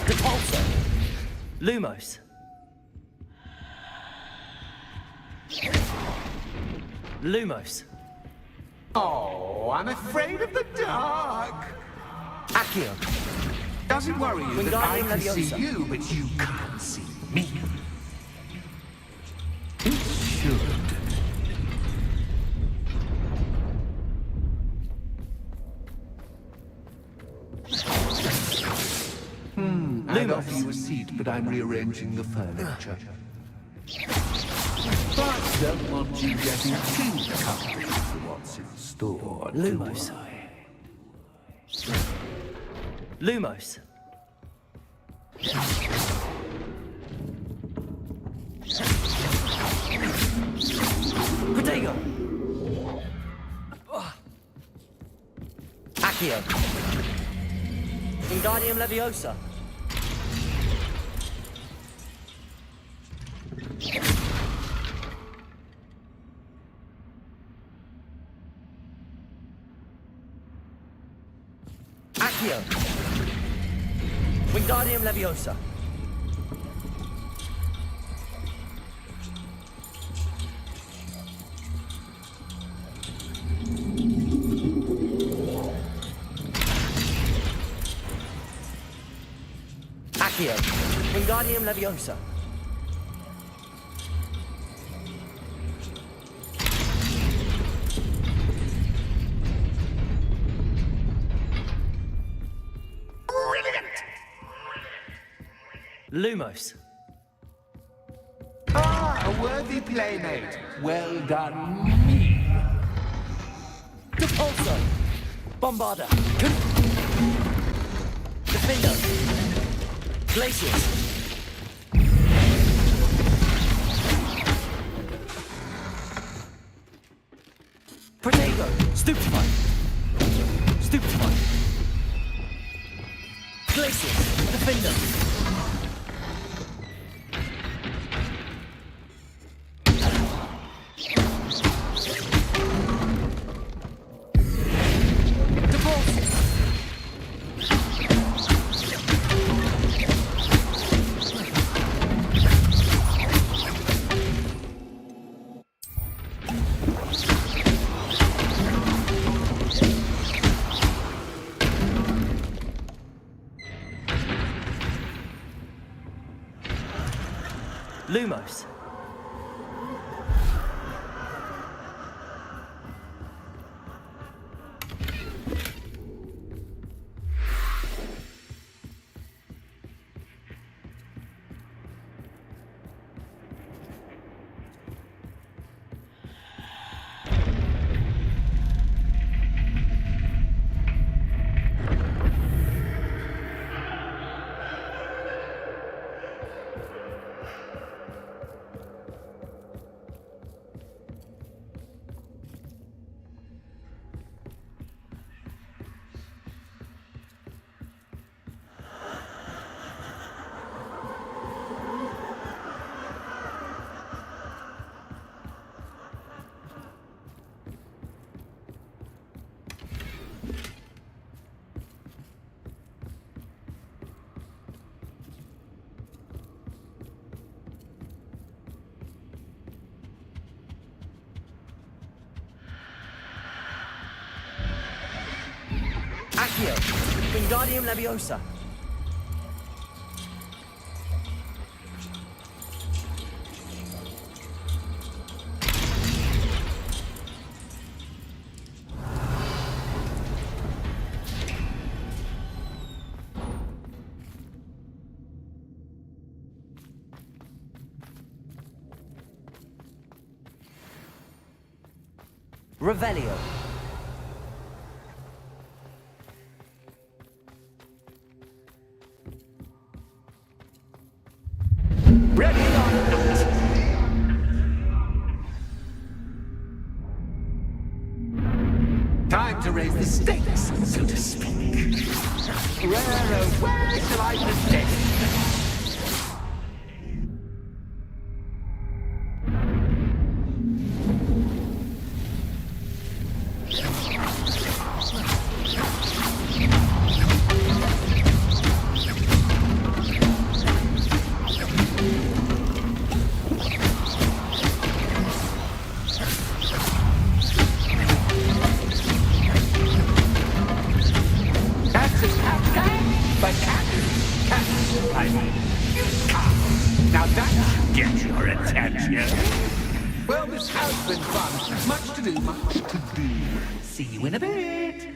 Repulsor. Lumos. Lumos. Oh, I'm afraid of the dark. Accio. Doesn't worry you that I Wingardium can see Leviosa. you, but you can't see me. It should. I'd offer you a seat, but I'm rearranging the furniture. But don't want you getting too comfortable for what's in store. Lumos. Lumos. Protego. Accio. Wingardium Leviosa. Accio. Wingardium Leviosa. Accio. Wingardium Leviosa. Lumos. Ah, a worthy playmate. Well done, me. Repulsor. Bombarda. Defender. Glacius. Protego. Stupefy. Stupefy. Glacius. Defender. Lumos. Accio. Wingardium Leviosa. Revelio. stakes, so to speak. Where, oh, where shall I begin? Now that should get your attention. Well, this has been fun. Much to do, much to do. See you in a bit.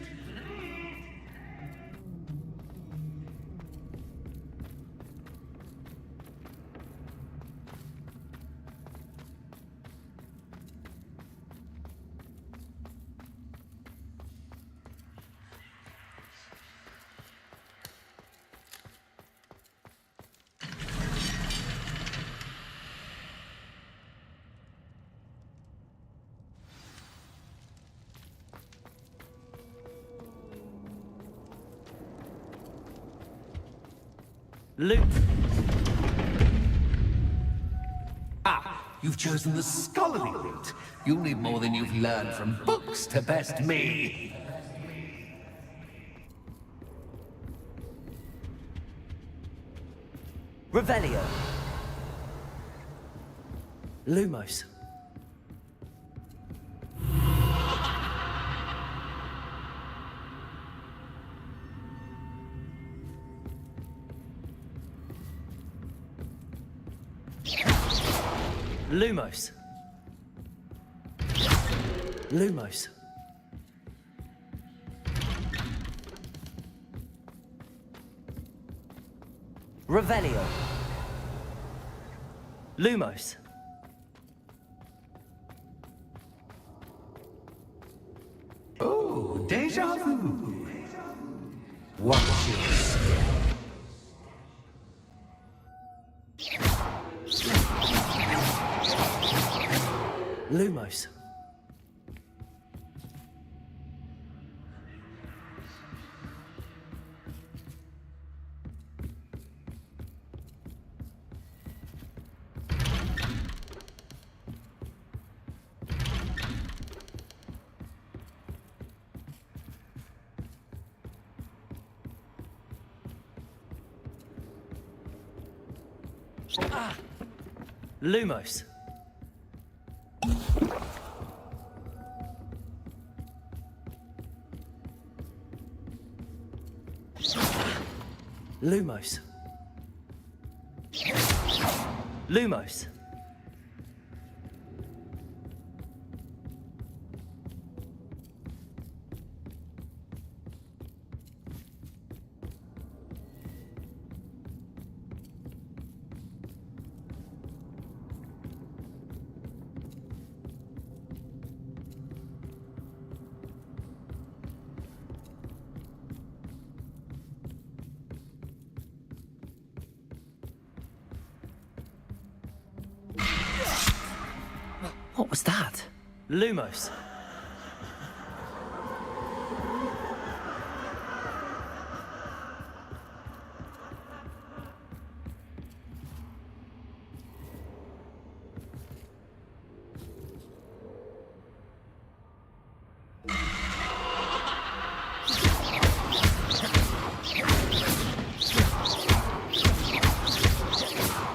Luke. You've chosen the scholarly route. You'll need more than you've learned from books to best me. Revelio. Lumos. Lumos. Lumos. Revelio. Lumos. Oh, deja vu. Watch your step. Lumos. Lumos. Lumos. Lumos. What was that? Lumos.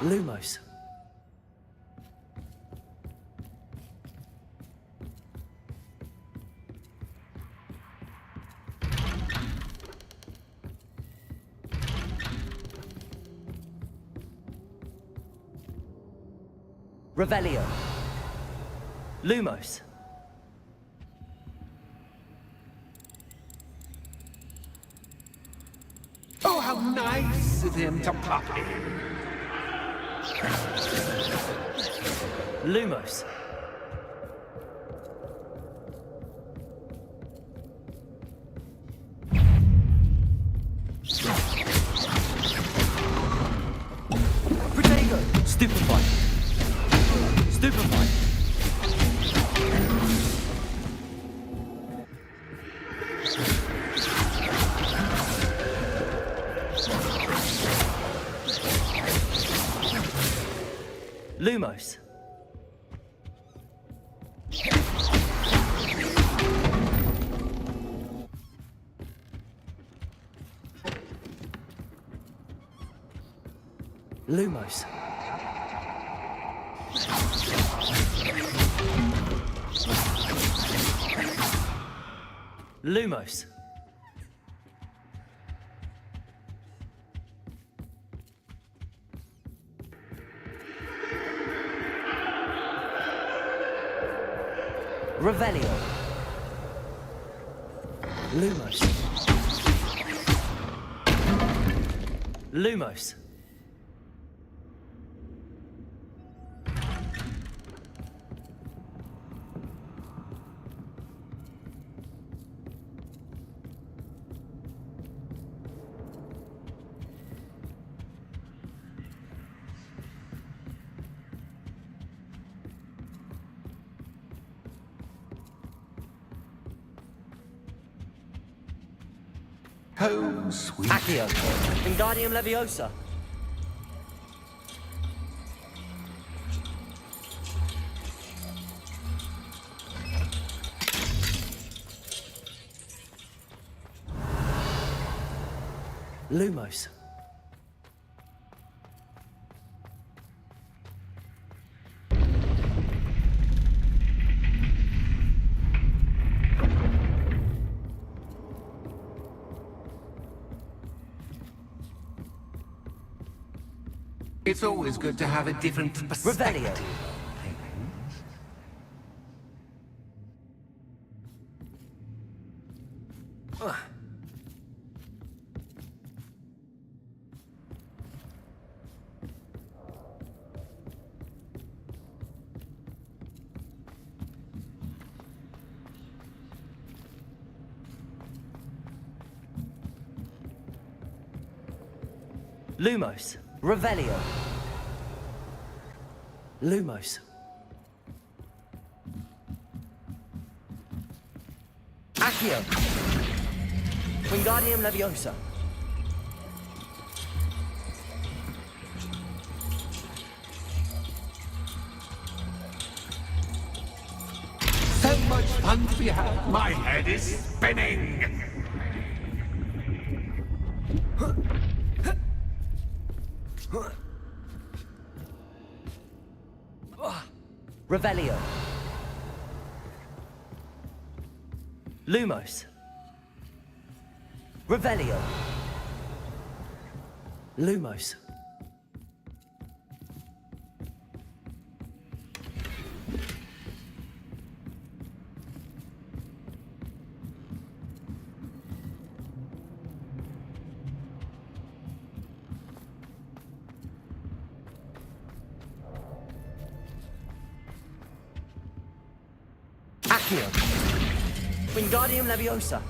Lumos. Revelio. Lumos. Oh, how nice of him to pop in. Lumos. Protego. Stupefy. Stupefy. Lumos. Lumos. Lumos. Revelio. Lumos. Lumos. Oh, sweet. Accio. Wingardium Leviosa. Lumos. It's always good to have a different perspective. Revelio. Lumos. Revelio. Lumos. Accio. Wingardium Leviosa. So much fun to be had. My head is spinning. Revelio. Lumos. Revelio. Lumos. Accio. Wingardium Leviosa.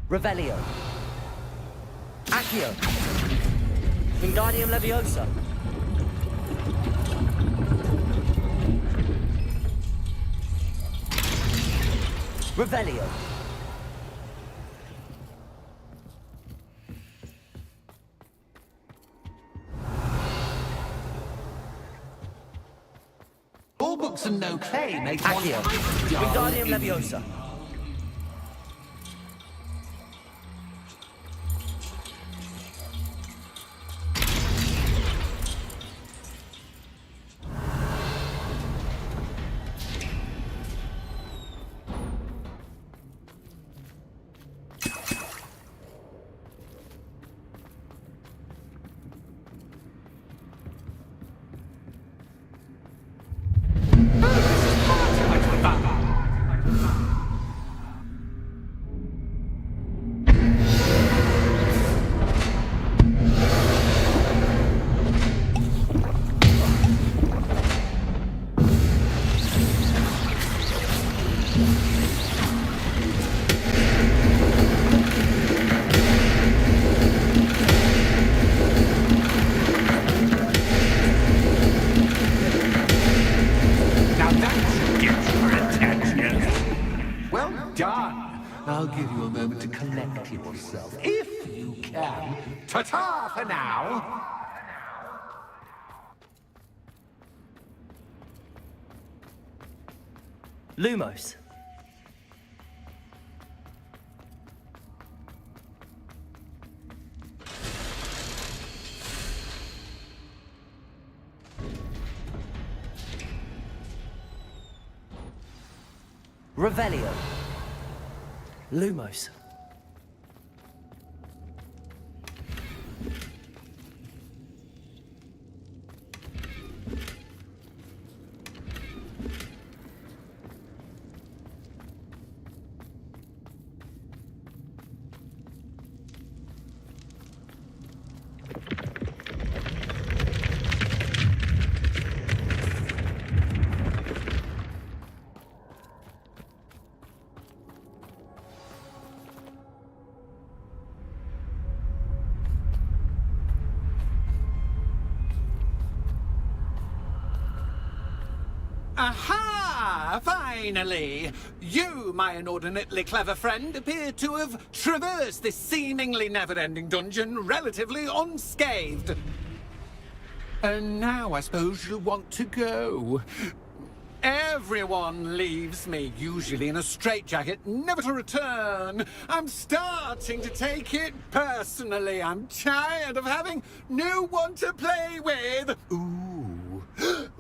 Revelio. Accio. Wingardium Leviosa. Revelio. All books and no clay make one Accio. dull Wingardium in- Leviosa. I'll give you a moment to collect yourself, if you can. Ta-ta for now! Lumos. Revelio. Lumos. Aha! Finally! You, my inordinately clever friend, appear to have traversed this seemingly never-ending dungeon relatively unscathed. And now I suppose you'll want to go. Everyone leaves me, usually in a straitjacket, never to return. I'm starting to take it personally. I'm tired of having no one to play with.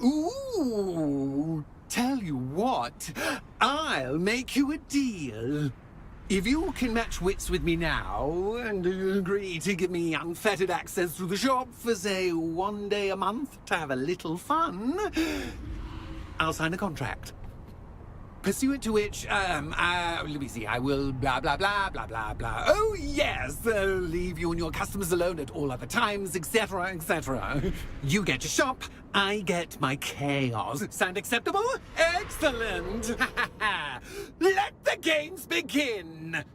Ooh, tell you what, I'll make you a deal. If you can match wits with me now, and agree to give me unfettered access to the shop for, say, 1 day a month to have a little fun, I'll sign a contract. Pursuant to which, let me see, I will blah, blah, blah, blah, blah, blah. Oh, yes, leave you and your customers alone at all other times, etc., etc. You get your shop, I get my chaos. Sound acceptable? Excellent! Let the games begin!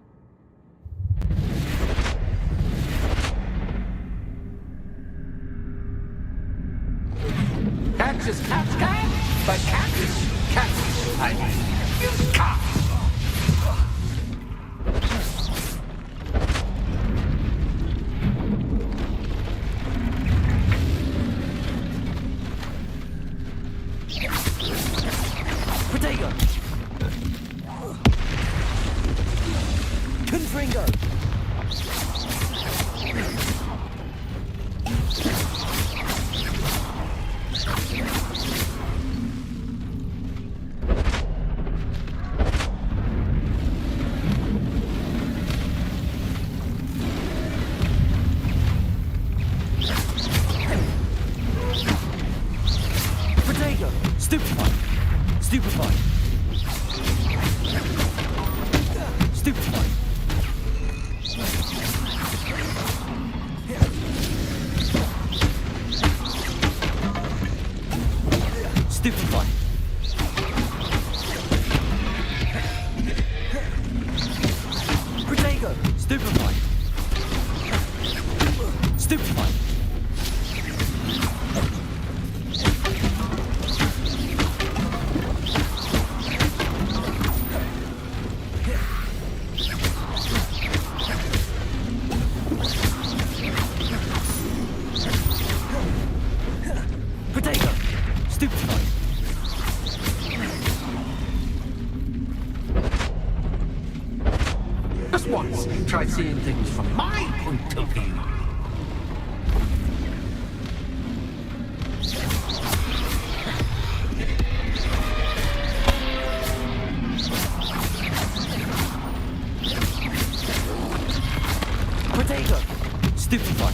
Catch is catch can, but catch is catch. I mean, you can't. Protego! Confringo! Protego! Stupefy! Stupefy! Stupefy! Stupefy! Protego! Stupefy! Stupefy! Protego! Stupefy! Just once, try seeing things from my point of view. Protego! Stupefy!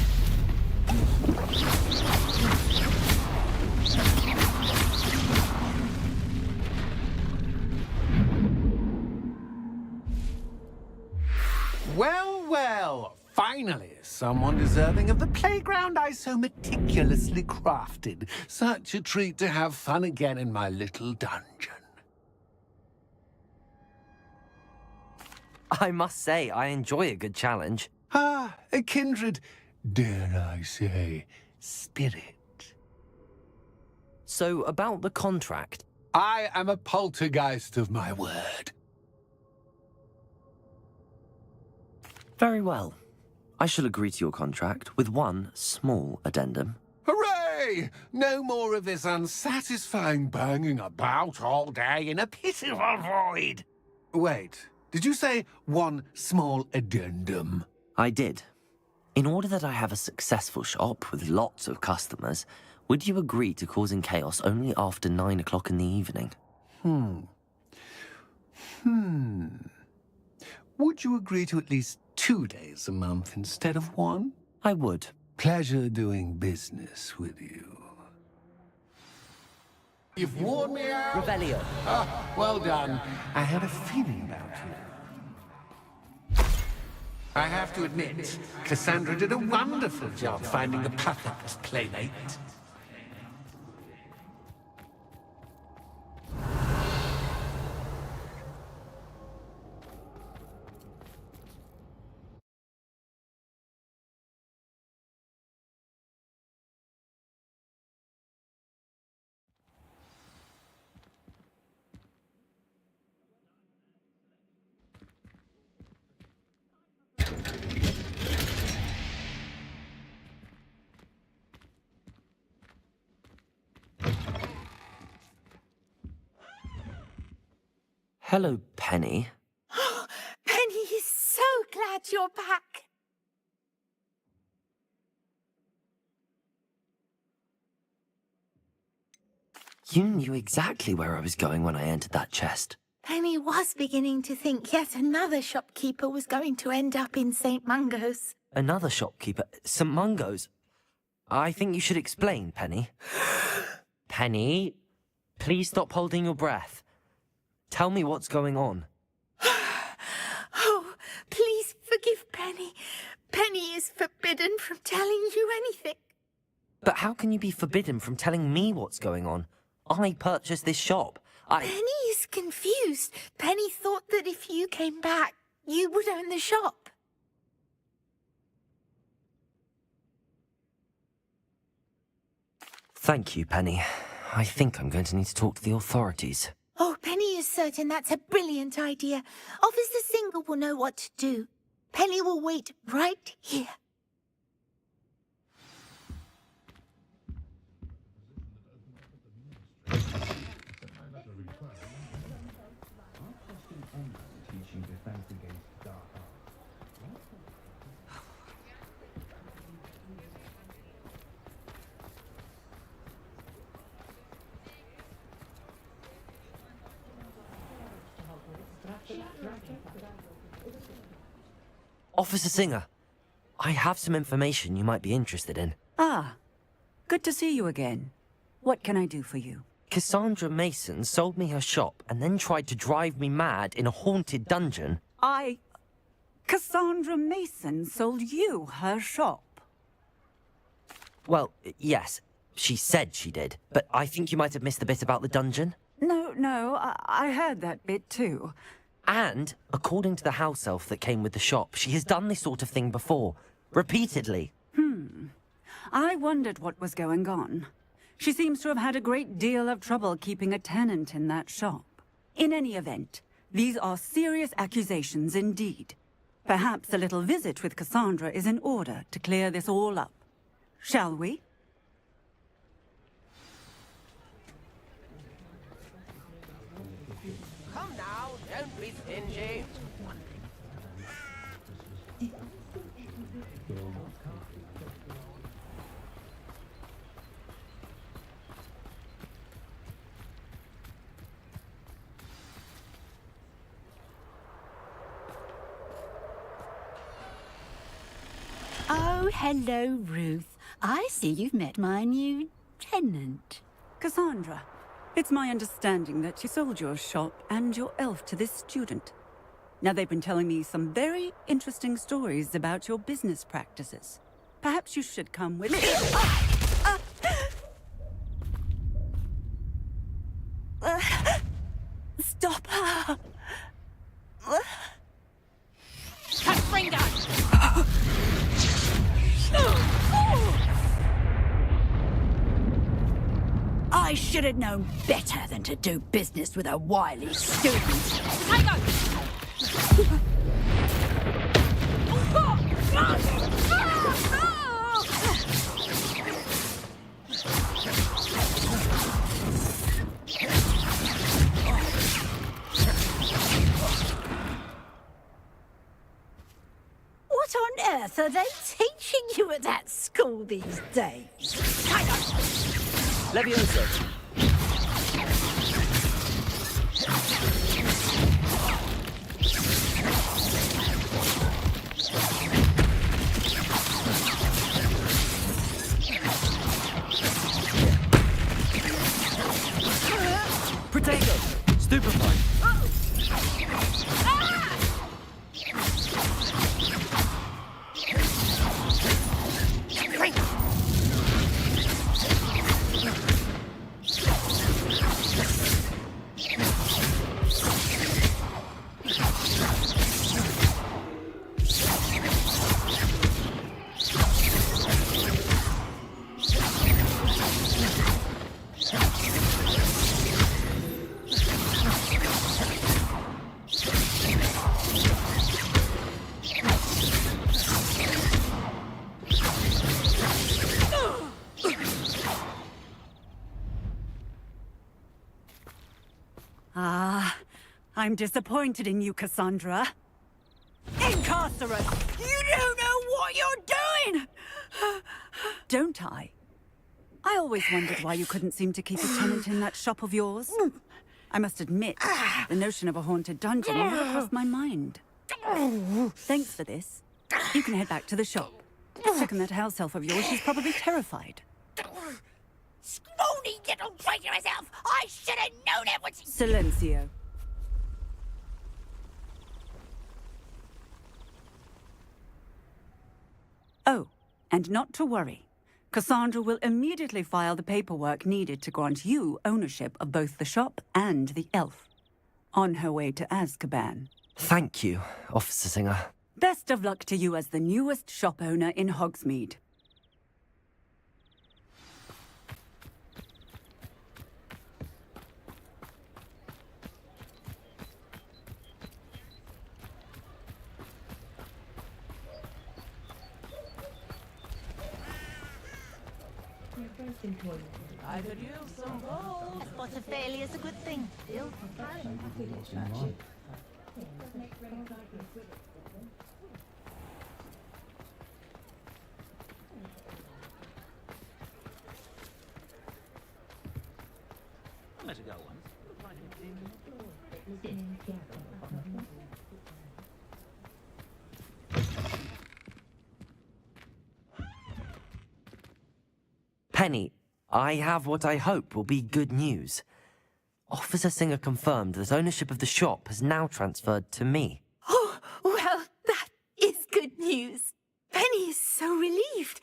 Well, well, finally, someone deserving of the playground I so meticulously crafted. Such a treat to have fun again in my little dungeon. I must say, I enjoy a good challenge. Ah, a kindred, dare I say, spirit. So, about the contract. I am a poltergeist of my word. Very well. I shall agree to your contract with one small addendum. Hooray! No more of this unsatisfying banging about all day in a pitiful void. Wait, did you say one small addendum? I did. In order that I have a successful shop with lots of customers, would you agree to causing chaos only after 9 o'clock in the evening? Would you agree to at least 2 days a month instead of 1? I would. Pleasure doing business with you. You've worn me out. Revelio. Ah, well done. I had a feeling about you. I have to admit, Cassandra did a wonderful job finding the perfect playmate. Hello, Penny. Penny is so glad you're back. You knew exactly where I was going when I entered that chest. Penny was beginning to think yet another shopkeeper was going to end up in St. Mungo's. Another shopkeeper? St. Mungo's? I think you should explain, Penny. Penny, please stop holding your breath. Tell me what's going on. Oh, please forgive Penny. Penny is forbidden from telling you anything. But how can you be forbidden from telling me what's going on? I purchased this shop. Penny is confused. Penny thought that if you came back, you would own the shop. Thank you, Penny. I think I'm going to need to talk to the authorities. Oh, Penny is certain that's a brilliant idea. Officer Singer will know what to do. Penny will wait right here. Officer Singer, I have some information you might be interested in. Ah, good to see you again. What can I do for you? Cassandra Mason sold me her shop and then tried to drive me mad in a haunted dungeon. Cassandra Mason sold you her shop? Well, yes, she said she did, but I think you might have missed the bit about the dungeon. No, I heard that bit too. And, according to the house elf that came with the shop, she has done this sort of thing before. Repeatedly. I wondered what was going on. She seems to have had a great deal of trouble keeping a tenant in that shop. In any event, these are serious accusations indeed. Perhaps a little visit with Cassandra is in order to clear this all up. Shall we? Come now, don't be stingy. Oh, hello, Ruth. I see you've met my new tenant. Cassandra, it's my understanding that you sold your shop and your elf to this student. Now, they've been telling me some very interesting stories about your business practices. Perhaps you should come with me. Stop her! I should have known better than to do business with a wily student. What on earth are they teaching you at that school these days? Levioso. Protego. Stupefy. I'm disappointed in you, Cassandra. Incarcerate! You don't know what you're doing! Don't I? I always wondered why you couldn't seem to keep a tenant in that shop of yours. I must admit, the notion of a haunted dungeon never crossed my mind. Thanks for this. You can head back to the shop. Check on that house elf of yours. She's probably terrified. Scrawny little traitor herself! I should have known it was... Silencio. Oh, and not to worry. Cassandra will immediately file the paperwork needed to grant you ownership of both the shop and the elf. On her way to Azkaban. Thank you, Officer Singer. Best of luck to you as the newest shop owner in Hogsmeade. I could use some gold. A spot of failure is a good thing. Let it go once. Penny, I have what I hope will be good news. Officer Singer confirmed that ownership of the shop has now transferred to me. Oh, well, that is good news. Penny is so relieved.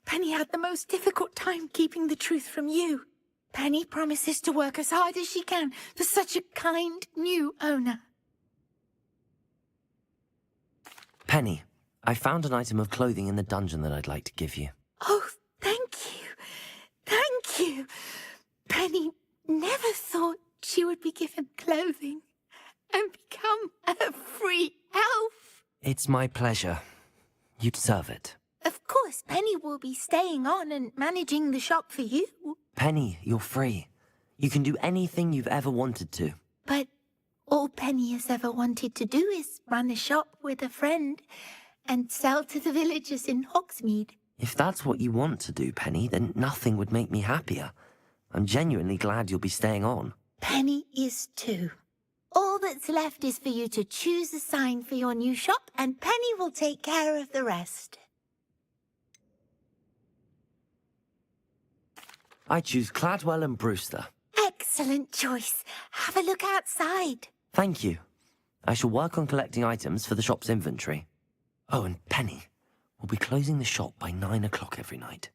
Penny had the most difficult time keeping the truth from you. Penny promises to work as hard as she can for such a kind new owner. Penny, I found an item of clothing in the dungeon that I'd like to give you. Oh, thank you. Thank you. Penny never thought she would be given clothing and become a free elf. It's my pleasure. You deserve it. Of course, Penny will be staying on and managing the shop for you. Penny, you're free. You can do anything you've ever wanted to. But all Penny has ever wanted to do is run a shop with a friend and sell to the villagers in Hogsmeade. If that's what you want to do, Penny, then nothing would make me happier. I'm genuinely glad you'll be staying on. Penny is too. All that's left is for you to choose a sign for your new shop, and Penny will take care of the rest. I choose Cladwell and Brewster. Excellent choice. Have a look outside. Thank you. I shall work on collecting items for the shop's inventory. Oh, and Penny, we'll be closing the shop by 9 o'clock every night.